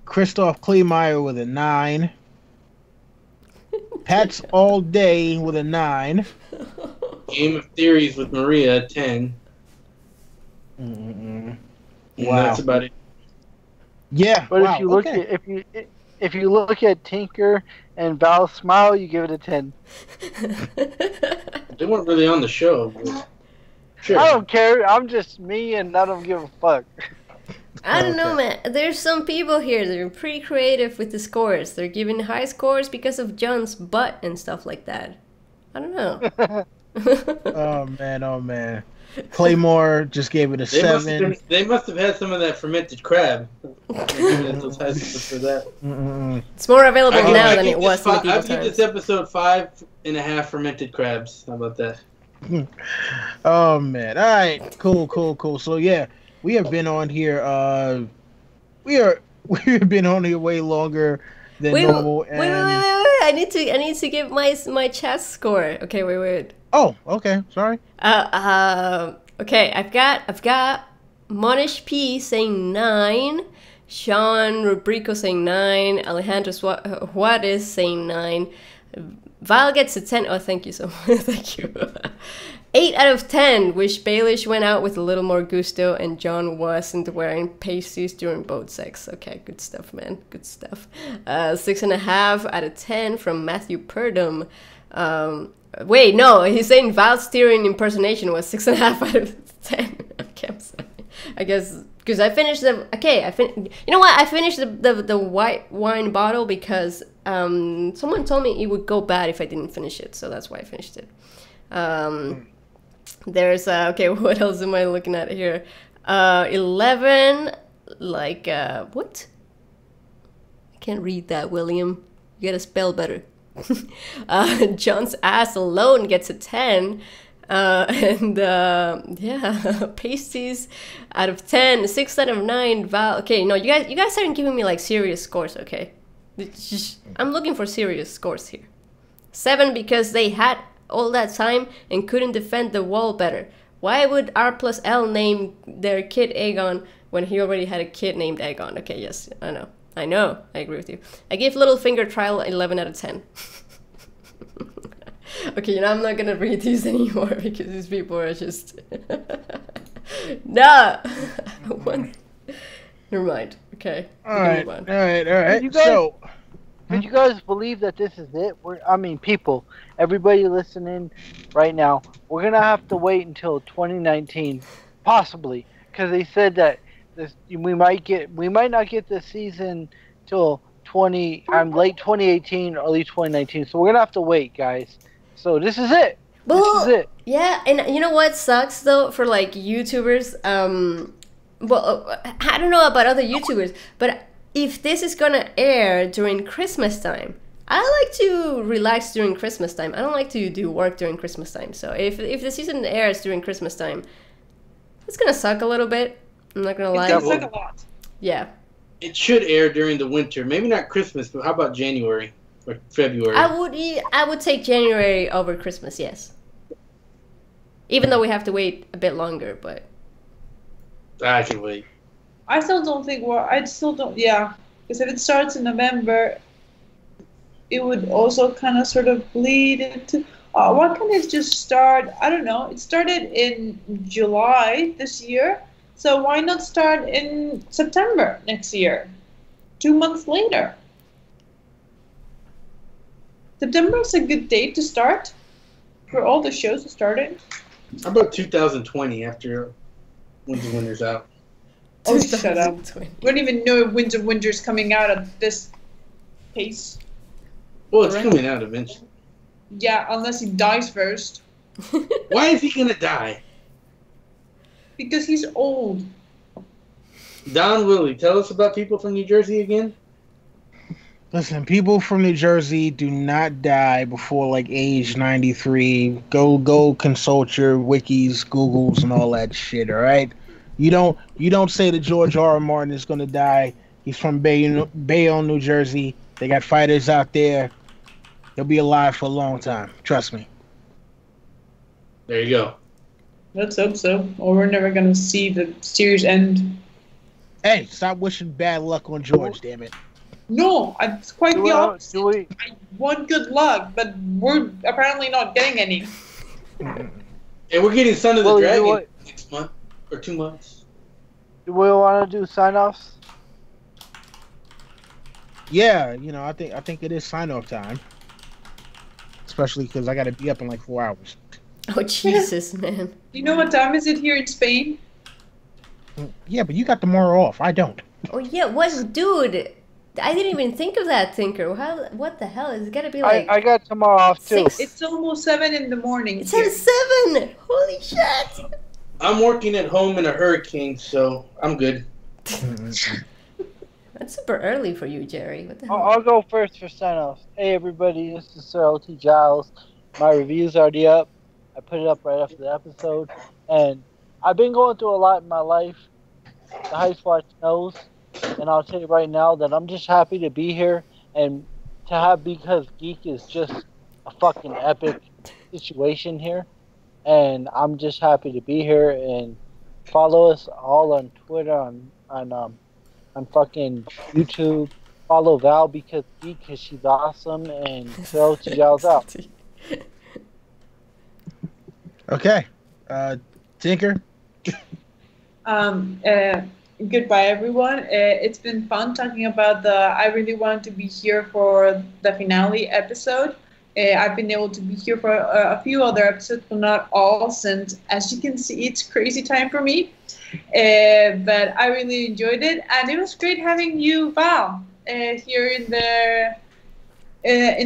Christoph Kleemeyer with a 9. Pat's All Day with a 9. Game of Theories with Maria 10. Mm-mm. And Wow. that's about it. Yeah, But wow, if you look okay. at if you look at Tinker and Val Smile, you give it a 10. They weren't really on the show. But sure. I don't care. I'm just me, and I don't give a fuck. I don't know, Okay. man. There's some people here that are pretty creative with the scores. They're giving high scores because of John's butt and stuff like that. I don't know. Oh man. Claymore just gave it a 7. They must have had some of that fermented crab. Giving it those high scores for that. Mm-mm. It's more available I now give than it this was in fi- medieval I give times. this episode 5.5 fermented crabs. How about that? Oh man. All right. Cool. So yeah, we have been on here. We've been on here way longer than Wait, normal. wait. I need to give my chess score. Okay, wait. Oh, okay. Sorry. Okay, I've got Monish P saying 9, Sean Rubrico saying 9, Alejandro Juarez saying 9, Val gets a 10. Oh, thank you so much. Thank you. 8 out of 10. Wish Baelish went out with a little more gusto and John wasn't wearing pasties during boat sex. Okay, good stuff, man. Good stuff. 6.5 out of 10 from Matthew Purdom. Wait, no, he's saying Val's Tyrion impersonation was 6.5 out of 10. Okay, I'm sorry. I guess because I finished the. Okay, you know what? I finished the white wine bottle because someone told me it would go bad if I didn't finish it, so that's why I finished it. There's okay. What else am I looking at here? 11. Like what? I can't read that, William. You gotta spell better. John's ass alone gets a 10. Yeah, pasties out of 10, 6 out of 9. Val. Okay, no, you guys aren't giving me like serious scores. Okay, I'm looking for serious scores here. 7 because they had all that time and couldn't defend the wall better. Why would R plus L name their kid Aegon when he already had a kid named Aegon? Okay, yes, I know, I agree with you. I give Littlefinger trial 11 out of 10. Okay, I'm not gonna read these anymore because these people are just nah. Never mind. Okay. All right. Did you guys, So, did you guys believe that this is it? People, everybody listening right now, we're gonna have to wait until 2019, possibly, because they said that we might not get this season till late 2018, early 2019. So we're gonna have to wait, guys. So this is it. Well, this is it. Yeah, and you know what sucks though for like YouTubers? Well, I don't know about other YouTubers, but if this is gonna air during Christmas time, I like to relax during Christmas time. I don't like to do work during Christmas time. So if the season airs during Christmas time, it's gonna suck a little bit. I'm not gonna lie. It's like a lot. Yeah. It should air during the winter. Maybe not Christmas, but how about January or February? I would take January over Christmas, yes. Even though we have to wait a bit longer, but I can wait. I still don't think yeah. Because if it starts in November, it would also kind of sort of bleed into. Why can't it just start? I don't know. It started in July this year. So why not start in September next year? 2 months later. September is a good date to start for all the shows to start in. How about 2020 after Winds of Winter's out? Oh, shut up. 2020. We don't even know if Winds of Winter's coming out at this pace. Well, it's Correct. coming out eventually. Yeah, unless he dies first. Why is he gonna die? Because he's old. Don Willie, tell us about people from New Jersey again. listen, people from New Jersey do not die before like age 93. Go consult your wikis, Googles, and all that shit. All right. You don't say that George R. R. Martin is gonna die. He's from Bayonne, New Jersey. They got fighters out there. They'll be alive for a long time. Trust me. There you go. Let's hope so. Or we're never gonna see the series end. Hey, stop wishing bad luck on George, damn it. No, it's quite the opposite. Do we, I want good luck, but we're apparently not getting any. And we're getting Son of the Well, Dragon next month or 2 months. do we want to do sign-offs? Yeah, I think it is sign-off time. Especially because I got to be up in like 4 hours. Oh Jesus, man. You know what time is it here in Spain? Yeah, but you got tomorrow off. I don't. Oh yeah, what, dude? I didn't even think of that, Tinker. What the hell? It's gotta be like I got tomorrow off too. 6. It's almost 7 in the morning. It's here. at 7. Holy shit! I'm working at home in a hurricane, so I'm good. That's super early for you, Jerry. What the hell? I'll go first for sign-offs. Hey everybody, this is Sir LT Giles. My review's already up. I put it up right after the episode. And I've been going through a lot in my life. The Heist Watch knows. And I'll tell you right now that I'm just happy to be here. And to have Because Geek is just a fucking epic situation here. And I'm just happy to be here. And follow us all on Twitter, on fucking YouTube. Follow Val Because Geek because she's awesome. And so she yells out. Okay. Tinker? Goodbye, everyone. It's been fun talking about I really wanted to be here for the finale episode. I've been able to be here for a few other episodes, but not all, since, as you can see, it's crazy time for me. But I really enjoyed it, and it was great having you, Val, here in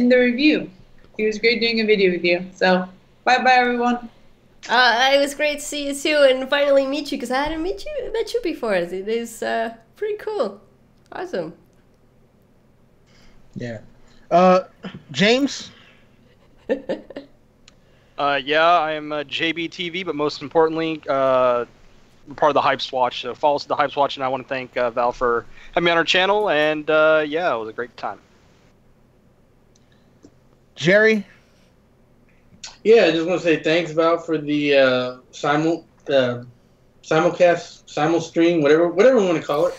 the review. It was great doing a video with you. So, bye-bye, everyone. It was great to see you too, and finally meet you, because I hadn't met you before. It is pretty cool. Awesome. Yeah. James? Yeah, I am JBTV, but most importantly, part of the Hype Watch. So follow us at the Hype Watch, and I want to thank Val for having me on our channel. And yeah, it was a great time. Jerry? Yeah, I just want to say thanks, Val, for the simulcast, simulstream, whatever we want to call it.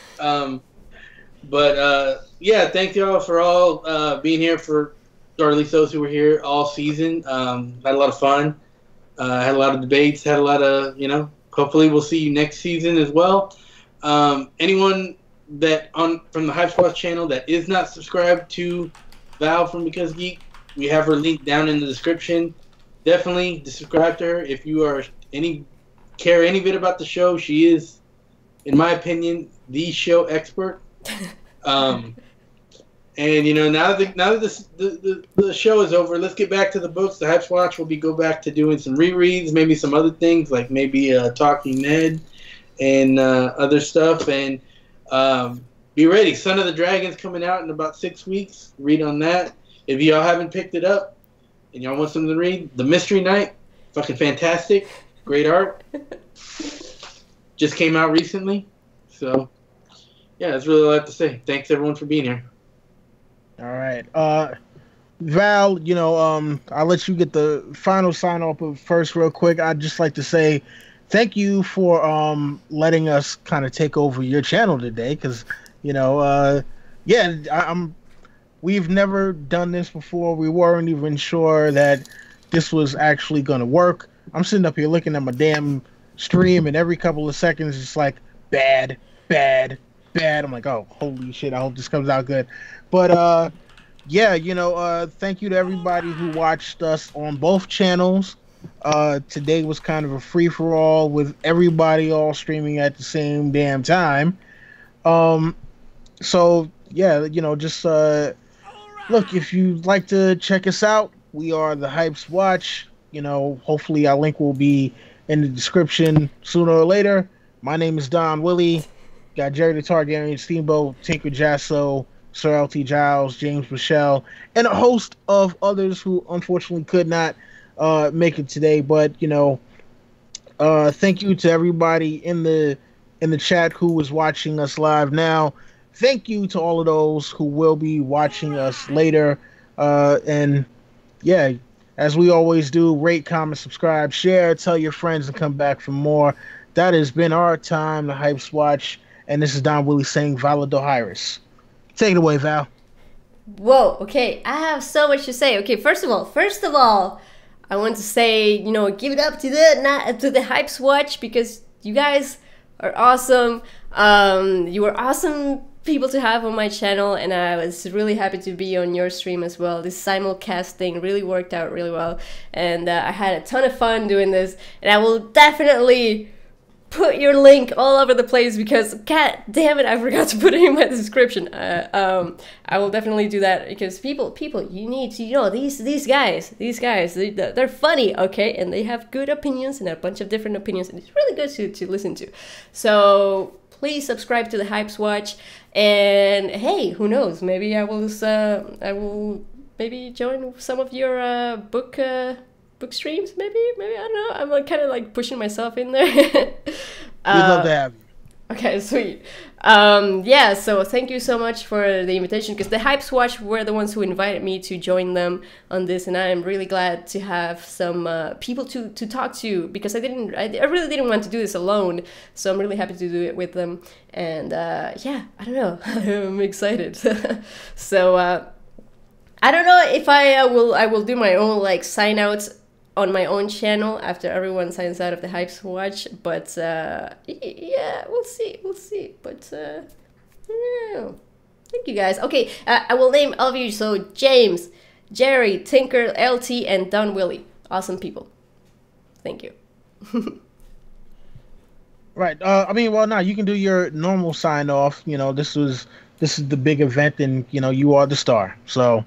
Yeah, thank y'all for all being here or at least those who were here all season. Had a lot of fun. Had a lot of debates. Had a lot of, hopefully we'll see you next season as well. Anyone from the Hype Squad channel that is not subscribed to Val from Because Geek, we have her link down in the description. Definitely subscribe to her if you are care any bit about the show. She is, in my opinion, the show expert. And now that the show is over, let's get back to the books. The Hype Watch will go back to doing some rereads, maybe some other things like maybe Talking Ned and other stuff. And be ready. Son of the Dragon's coming out in about 6 weeks. Read on that. If y'all haven't picked it up and y'all want something to read, The Mystery Knight, fucking fantastic, great art. Just came out recently, so yeah, that's really all I have to say. Thanks everyone for being here. All right. Val, I'll let you get the final sign off, but first, real quick, I'd just like to say thank you for letting us kind of take over your channel today, because we've never done this before. We weren't even sure that this was actually going to work. I'm sitting up here looking at my damn stream, and every couple of seconds it's like bad. I'm like, oh, holy shit, I hope this comes out good. But thank you to everybody who watched us on both channels. Today was kind of a free-for-all with everybody all streaming at the same damn time. So yeah, just look, if you'd like to check us out, we are the Hypes Watch. Hopefully our link will be in the description sooner or later. My name is Don Willie. Got Jerry the Targaryen, Steamboat, Tinker Jasso, Sir LT Giles, James Michelle, and a host of others who unfortunately could not make it today. But thank you to everybody in the chat who is watching us live now. Thank you to all of those who will be watching us later. And yeah, As we always do, rate, comment, subscribe, share, tell your friends, and come back for more. That has been our time, the Hypes Watch, and this is Don Willie saying Valadohyrus. Take it away, Val. Whoa, okay, I have so much to say. Okay, first of all, I want to say, give it up to the Hypes Watch because you guys are awesome. You were awesome people to have on my channel, and I was really happy to be on your stream as well. This simulcast thing really worked out really well, and I had a ton of fun doing this, and I will definitely put your link all over the place because god damn it, I forgot to put it in my description. I will definitely do that because people you need to these guys they're funny, okay, and they have good opinions and a bunch of different opinions, and it's really good to listen to. So please subscribe to the Hypes Watch, and hey, who knows, maybe I will maybe join some of your book streams, maybe I don't know. I'm kind of like pushing myself in there. We'd love to have you. Okay, sweet. Yeah, so thank you so much for the invitation, because the Hypes Watch were the ones who invited me to join them on this, and I am really glad to have some people to talk to, because I really didn't want to do this alone, so I'm really happy to do it with them, and yeah, I don't know, I'm excited. So I don't know if I will do my own like sign outs on my own channel after everyone signs out of the Hypes Watch, but yeah, we'll see, but yeah. Thank you guys. Okay, I will name all of you. So James, Jerry, Tinker, LT, and Don Willie. Awesome people. Thank you. Right. I mean, well, now you can do your normal sign off. This is the big event, and you are the star. So.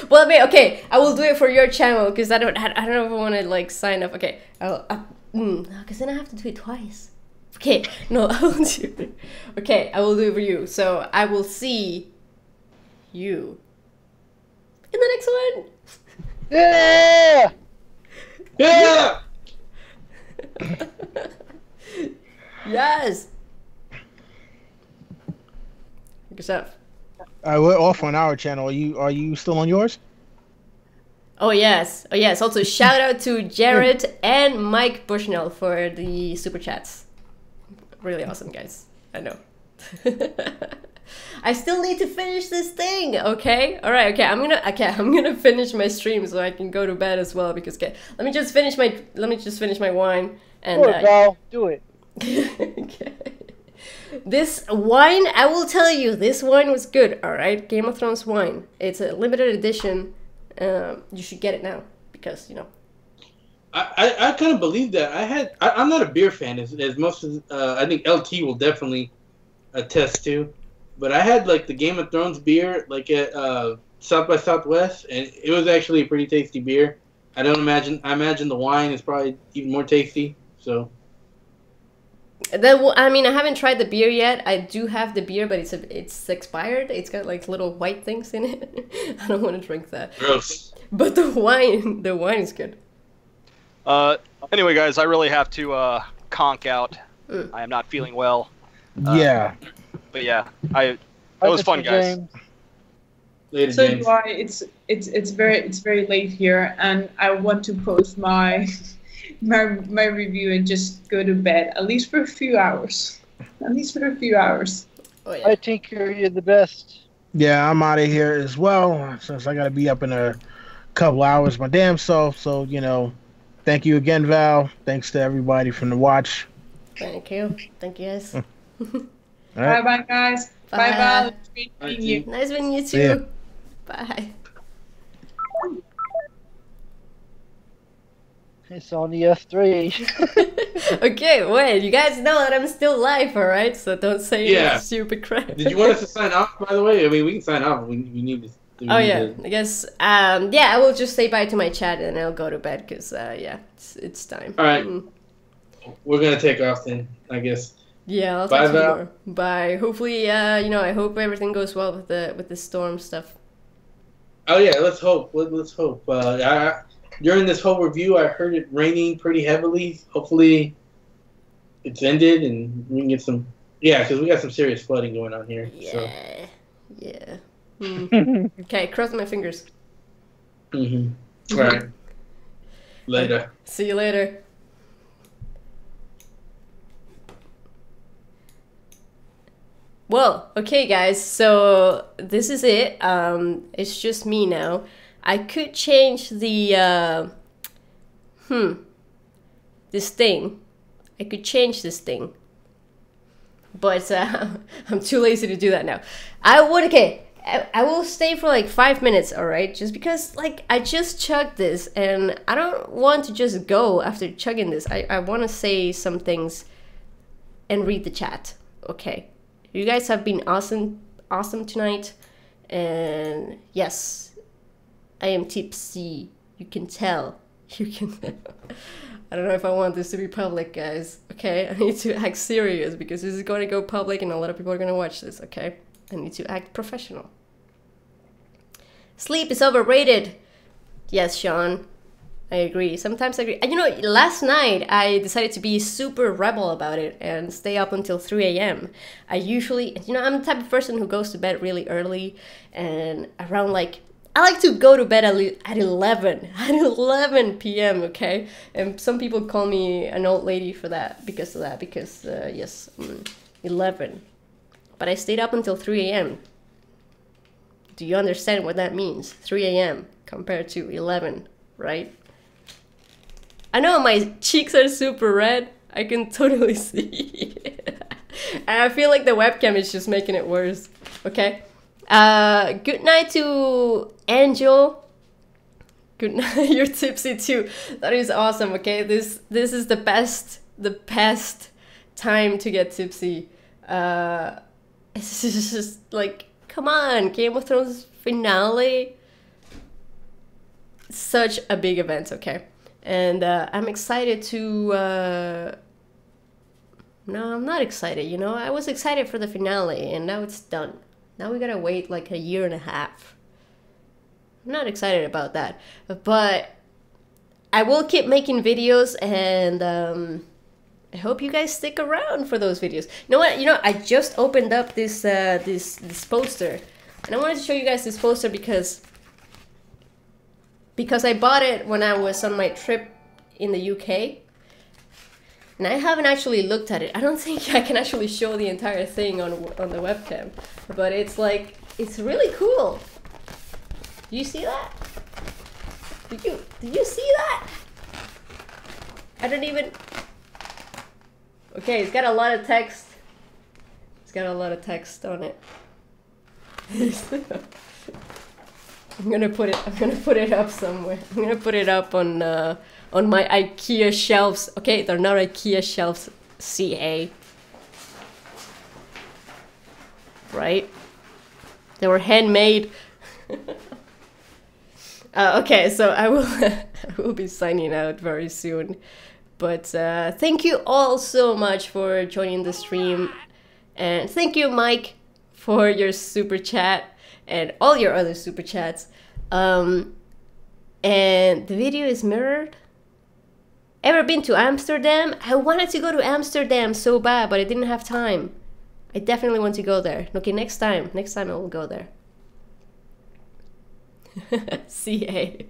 Well, wait, okay, I will do it for your channel because I don't know if I want to like sign up. Okay, because then I have to do it twice. Okay, no, I will do it. Okay, I will do it for you. So I will see you in the next one. Yeah. Yeah. Yes. Good stuff. We're off on our channel. Are you still on yours? Oh yes. Also, shout out to Jared and Mike Bushnell for the super chats. Really awesome, guys. I know. I still need to finish this thing. Okay. All right. Okay. I'm gonna finish my stream so I can go to bed as well. Because let me just finish my wine and. Do it, Val. Do it. Okay. This wine, I will tell you, this wine was good, alright? Game of Thrones wine. It's a limited edition. You should get it now, because, I kind of believe that. I'm not a beer fan, as most of, I think LT will definitely attest to. But I had, like, the Game of Thrones beer, like, at South by Southwest, and it was actually a pretty tasty beer. I imagine the wine is probably even more tasty, so... I mean, I haven't tried the beer yet. I do have the beer, but it's expired. It's got like little white things in it. I don't want to drink that. Gross. But the wine is good. Anyway, guys, I really have to conk out. I am not feeling well. Yeah. But yeah, it was fun, guys. Later, So James. do I. It's very late here, and I want to post my my review and just go to bed, at least for a few hours. At least for a few hours. Oh yeah. I think you're the best. Yeah, I'm out of here as well, since I gotta be up in a couple hours my damn self. So thank you again, Val. Thanks to everybody from the watch. Thank you guys. All right. Bye, guys. Bye, Val. It's great meeting you. Nice meeting you too. Yeah. Bye. It's on the S3. Okay, wait. You guys know that I'm still live, all right? So don't say Yeah. stupid crap. Did you want us to sign off, by the way? I mean, we can sign off. We need to. Oh yeah, I guess. Yeah, I will just say bye to my chat and I'll go to bed because yeah, it's time. All right. We're gonna take off then, I guess. Yeah, I'll Bye, talk to you Val. more. Bye. Hopefully, I hope everything goes well with the storm stuff. Oh yeah, let's hope. Let's hope. During this whole review, I heard it raining pretty heavily. Hopefully, it's ended and we can get some. Yeah, because we got some serious flooding going on here. Yeah. So. Yeah. Okay, cross my fingers. Mm-hmm. All right. Later. See you later. Well, okay, guys. So this is it. It's just me now. I could change the this thing. I could change this thing, but I'm too lazy to do that now. I will stay for like 5 minutes, all right? Just because, like, I just chugged this, and I don't want to just go after chugging this. I want to say some things and read the chat, okay? You guys have been awesome tonight, and yes, I am tipsy. You can tell. You can. I don't know if I want this to be public, guys. Okay, I need to act serious because this is going to go public, and a lot of people are going to watch this. Okay. I need to act professional. Sleep is overrated. Yes, Sean. I agree. Sometimes I agree. You know, last night I decided to be super rebel about it and stay up until 3 a.m. I usually, you know, I'm the type of person who goes to bed really early, and around like, I like to go to bed at 11 p.m., okay? And some people call me an old lady for that, because of that, because, yes, 11. But I stayed up until 3 a.m. Do you understand what that means? 3 a.m. compared to 11, right? I know my cheeks are super red. I can totally see it. And I feel like the webcam is just making it worse. Okay. Good night to Angel. Good night. You're tipsy too. That is awesome. Okay. This is the best time to get tipsy. It's just like, come on, Game of Thrones finale. Such a big event, okay? And I'm excited to... No, I'm not excited, you know? I was excited for the finale, and now it's done. Now we gotta wait like a year and a half. I'm not excited about that. But I will keep making videos, and... I hope you guys stick around for those videos. You know what? You know, I just opened up this this poster, and I wanted to show you guys this poster because I bought it when I was on my trip in the UK, and I haven't actually looked at it. I don't think I can actually show the entire thing on the webcam, but it's like, it's really cool. Do you see that? Did you see that? I don't even. Okay, it's got a lot of text. It's got a lot of text on it. I'm gonna put it up somewhere. I'm gonna put it up on my IKEA shelves. Okay, they're not IKEA shelves, CA. Right? They were handmade. Okay, so I will be signing out very soon. But thank you all so much for joining the stream. And thank you, Mike, for your super chat and all your other super chats. And the video is mirrored. Ever been to Amsterdam? I wanted to go to Amsterdam so bad, but I didn't have time. I definitely want to go there. Okay, next time I will go there. CA.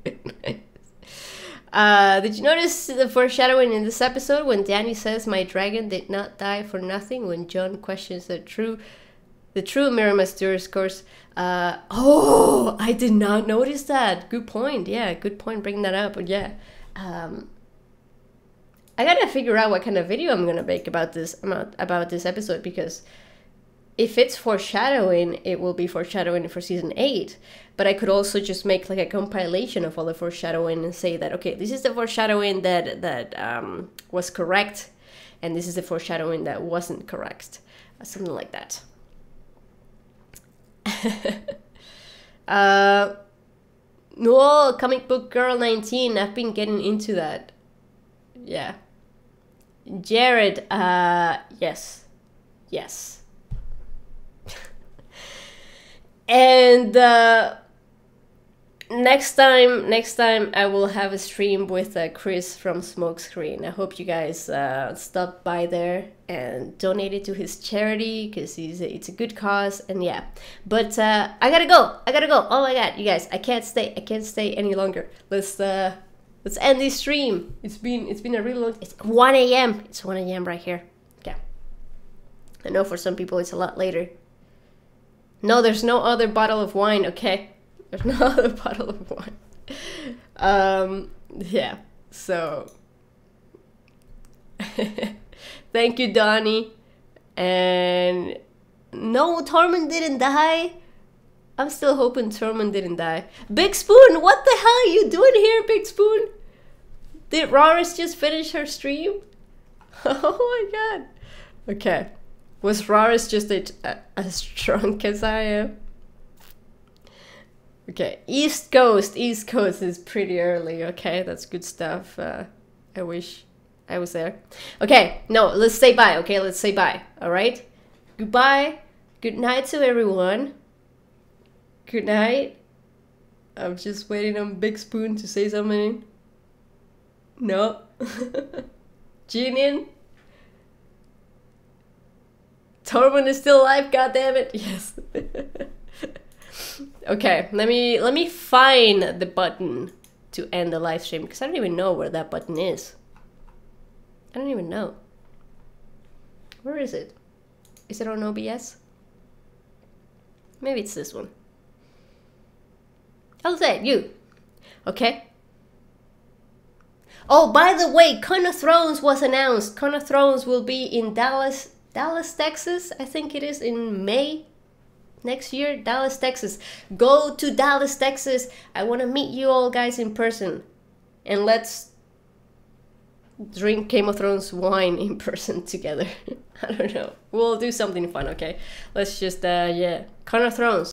Did you notice the foreshadowing in this episode when Dany says my dragon did not die for nothing, when Jon questions the true Mirror Master's course? Oh, I did not notice that. Good point. Yeah, good point bringing that up. But yeah, I gotta figure out what kind of video I'm gonna make about this episode, because if it's foreshadowing, it will be foreshadowing for season 8. But I could also just make like a compilation of all the foreshadowing and say that, okay, this is the foreshadowing that was correct, and this is the foreshadowing that wasn't correct. Something like that. No, Comic Book Girl 19. I've been getting into that. Yeah. Jared, yes. Yes. next time I will have a stream with Chris from Smokescreen. I hope you guys stop by there and donate it to his charity, because it's a good cause. And yeah, but I gotta go. Oh my god, you guys, I can't stay any longer. Let's end this stream. It's been a really long. It's 1 a.m. It's 1 a.m. right here. Okay, I know for some people it's a lot later. No, there's no other bottle of wine. Okay. There's no other bottle of wine. Yeah, so thank you, Dany. And no, Tormund didn't die. I'm still hoping Tormund didn't die. Big Spoon, what the hell are you doing here, Big Spoon? Did Raris just finish her stream? Oh my god. Okay. Was Raris just as drunk as I am? Okay, East Coast is pretty early. Okay, that's good stuff. I wish I was there. Okay, no, let's say bye. Okay, let's say bye. All right, goodbye. Good night to everyone. Good night. I'm just waiting on Big Spoon to say something. No. Jinian. Tormund is still alive. God damn it! Yes. Okay, let me find the button to end the live stream, because I don't even know where that button is. I don't even know. Where is it? Is it on OBS? Maybe it's this one. I'll say it, you. Okay. Oh, by the way, Con of Thrones was announced. Con of Thrones will be in Dallas, Texas. I think it is in May. Next year, Dallas, Texas. Go to Dallas, Texas. I want to meet you all guys in person. And let's drink Game of Thrones wine in person together. I don't know. We'll do something fun, okay? Let's just, yeah. Con of Thrones.